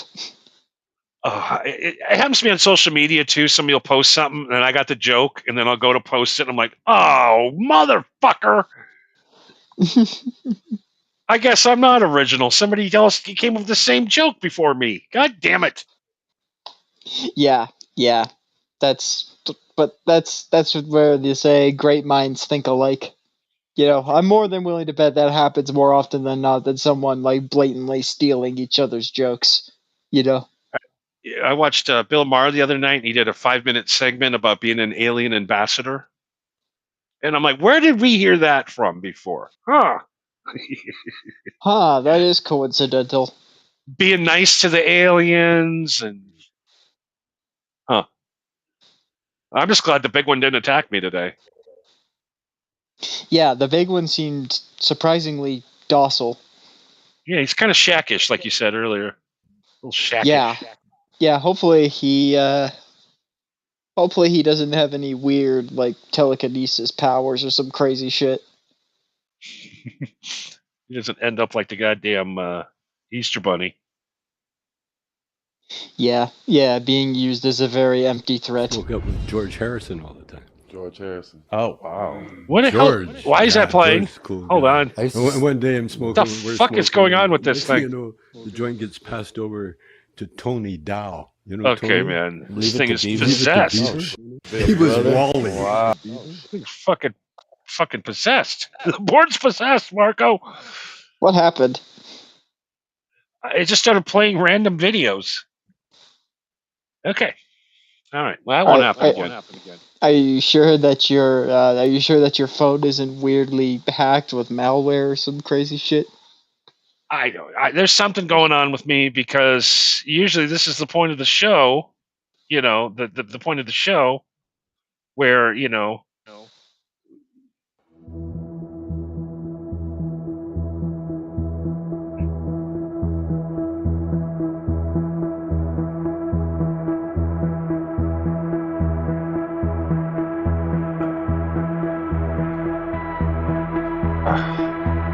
It happens to me on social media too. Somebody will post something and I got the joke, and then I'll go to post it and I'm like, oh, motherfucker. I guess I'm not original. Somebody else came up with the same joke before me. God damn it. Yeah, yeah. That's where they say great minds think alike. You know, I'm more than willing to bet that happens more often than not than someone like blatantly stealing each other's jokes. You know. I watched Bill Maher the other night, and he did a 5-minute segment about being an alien ambassador. And I'm like, where did we hear that from before? Huh. Huh, that is coincidental. Being nice to the aliens and huh. I'm just glad the big one didn't attack me today. Yeah, the big one seemed surprisingly docile. Yeah, he's kind of shackish, like you said earlier. A little shackish. Yeah. Yeah, hopefully he doesn't have any weird like telekinesis powers or some crazy shit. He doesn't end up like the goddamn Easter Bunny. Yeah, being used as a very empty threat. Woke up with George Harrison all the time. George Harrison. Oh, wow. What the George. hell? Why is that playing? George's cool Hold guy. on. And one day I'm smoking. The we're fuck is smoking, going on with this next thing thing? You know, the joint gets passed over to Tony Dow. You know Okay, Tony? man. Leave This it thing to is Beaver. possessed. He was Wally. Wow. This thing's fucking possessed. The board's possessed, Marco. What happened? It just started playing random videos. Okay. All right. Well, that won't happen again. Are you sure that your phone isn't weirdly hacked with malware or some crazy shit? I don't. There's something going on with me because usually this is the point of the show. You know, the point of the show where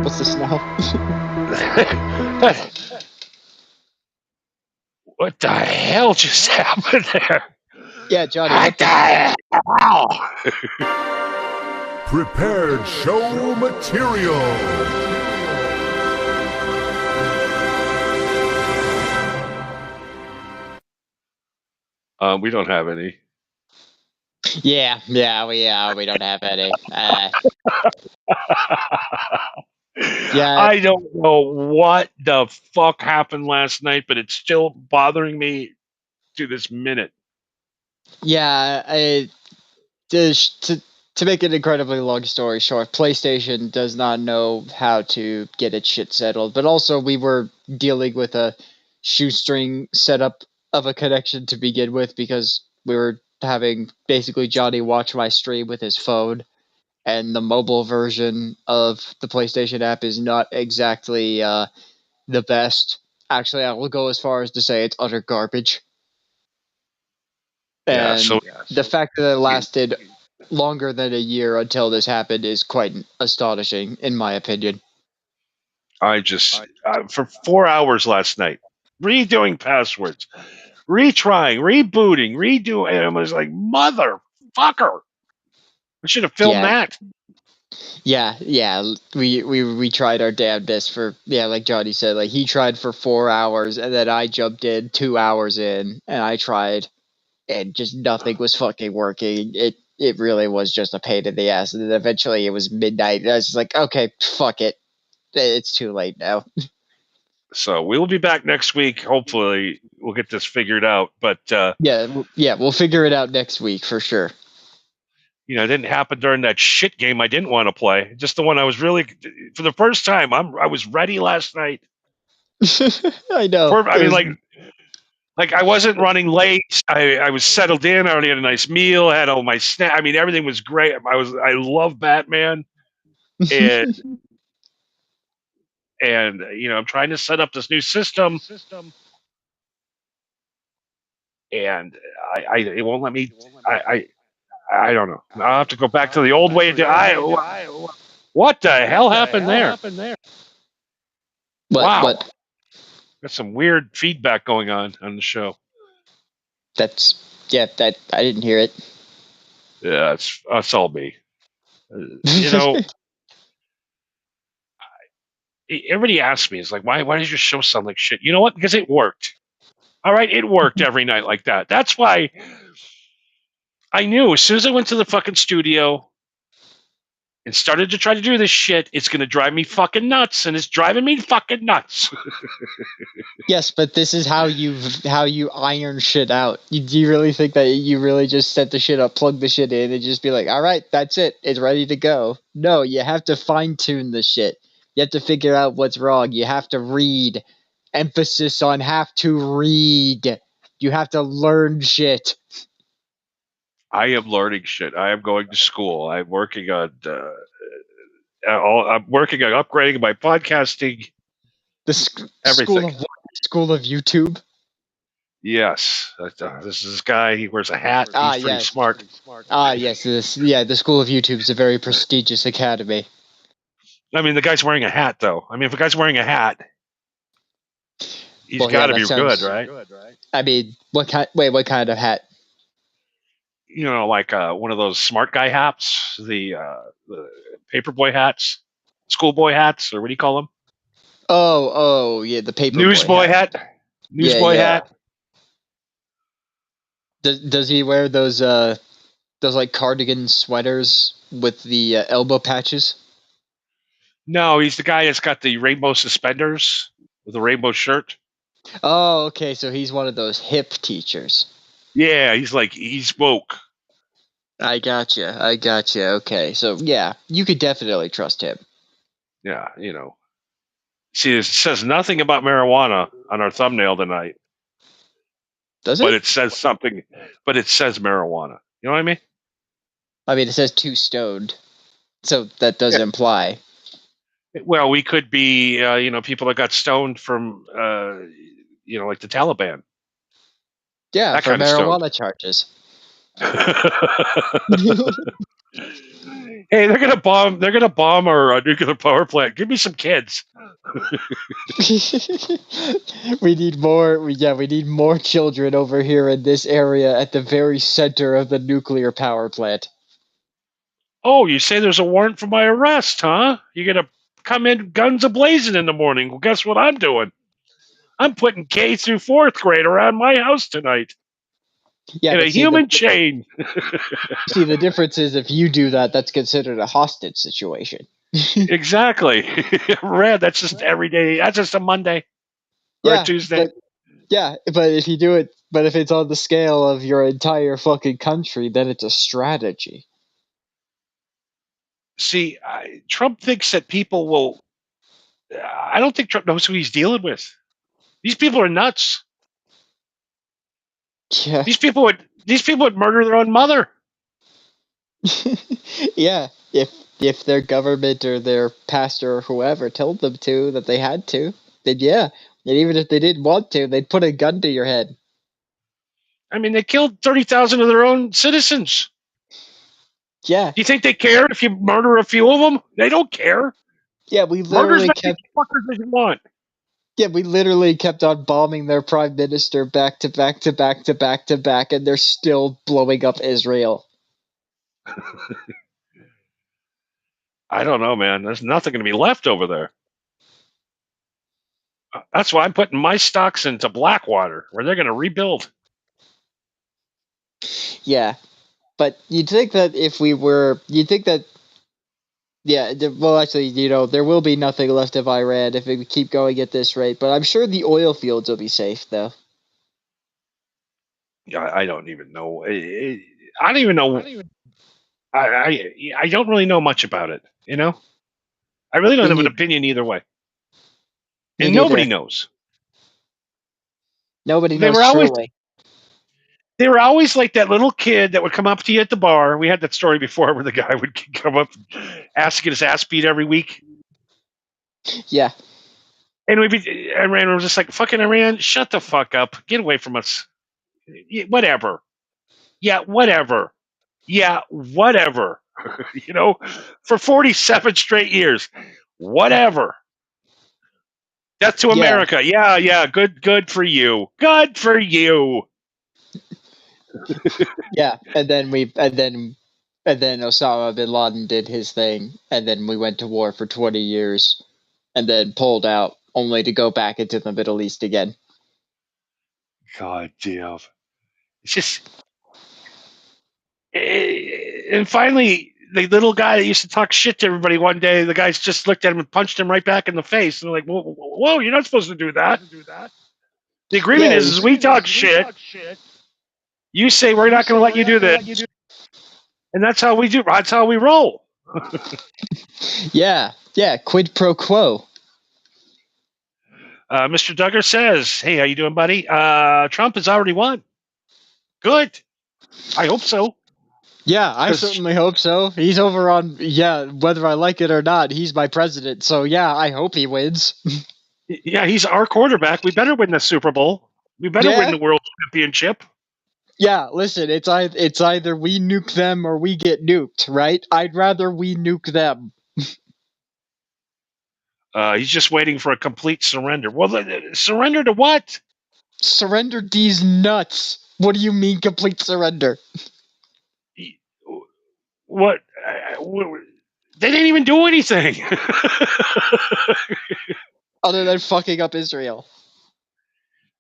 What's this now? What the hell just happened there? Yeah, Johnny. What the hell? Prepared show material. We don't have any. Yeah, we don't have any. Yeah. I don't know what the fuck happened last night, but it's still bothering me to this minute. Yeah, to make an incredibly long story short, PlayStation does not know how to get its shit settled. But also, we were dealing with a shoestring setup of a connection to begin with because we were having basically Johnny watch my stream with his phone, and the mobile version of the PlayStation app is not exactly the best. Actually, I will go as far as to say it's utter garbage. Yeah, And so the fact that it lasted longer than a year until this happened is quite astonishing, in my opinion. I just for 4 hours last night, redoing passwords, retrying, rebooting, redoing, and I was like, motherfucker! I should have filmed that. Yeah, we tried our damnedest for like Johnny said, like he tried for 4 hours, and then I jumped in 2 hours in, and I tried, and just nothing was fucking working. It really was just a pain in the ass, and then eventually it was midnight, and I was just like, okay, fuck it, it's too late now. So we'll be back next week. Hopefully, we'll get this figured out. But We'll figure it out next week for sure. it didn't happen during that shit game I didn't want to play. Just the one I was really, for the first time, I was ready last night. I know. Like I wasn't running late. I was settled in. I already had a nice meal. Had all my snack. I mean, everything was great. I love Batman, and I'm trying to set up this new system, and it won't let me. I don't know. I'll have to go back to the old way. What the hell happened there? Wow, What? got some weird feedback going on the show. That I didn't hear it. Yeah, it's all me. You know, everybody asks me, it's like, why does your show sound like shit? You know what? Because it worked. All right, it worked every night like that. That's why I knew as soon as I went to the fucking studio and started to try to do this shit, it's gonna drive me fucking nuts, and it's driving me fucking nuts. Yes, but this is how you iron shit out. Do you really think that you really just set the shit up, plug the shit in, and just be like, all right, that's it, it's ready to go? No, you have to fine tune the shit. You have to figure out what's wrong. You have to read. Emphasis on have to read. You have to learn shit. I am learning shit. I am going to school. I'm working on upgrading my podcasting. The school Everything. of what? School of YouTube. Yes, this is this guy. He wears a hat. He's pretty Yes. smart. Yes. The School of YouTube is a very prestigious academy. I mean, the guy's wearing a hat, though. I mean, if a guy's wearing a hat, he's got to be good, right? I mean, what kind of hat? You know, like one of those smart guy hats, the paperboy hats, schoolboy hats, or what do you call them? Yeah, the paper Newsboy hat. Newsboy hat. Does he wear those like cardigan sweaters with the elbow patches? No, he's the guy that's got the rainbow suspenders with a rainbow shirt. Oh, okay, so he's one of those hip teachers. Yeah, he's woke. I gotcha. Okay, so yeah, you could definitely trust him. Yeah, See, it says nothing about marijuana on our thumbnail tonight. Does it? But it says something. But it says marijuana. You know what I mean? I mean, it says too stoned, so that does imply. Well, we could be, people that got stoned from, like the Taliban. Yeah, that for kind of marijuana charges. Hey, they're gonna bomb our nuclear power plant. Give me some kids. We need more. We need more children over here in this area at the very center of the nuclear power plant. Oh, you say there's a warrant for my arrest, huh? You're gonna come in guns a-blazing in the morning. Well, guess what I'm doing? I'm putting K through 4th grade around my house tonight. Yeah, in a human chain. See, the difference is if you do that, that's considered a hostage situation. Exactly. Red, that's just every day. That's just a Monday or a Tuesday. But if you do it, but if it's on the scale of your entire fucking country, then it's a strategy. See, Trump thinks that people will. I don't think Trump knows who he's dealing with. These people are nuts. Yeah. These people would murder their own mother. Yeah, if their government or their pastor or whoever told them to, that they had to, then yeah. And even if they didn't want to, they'd put a gun to your head. I mean, they killed 30,000 of their own citizens. Yeah. Do you think they care if you murder a few of them? They don't care. Yeah, we literally kept fuckers as you want. Yeah, we literally kept on bombing their prime minister back to back to back to back to back, and they're still blowing up Israel. I don't know, man. There's nothing going to be left over there. That's why I'm putting my stocks into Blackwater, where they're going to rebuild. Yeah, but you'd think that yeah, well, actually, there will be nothing left of Iran if we keep going at this rate, but I'm sure the oil fields will be safe, though. Yeah, I don't even know. I don't even know. I don't really know much about it, I really don't have an opinion either way. And nobody knows. Nobody They knows were always truly. they were always like that little kid that would come up to you at the bar. We had that story before where the guy would come up ask to get his ass beat every week. Yeah. And Iran was just like, fucking Iran, shut the fuck up. Get away from us. Whatever. Yeah, whatever. Yeah, whatever. For 47 straight years. Whatever. Death to Yeah. America. Yeah, good for you. Good for you. Yeah. And then Osama bin Laden did his thing, and then we went to war for 20 years, and then pulled out, only to go back into the Middle East again. God damn. It's just. And finally, the little guy that used to talk shit to everybody one day, the guys just looked at him and punched him right back in the face. And they're like, whoa, you're not supposed to do that. The agreement Yeah. is we talk shit. You say we're not going to let you do this. And that's how we do. That's how we roll. Yeah. Yeah. Quid pro quo. Mr. Duggar says, hey, how you doing, buddy? Trump has already won. Good. I hope so. Yeah, I certainly hope so. He's over on, whether I like it or not, he's my president. So, yeah, I hope he wins. Yeah, he's our quarterback. We better win the Super Bowl. We better win the World Championship. Yeah, listen, it's either we nuke them or we get nuked, right? I'd rather we nuke them. He's just waiting for a complete surrender. Well, surrender to what? Surrender these nuts. What do you mean complete surrender? What? They didn't even do anything. Other than fucking up Israel.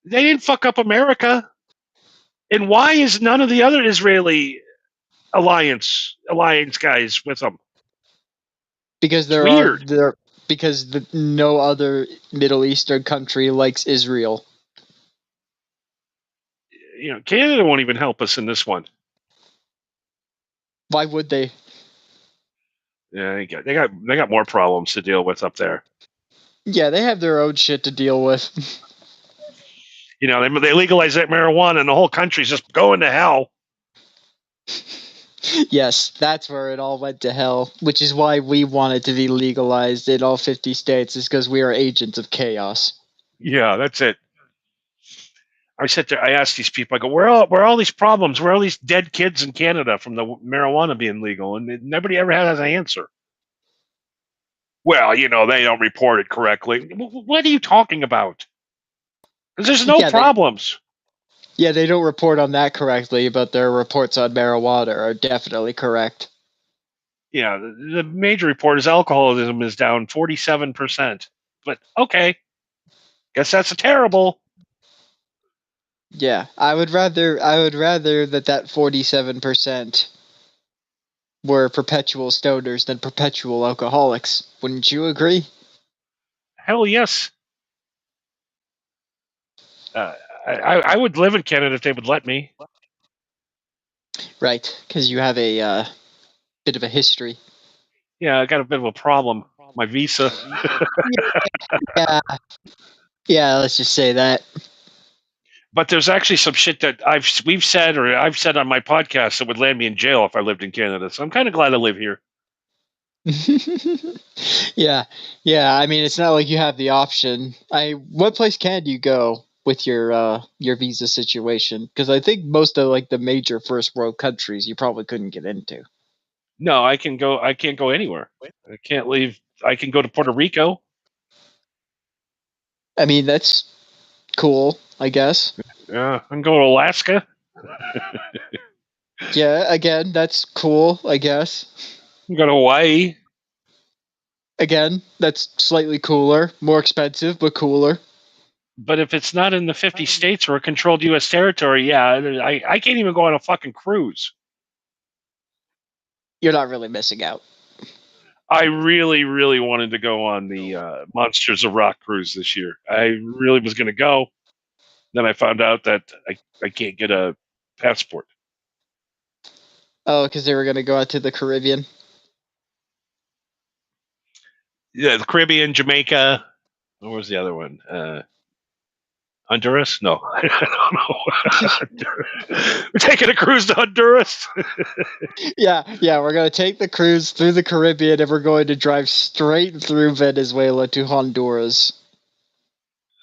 They didn't fuck up America. And why is none of the other Israeli alliance guys with them? Because no other Middle Eastern country likes Israel. Canada won't even help us in this one. Why would they? Yeah, they got more problems to deal with up there. Yeah, they have their own shit to deal with. They legalize that marijuana and the whole country's just going to hell. Yes, that's where it all went to hell, which is why we want it to be legalized in all 50 states, is because we are agents of chaos. Yeah, that's it. I sat there, I asked these people, I go, where are all these problems? Where are all these dead kids in Canada from the marijuana being legal? And nobody ever has an answer. Well, they don't report it correctly. What are you talking about? Because there's no problems. They don't report on that correctly, but their reports on marijuana are definitely correct. Yeah, the major report is alcoholism is down 47%. But okay, guess that's terrible. Yeah, I would rather that 47% were perpetual stoners than perpetual alcoholics. Wouldn't you agree? Hell yes. I would live in Canada if they would let me. Right, because you have a bit of a history. Yeah, I got a bit of a problem. My visa. Yeah, let's just say that. But there's actually some shit that I've said on my podcast that would land me in jail if I lived in Canada. So I'm kind of glad I live here. Yeah. I mean, it's not like you have the option. What place can you go with your visa situation? Because I think most of the major first world countries you probably couldn't get into. No, I can't go anywhere. I can't leave. I can go to Puerto Rico. I mean, that's cool, I guess. Yeah, I can go to Alaska. Yeah, again, that's cool, I guess. I can go to Hawaii. Again, that's slightly cooler, more expensive, but cooler. But if it's not in the 50 states or a controlled U.S. territory, I can't even go on a fucking cruise. You're not really missing out. I really, really wanted to go on the Monsters of Rock cruise this year. I really was going to go. Then I found out that I can't get a passport. Oh, because they were going to go out to the Caribbean. Yeah, the Caribbean, Jamaica. What was the other one? Honduras? No, I don't know. We're taking a cruise to Honduras. Yeah, we're gonna take the cruise through the Caribbean and we're going to drive straight through Venezuela to Honduras.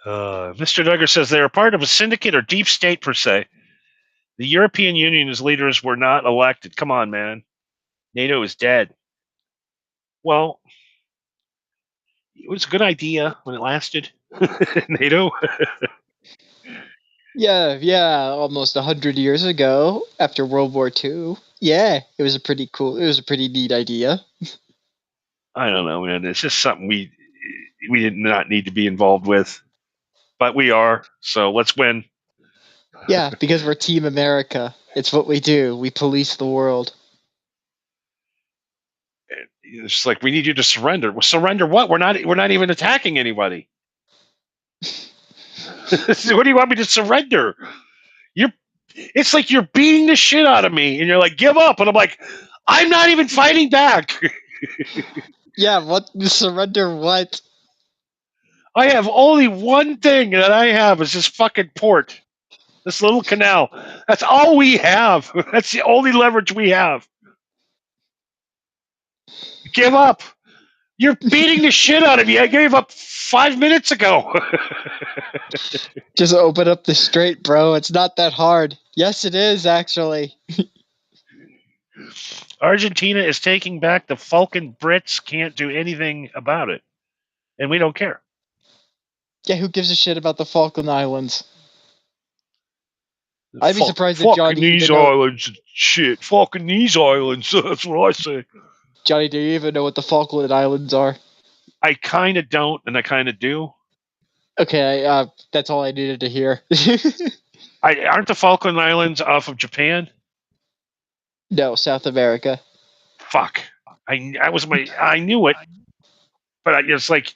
Mr. Duggar says they are part of a syndicate or deep state per se. The European Union's leaders were not elected. Come on, man. NATO is dead. Well, it was a good idea when it lasted. NATO. Yeah, almost 100 years ago, after World War II. Yeah, it was a pretty neat idea. I don't know, man. It's just something we did not need to be involved with, but we are. So let's win. Yeah, because we're Team America. It's what we do. We police the world. It's like we need you to surrender. Well, surrender what? We're not even attacking anybody. What do you want me to surrender? It's like you're beating the shit out of me, and you're like, give up, and I'm like, I'm not even fighting back. Yeah, what? Surrender what? I have only one thing that I have is this fucking port, this little canal. That's all we have. That's the only leverage we have. Give up. You're beating the shit out of me. I gave up 5 minutes ago. Just open up the strait, bro. It's not that hard. Yes, it is, actually. Argentina is taking back the Falkland. Brits can't do anything about it. And we don't care. Yeah, who gives a shit about the Falkland Islands? I'd be surprised if Johnny Falklandese Islands, shit. Falklandese Islands, that's what I say. Johnny, do you even know what the Falkland Islands are? I kind of don't, and I kind of do. Okay, that's all I needed to hear. Aren't the Falkland Islands off of Japan? No, South America. Fuck. I knew it, but I just like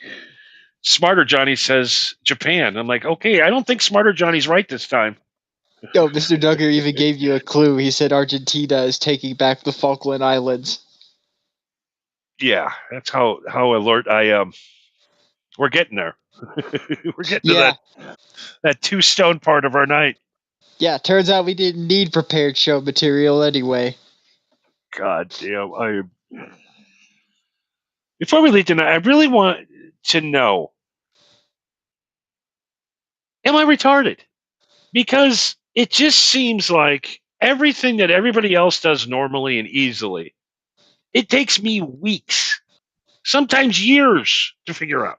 Smarter Johnny says Japan. I'm like, okay, I don't think Smarter Johnny's right this time. No, Mr. Duggar even gave you a clue. He said Argentina is taking back the Falkland Islands. Yeah, that's how alert I am. We're getting there. We're getting to that 2 stone part of our night. Yeah, turns out we didn't need prepared show material anyway. God damn, before we leave tonight, I really want to know, am I retarded? Because it just seems like everything that everybody else does normally and easily, it takes me weeks, sometimes years to figure out.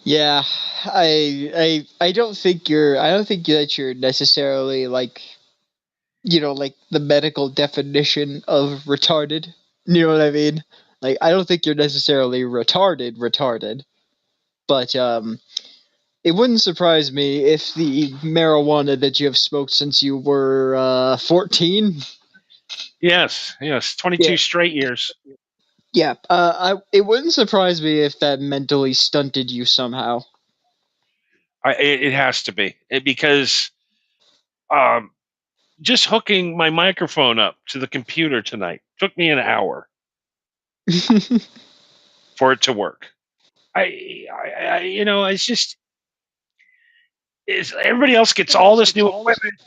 Yeah, I don't think that you're necessarily like the medical definition of retarded. You know what I mean? Like, I don't think you're necessarily retarded. But it wouldn't surprise me if the marijuana that you have smoked since you were 14. Yes, 22 straight years. Yeah, it wouldn't surprise me if that mentally stunted you somehow. It has to be, because just hooking my microphone up to the computer tonight took me an hour for it to work. It's just, everybody else gets all this new equipment.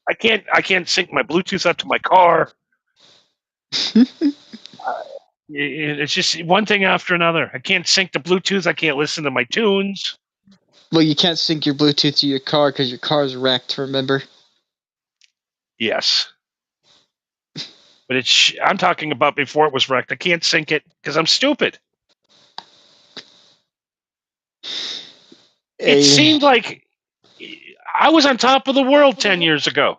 I can't sync my Bluetooth up to my car. It's just one thing after another. I can't sync the Bluetooth. I can't listen to my tunes. Well, you can't sync your Bluetooth to your car because your car's wrecked, remember? Yes. But I'm talking about before it was wrecked. I can't sync it because I'm stupid. It seemed like I was on top of the world 10 years ago,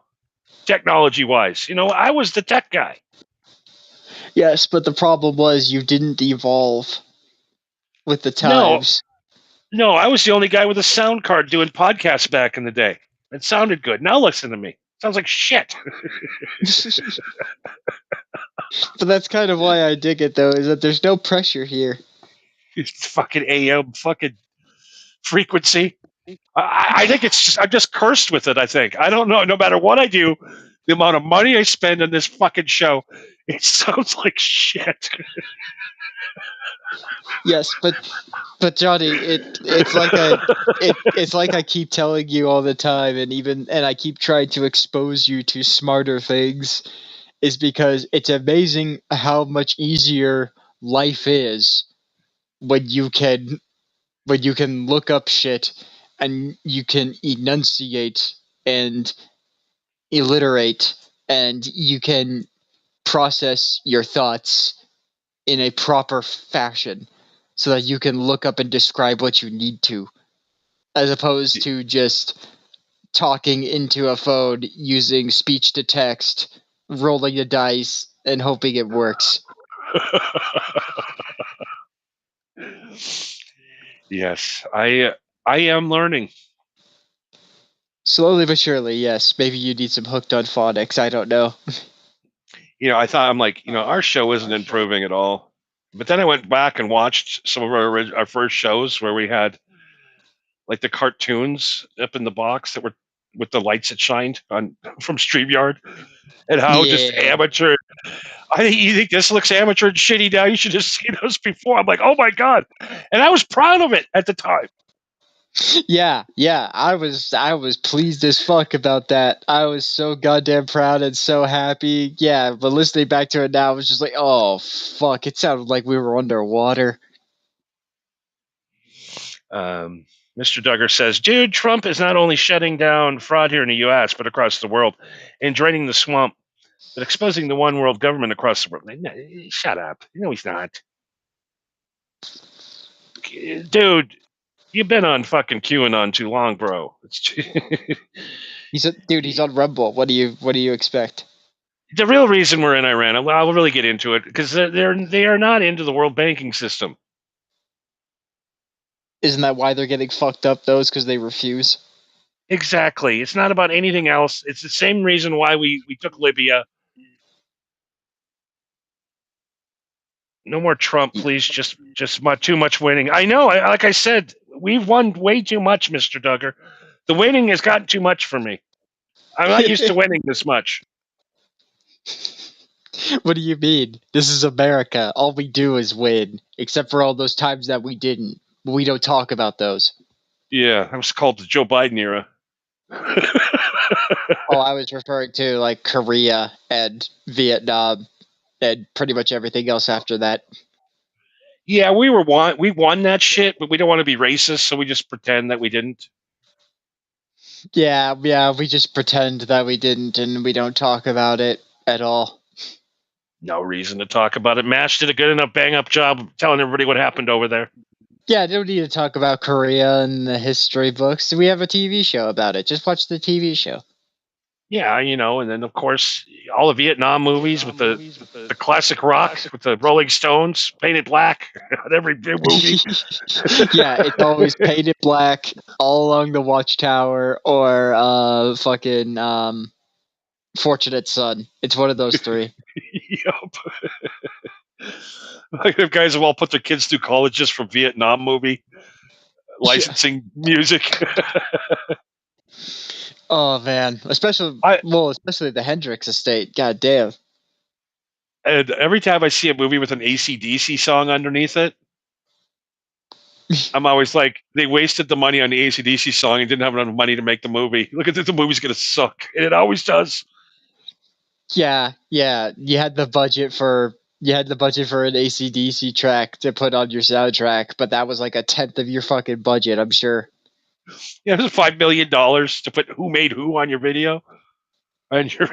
technology-wise. I was the tech guy. Yes, but the problem was you didn't evolve with the times. No, I was the only guy with a sound card doing podcasts back in the day. It sounded good. Now listen to me. Sounds like shit. But that's kind of why I dig it, though, is that there's no pressure here. It's fucking AM, fucking frequency. I think I'm just cursed with it, I think. I don't know. No matter what I do, the amount of money I spend on this fucking show, it sounds like shit. Yes, but Johnny, it's like I keep telling you all the time, and I keep trying to expose you to smarter things, is because it's amazing how much easier life is when you can look up shit and you can enunciate and alliterate and you can process your thoughts in a proper fashion so that you can look up and describe what you need to, as opposed to just talking into a phone using speech to text, rolling the dice, and hoping it works. Yes, I am learning. Slowly but surely, yes. Maybe you need some hooked on phonics. I don't know. I thought I'm like, our show isn't improving at all. But then I went back and watched some of our first shows where we had like the cartoons up in the box that were with the lights that shined on from StreamYard, and how just Yeah. amateur. You think this looks amateur and shitty now? You should have seen us before. I'm like, oh my god, and I was proud of it at the time. Yeah, I was pleased as fuck about that. I was so goddamn proud and so happy. Yeah, but listening back to it now, I was just like, oh fuck, it sounded like we were underwater. Mr. Duggar says, dude, Trump is not only shutting down fraud here in the U.S. but across the world, and draining the swamp, but exposing the one world government across the world. Shut up. No, he's not. Dude, you've been on fucking QAnon too long, bro. He's on Rumble. What do you expect? The real reason we're in Iran, I'll really get into it, because they are not into the world banking system. Isn't that why they're getting fucked up? Those because they refuse. Exactly. It's not about anything else. It's the same reason why we took Libya. No more Trump, please. Just too much winning. I know. Like I said, we've won way too much, Mr. Duggar. The winning has gotten too much for me. I'm not used to winning this much. What do you mean? This is America. All we do is win, except for all those times that we didn't. We don't talk about those. Yeah, that was called the Joe Biden era. Oh, I was referring to like Korea and Vietnam and pretty much everything else after that. Yeah, we won that shit, but we don't want to be racist, so we just pretend that we didn't. Yeah, we just pretend that we didn't and we don't talk about it at all. No reason to talk about it. MASH did a good enough bang up job telling everybody what happened over there. Yeah, I don't need to talk about Korea and the history books. We have a TV show about it. Just watch the TV show. Yeah, and then of course all the Vietnam movies with the classic rock with the Rolling Stones painted black on every movie. Yeah, it's always painted black all along the Watchtower or fucking Fortunate Son. It's one of those three. Yup. Like the guys have all put their kids through college just from Vietnam movie licensing music. Oh man, especially the Hendrix estate. God damn. And every time I see a movie with an AC/DC song underneath it, I'm always like, they wasted the money on the AC/DC song and didn't have enough money to make the movie. Look at this, the movie's gonna suck, and it always does. Yeah. You had the budget for an AC/DC track to put on your soundtrack, but that was like a tenth of your fucking budget, I'm sure. Yeah, it was $5 million to put "Who Made Who" on your video, and you're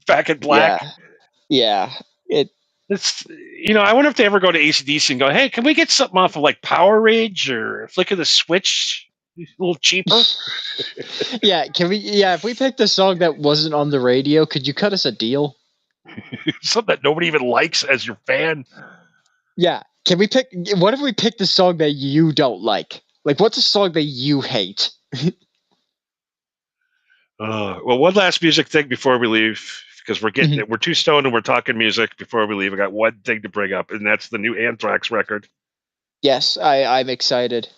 back in black. Yeah. It's I wonder if they ever go to AC/DC and go, "Hey, can we get something off of like Power Rage or Flick of the Switch, a little cheaper?" Yeah, if we picked a song that wasn't on the radio, could you cut us a deal? Something that nobody even likes as your fan. Yeah. What if we picked a song that you don't like? Like, what's a song that you hate? Well, one last music thing before we leave, because we're too stoned and we're talking music before we leave. I got one thing to bring up, and that's the new Anthrax record. Yes, I'm excited.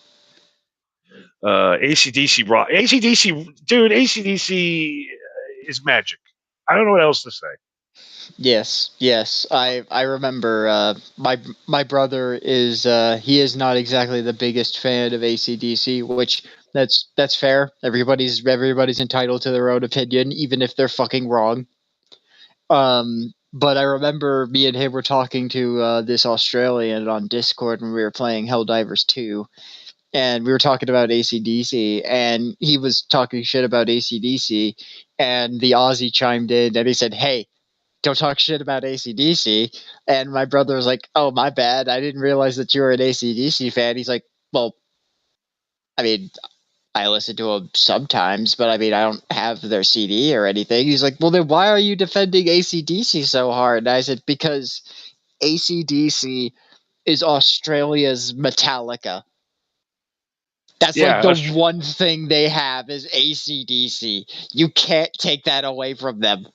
AC/DC rock. AC/DC, dude. AC/DC is magic. I don't know what else to say. Yes. I remember my brother is he is not exactly the biggest fan of ACDC, which that's fair. Everybody's entitled to their own opinion, even if they're fucking wrong. But I remember me and him were talking to this Australian on Discord when we were playing Helldivers 2, and we were talking about ACDC, and he was talking shit about ACDC, and the Aussie chimed in and he said, "Hey, don't talk shit about ACDC." And my brother was like, "Oh, my bad. I didn't realize that you were an ACDC fan." He's like, "Well, I mean, I listen to them sometimes, but I mean, I don't have their CD or anything." He's like, "Well, then why are you defending ACDC so hard?" And I said, "Because ACDC is Australia's Metallica. That's like Yeah, the that's one thing they have is ACDC. You can't take that away from them."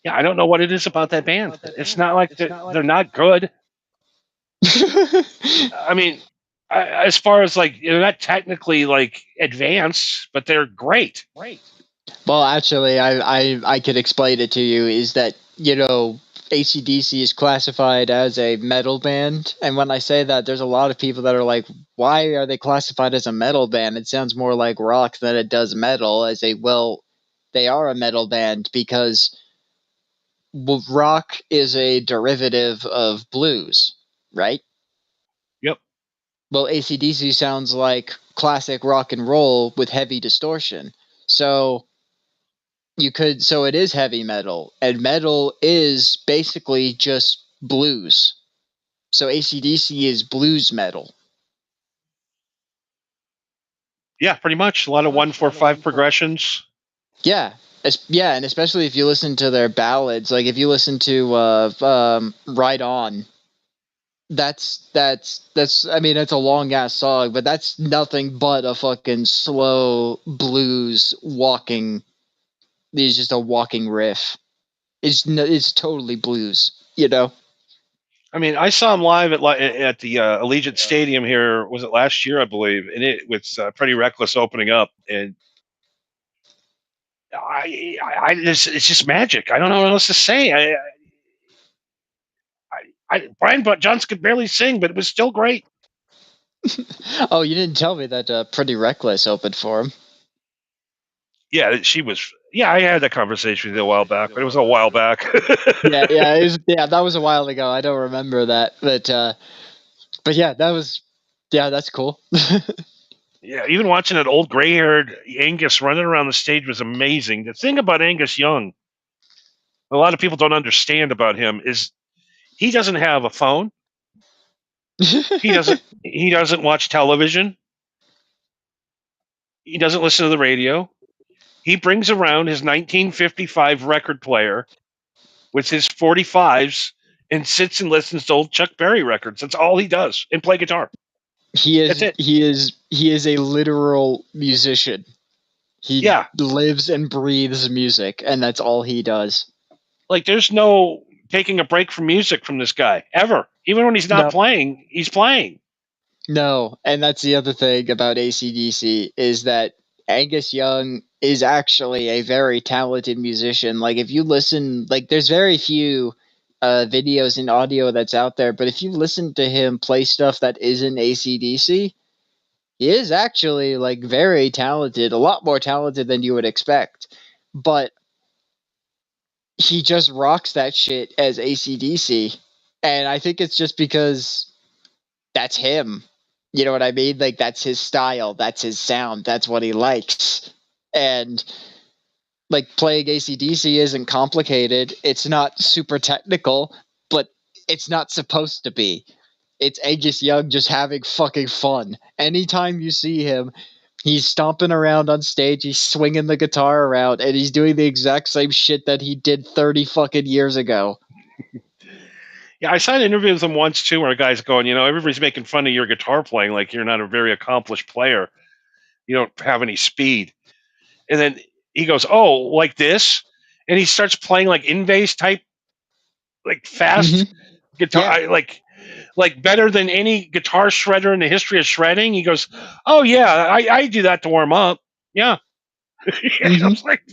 yeah. I don't know what it is about that band. It's not like they're not good. I mean, as far as like they're not technically like advanced, but they're great. Well, actually, I could explain it to you. Is that, ACDC is classified as a metal band, and when I say that, there's a lot of people that are like, "Why are they classified as a metal band? It sounds more like rock than it does metal." I say, "Well, they are a metal band because rock is a derivative of blues, right? Yep. Well, ACDC sounds like classic rock and roll with heavy distortion. So so it is heavy metal, and metal is basically just blues. So ACDC is blues metal. Yeah, pretty much. A lot of 1-4-5 progressions. Yeah. Yeah, and especially if you listen to their ballads, like if you listen to Ride On, that's I mean, it's a long ass song, but that's nothing but a fucking slow blues walking. It's just a walking riff. It's totally blues, you know. I mean, I saw him live at the Allegiant Stadium here. Was it last year, I believe? And it was Pretty Reckless opening up, and it's just magic. I don't know what else to say. Brian Johnson could barely sing, but it was still great. Oh, you didn't tell me that Pretty Reckless opened for him. Yeah, she was. Yeah, I had that conversation with you a while back, but it was a while back. Yeah, that was a while ago. I don't remember that, but yeah, that's cool. Yeah, even watching that old gray-haired Angus running around the stage was amazing. The thing about Angus Young, a lot of people don't understand about him, is he doesn't have a phone. He doesn't watch television. He doesn't listen to the radio. He brings around his 1955 record player with his 45s and sits and listens to old Chuck Berry records. That's all he does, and play guitar. That's it. He is a literal musician. He Yeah, lives and breathes music, and that's all he does. like there's no taking a break from music from this guy ever. Even when he's not No, playing, he's playing. no, and that's the other thing about ACDC is that Angus Young is actually a very talented musician. Like if you listen, like there's very few videos and audio that's out there, but if you listen to him play stuff that isn't ACDC, he is actually like very talented, a lot more talented than you would expect. But he just rocks that shit as ACDC. And I think it's just because that's him. You know what I mean? Like that's his style, that's his sound, that's what he likes. And like playing ACDC isn't complicated. It's not super technical, but it's not supposed to be. It's Angus Young just having fucking fun. Anytime you see him, he's stomping around on stage, he's swinging the guitar around, and he's doing the exact same shit that he did 30 fucking years ago. Yeah, I saw an interview with him once too, where a guy's going, everybody's making fun of your guitar playing, like you're not a very accomplished player. You don't have any speed. And then he goes, "Oh, like this," and he starts playing like in bass type, like fast Mm-hmm. guitar, Yeah. like better than any guitar shredder in the history of shredding. He goes, "Oh yeah, I do that to warm up." Yeah, I Mm-hmm. was like,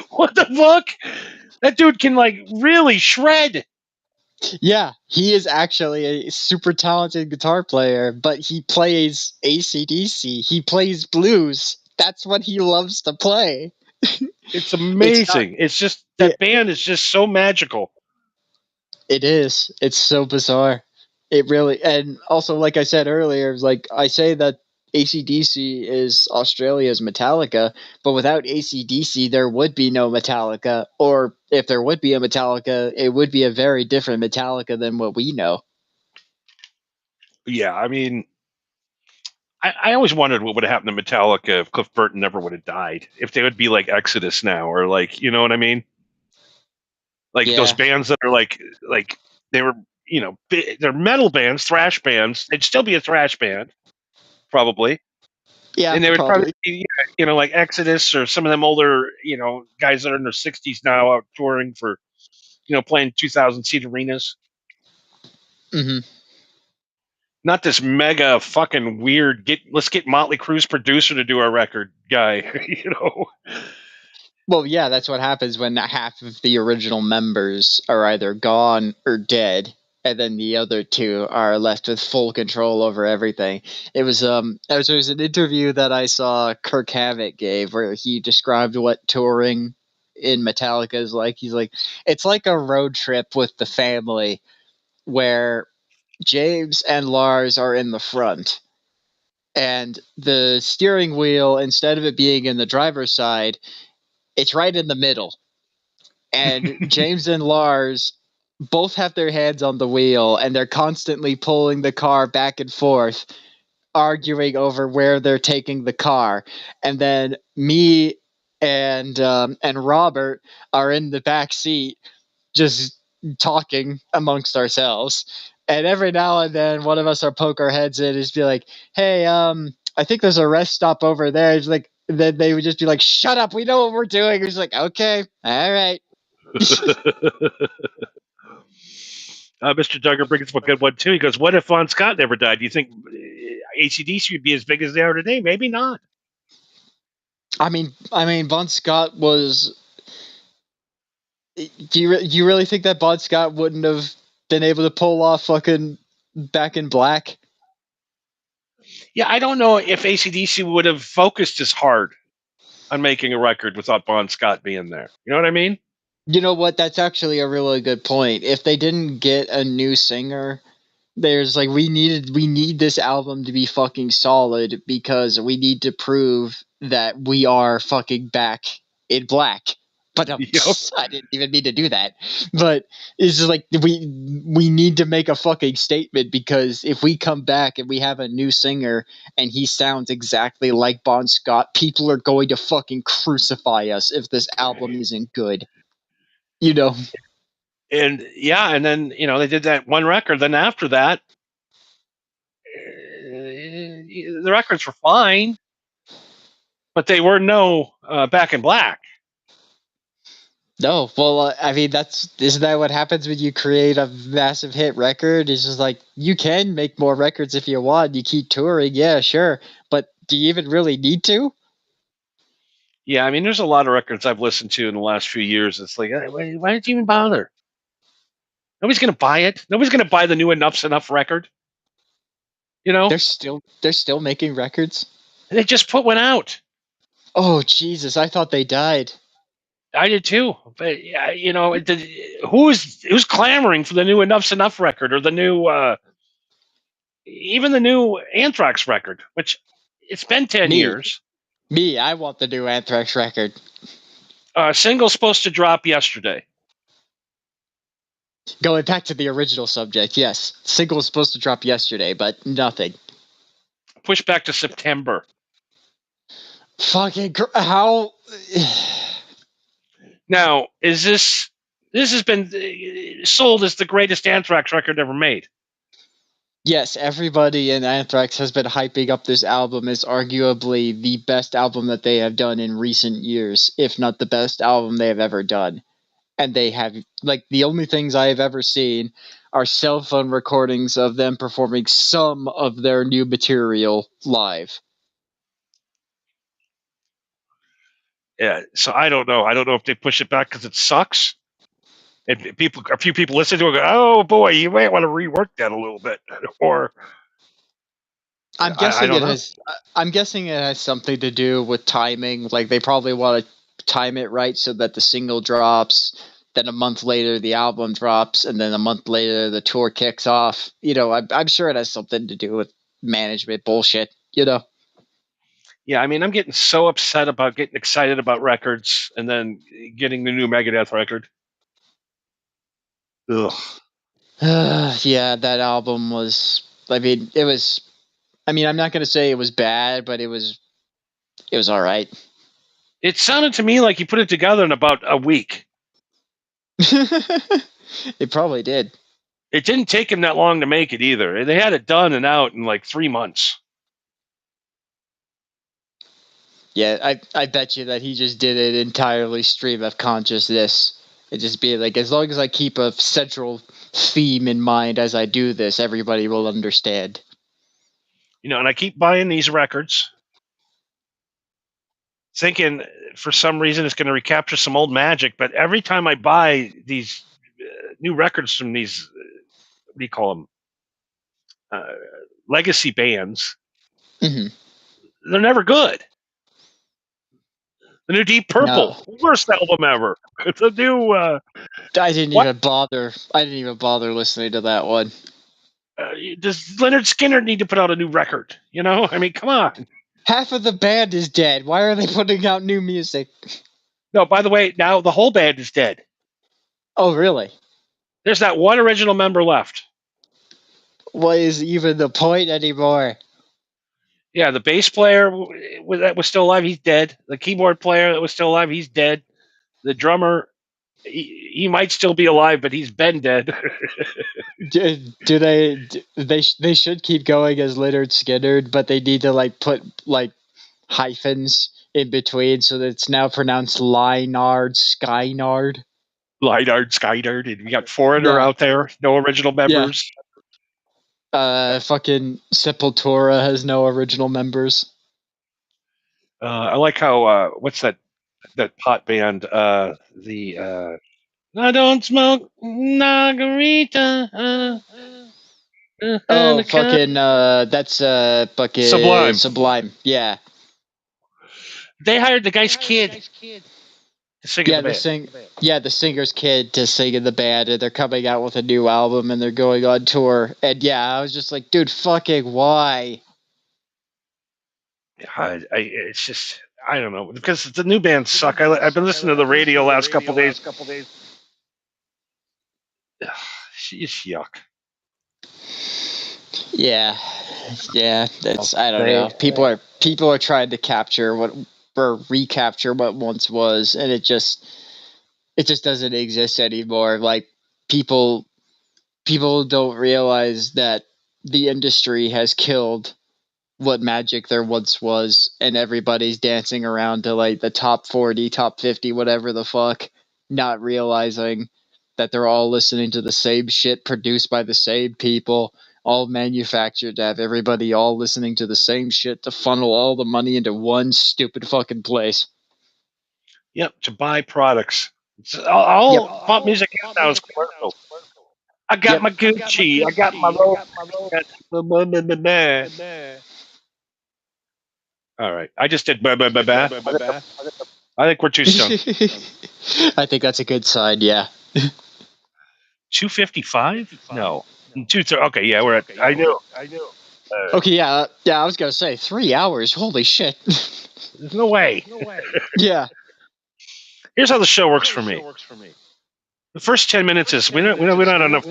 "What the fuck?" That dude can like really shred. Yeah, he is actually a super talented guitar player, but he plays AC/DC. He plays blues. That's what he loves to play. It's It's not. amazing. It's just Yeah, that band is just so magical. it is. It's so bizarre. It really, and also, like I said earlier, like I say that AC/DC is Australia's Metallica, but without AC/DC, there would be no Metallica. Or if there would be a Metallica, it would be a very different Metallica than what we know. Yeah, I mean, I always wondered what would have happened to Metallica if Cliff Burton never would have died. If they would be like Exodus now, or like, you know what I mean? Like those Yeah, bands that are like they were, they're metal bands, thrash bands. They'd still be a thrash band, probably, yeah, and they would probably probably. be, like Exodus or some of them older, guys that are in their 60s now out touring for, playing 2,000 seat arenas. Hmm. Not this mega fucking weird. Let's get Motley Crue's producer to do our record guy. Well, yeah, that's what happens when half of the original members are either gone or dead, and then the other two are left with full control over everything. There was an interview that I saw Kirk Hammett gave where he described what touring in Metallica is like. He's like, it's like a road trip with the family where James and Lars are in the front. And the steering wheel, instead of it being in the driver's side, it's right in the middle, and James and Lars both have their hands on the wheel and they're constantly pulling the car back and forth, arguing over where they're taking the car. And then me and Robert are in the back seat just talking amongst ourselves. And every now and then one of us will poke our heads in and just be like, hey, I think there's a rest stop over there. It's like, then they would just be like, shut up, we know what we're doing. It's like, okay, all right. Mr. Duggar brings up a good one too. He goes, "What if Von Scott never died? Do you think AC/DC would be as big as they are today? Maybe not." I mean, Bon Scott was. Do you really think that Bon Scott wouldn't have been able to pull off fucking Back in Black? Yeah, I don't know if AC/DC would have focused as hard on making a record without Bon Scott being there. You know what I mean? You know what? That's actually a really good point. If they didn't get a new singer, there's like we need this album to be fucking solid because we need to prove that we are fucking back in black. But Yep. I didn't even mean to do that. But it's just like we need to make a fucking statement, because if we come back and we have a new singer and he sounds exactly like Bon Scott, people are going to fucking crucify us if this album isn't good. You know? And yeah, and then they did that one record. Then after that, the records were fine, but they were no Back in Black. No, well, I mean, isn't that what happens when you create a massive hit record? It's just like, you can make more records if you want. You keep touring, yeah, sure, but do you even really need to? Yeah, I mean, there's a lot of records I've listened to in the last few years. It's like, why did you even bother? Nobody's gonna buy it. Nobody's gonna buy the new Enough's Enough record. They're still making records. They just put one out. Oh Jesus, I thought they died. I did too, but yeah, who's clamoring for the new Enough's Enough record or the new, even the new Anthrax record? Which it's been 10 Me, years. I want the new Anthrax record. Single's supposed to drop yesterday. Going back to the original subject, yes, single was supposed to drop yesterday, but nothing. Pushed back to September. Fucking how? Now, this has been sold as the greatest Anthrax record ever made? Yes, everybody in Anthrax has been hyping up this album as arguably the best album that they have done in recent years, if not the best album they have ever done. And they have, like, the only things I have ever seen are cell phone recordings of them performing some of their new material live. Yeah, so I don't know. I don't know if they push it back because it sucks, And a few people listen to it and go, oh boy, you might want to rework that a little bit. Or I'm I guessing don't it know. has. I'm guessing it has something to do with timing. Like they probably want to time it right so that the single drops, then a month later the album drops, and then a month later the tour kicks off. I'm sure it has something to do with management bullshit. Yeah, I mean, I'm getting so upset about getting excited about records and then getting the new Megadeth record. Ugh. Yeah, that album was. I mean, it was. I mean, I'm not gonna say it was bad, but it was. It was all right. It sounded to me like he put it together in about a week. It probably did. It didn't take him that long to make it either. They had it done and out in like 3 months. Yeah, I bet you that he just did it entirely stream of consciousness. It just be like, as long as I keep a central theme in mind as I do this, everybody will understand. And I keep buying these records, thinking for some reason it's going to recapture some old magic. But every time I buy these new records from these, what do you call them, legacy bands, Hmm. they're never good. The new Deep No, Purple, worst album ever. The new I didn't what? even bother. I didn't even bother listening to that one. Does Leonard Skinner need to put out a new record? I mean, come on. Half of the band is dead. Why are they putting out new music? No, by the way, now the whole band is dead. Oh, really? There's that one original member left. What is even the point anymore? Yeah, the bass player that was still alive, he's dead. The keyboard player that was still alive, he's dead. The drummer, he might still be alive, but he's been dead. Do they should keep going as Leonard Skinner, but they need to put hyphens in between so that it's now pronounced Lynard Skynard. Lynard Skynard, and we got Foreigner Yeah, out there, no original yeah. members. Fucking Sepultura has no original members. I like how what's that pot band? I don't smoke margarita. Oh, fucking that's fucking Sublime. Sublime. Yeah, They hired the guy's kid to sing in yeah. the band. The singer's kid to sing in the band, and they're coming out with a new album, and they're going on tour. And yeah, I was just like, dude, fucking why? It's just I don't know because the new bands suck. I've been listening to the radio last couple days. She's yuck. Yeah, yeah. That's I don't know. People are trying to capture what or recapture what once was, and it just doesn't exist anymore. Like people don't realize that the industry has killed what magic there once was, and everybody's dancing around to the top 40, top 50, whatever the fuck, not realizing that they're all listening to the same shit produced by the same people, all manufactured to have everybody all listening to the same shit to funnel all the money into one stupid fucking place. Yep, to buy products. All Yep. pop music is now is commercial. I got Yep. my Gucci. I got my Rolex. All right, I just did. I think we're too stoned. I think that's a good sign, yeah. 255? No. 230. Okay, yeah, we're at. I knew. Okay, yeah, I was gonna say 3 hours. Holy shit. There's no way. Yeah. Here's how the show works for me. The first 10 minutes is we don't have enough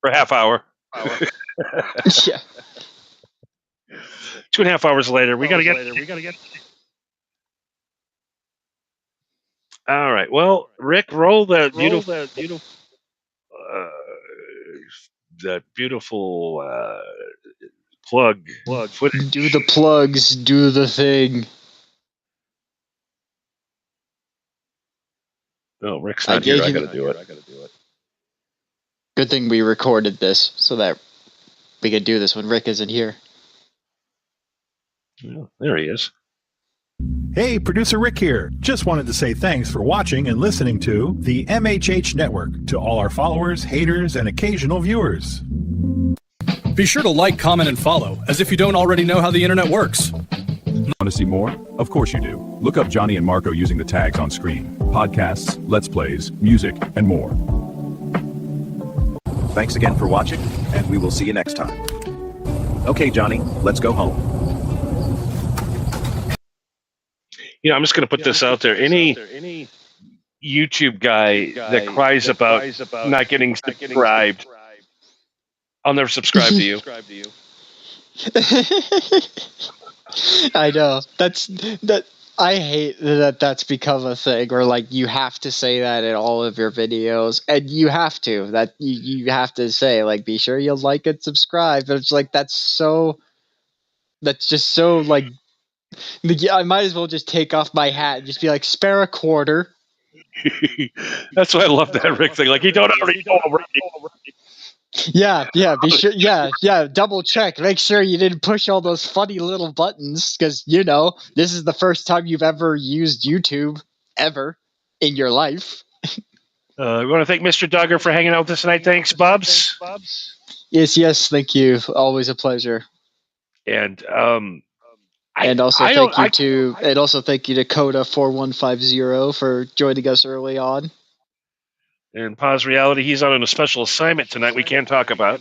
for a half hour. Yeah. 2.5 hours later, we gotta get. All right. Well, Rick, roll that beautiful plug footage. Do the plugs, do the thing. No, Rick's I not here. gave I you- gotta do it. Good thing we recorded this so that we could do this when Rick isn't here. Yeah, there he is. Hey, producer Rick here. Just wanted to say thanks for watching and listening to the MHH Network to all our followers, haters, and occasional viewers. Be sure to like, comment, and follow, as if you don't already know how the internet works. Want to see more? Of course you do. Look up Johnny and Marco using the tags on screen. Podcasts, Let's Plays, music, and more. Thanks again for watching, and we will see you next time. Okay, Johnny, let's go home. I'm just going to put this out there. Any YouTube guy that cries about not getting subscribed, I'll never subscribe to you. I know. I hate that that's become a thing where like you have to say that in all of your videos, and you have to say like be sure you like and subscribe. But it's like that's just so like I might as well just take off my hat and just be like spare a quarter. That's why I love that Rick thing. Like you don't already know already. Yeah, be sure. Yeah, double check. Make sure you didn't push all those funny little buttons because this is the first time you've ever used YouTube ever in your life. We want to thank Mr. Duggar for hanging out with us tonight. Thanks, Bubs. Yes, thank you. Always a pleasure. And also thank you to Coda 4150 for joining us early on. And Pause Reality, he's on a special assignment tonight we can't talk about.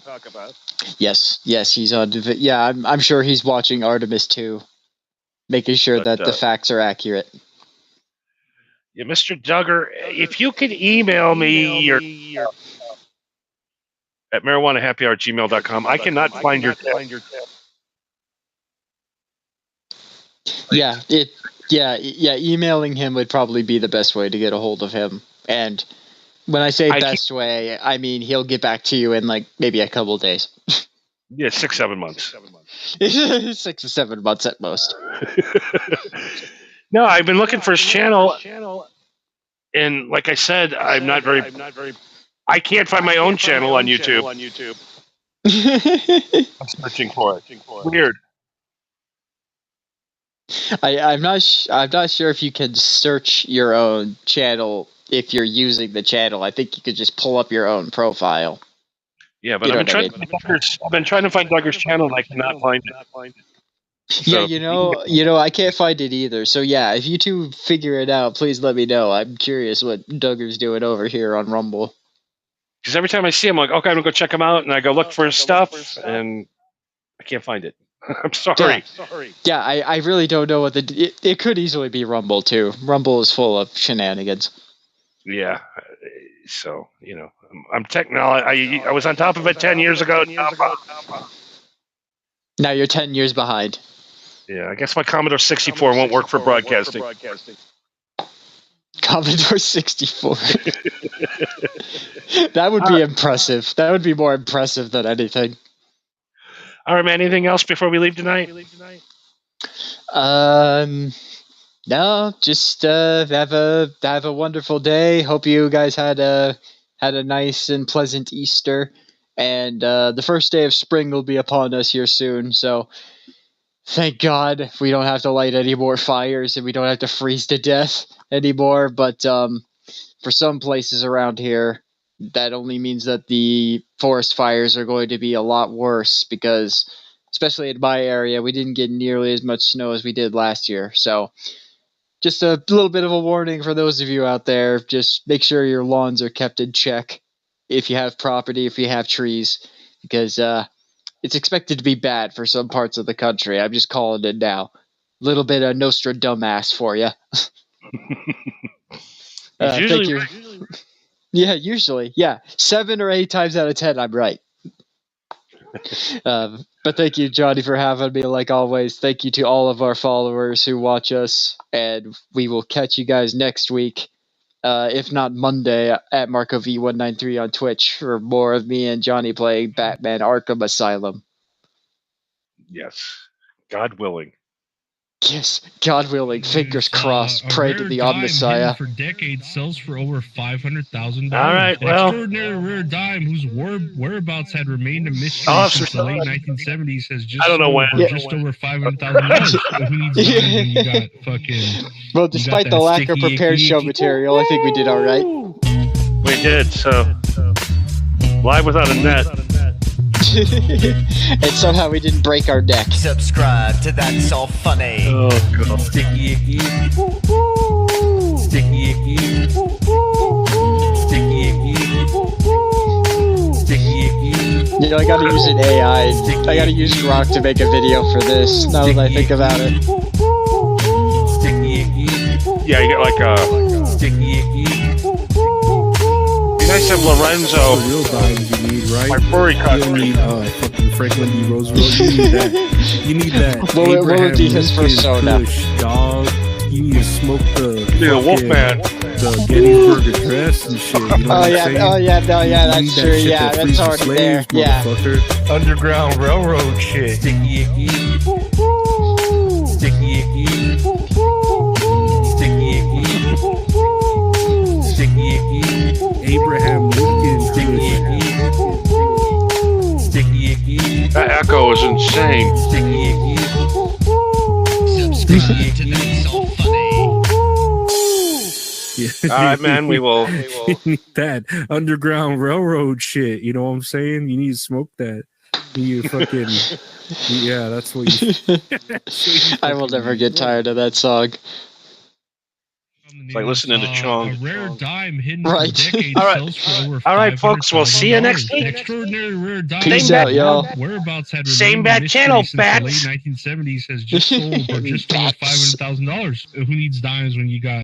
Yes, he's on. Yeah, I'm sure he's watching Artemis too, making sure that the facts are accurate. Yeah, Mr. Duggar, if you could email me your at marijuanahappyhour@gmail.com, I cannot find your tab. Yeah, emailing him would probably be the best way to get a hold of him. And when I say best way, I mean he'll get back to you in like maybe a couple of days. Yeah, 6-7 months. 6 or 7 months at most. No, I've been looking for his channel, and like I said, I'm not very. I can't find my own channel on YouTube. I'm searching for it. Weird. I'm not sure if you can search your own channel if you're using the channel. I think you could just pull up your own profile. Yeah, but I've been trying to find Duggar's channel and I cannot find it. So, yeah, I can't find it either. So yeah, if you two figure it out, please let me know. I'm curious what Duggar's doing over here on Rumble. Because every time I see him, I'm like, okay, I'm gonna go check him out, and I go look for his stuff, and I can't find it. I'm sorry. Yeah, I really don't know what it could easily be Rumble too. Rumble is full of shenanigans. Yeah, so I'm technology. I was on top of it 10 years ago. Now you're 10 years behind. Yeah, I guess my Commodore 64 won't work for broadcasting. Commodore 64. That would be impressive. That would be more impressive than anything. All right, man. Anything else before we leave tonight? No, just have a wonderful day. Hope you guys had a nice and pleasant Easter, and the first day of spring will be upon us here soon. So, thank God we don't have to light any more fires and we don't have to freeze to death anymore. But for some places around here, that only means that the forest fires are going to be a lot worse because, especially in my area, we didn't get nearly as much snow as we did last year. So just a little bit of a warning for those of you out there. Just make sure your lawns are kept in check if you have property, if you have trees, because it's expected to be bad for some parts of the country. I'm just calling it now. A little bit of Nostradamus for you. Thank you. Yeah, usually. Yeah. 7 or 8 times out of 10, I'm right. But thank you, Johnny, for having me like always. Thank you to all of our followers who watch us, and we will catch you guys next week, if not Monday, at Marco V193 on Twitch for more of me and Johnny playing Batman Arkham Asylum. Yes, God willing. Yes, God willing, fingers crossed. Pray to the Omnissiah. For decades, sells for over $500,000. All right, An well. extraordinary rare dime whose whereabouts had remained a mystery Officer, since the late 1970s has just I don't know sold when. for just over $500,000. Who needs dimes when you got fucking? Well, despite the lack of prepared show material, I think we did all right. We did, so. Live without a net. And somehow we didn't break our neck. Subscribe to That's So Funny. Oh, God. Sticky icky. Sticky icky. Sticky icky. Sticky icky. You know, I gotta use an AI. I gotta use Grok to make a video for this, now that I think about it. Sticky icky. Yeah, you get like a. Sticky icky. Be nice to have Lorenzo. The real dimes you need, right? My furry cut. You don't need fucking Franklin D. Roosevelt. You need that. You need that. What would be his persona? Kush, dog. You need to smoke the. The Wolfman. The Gettysburg Address and shit. You know what I'm saying? That's true. Yeah, that's already there. Yeah. Underground Railroad shit. Sticky icky. Sticky icky. Sticky icky. Sticky icky. Abraham Lincoln. Sticky icky. Sticky icky. That echo is insane. Sticky icky. Subscribe to That's So Funny. All right, man, we will. You need that Underground Railroad shit. You know what I'm saying? You need to smoke that. You fucking. Yeah, that's what you. I will never get tired of that song. It's like listening to Chong. A rare dime hidden Right. for decades All right. sells for over All right, folks, we'll see you next week. Extraordinary rare dime. Peace out, y'all. Whereabouts had Same remained bad a mystery channel, since bats. the late 1970s has just sold for just over $500,000. Who needs dimes when you got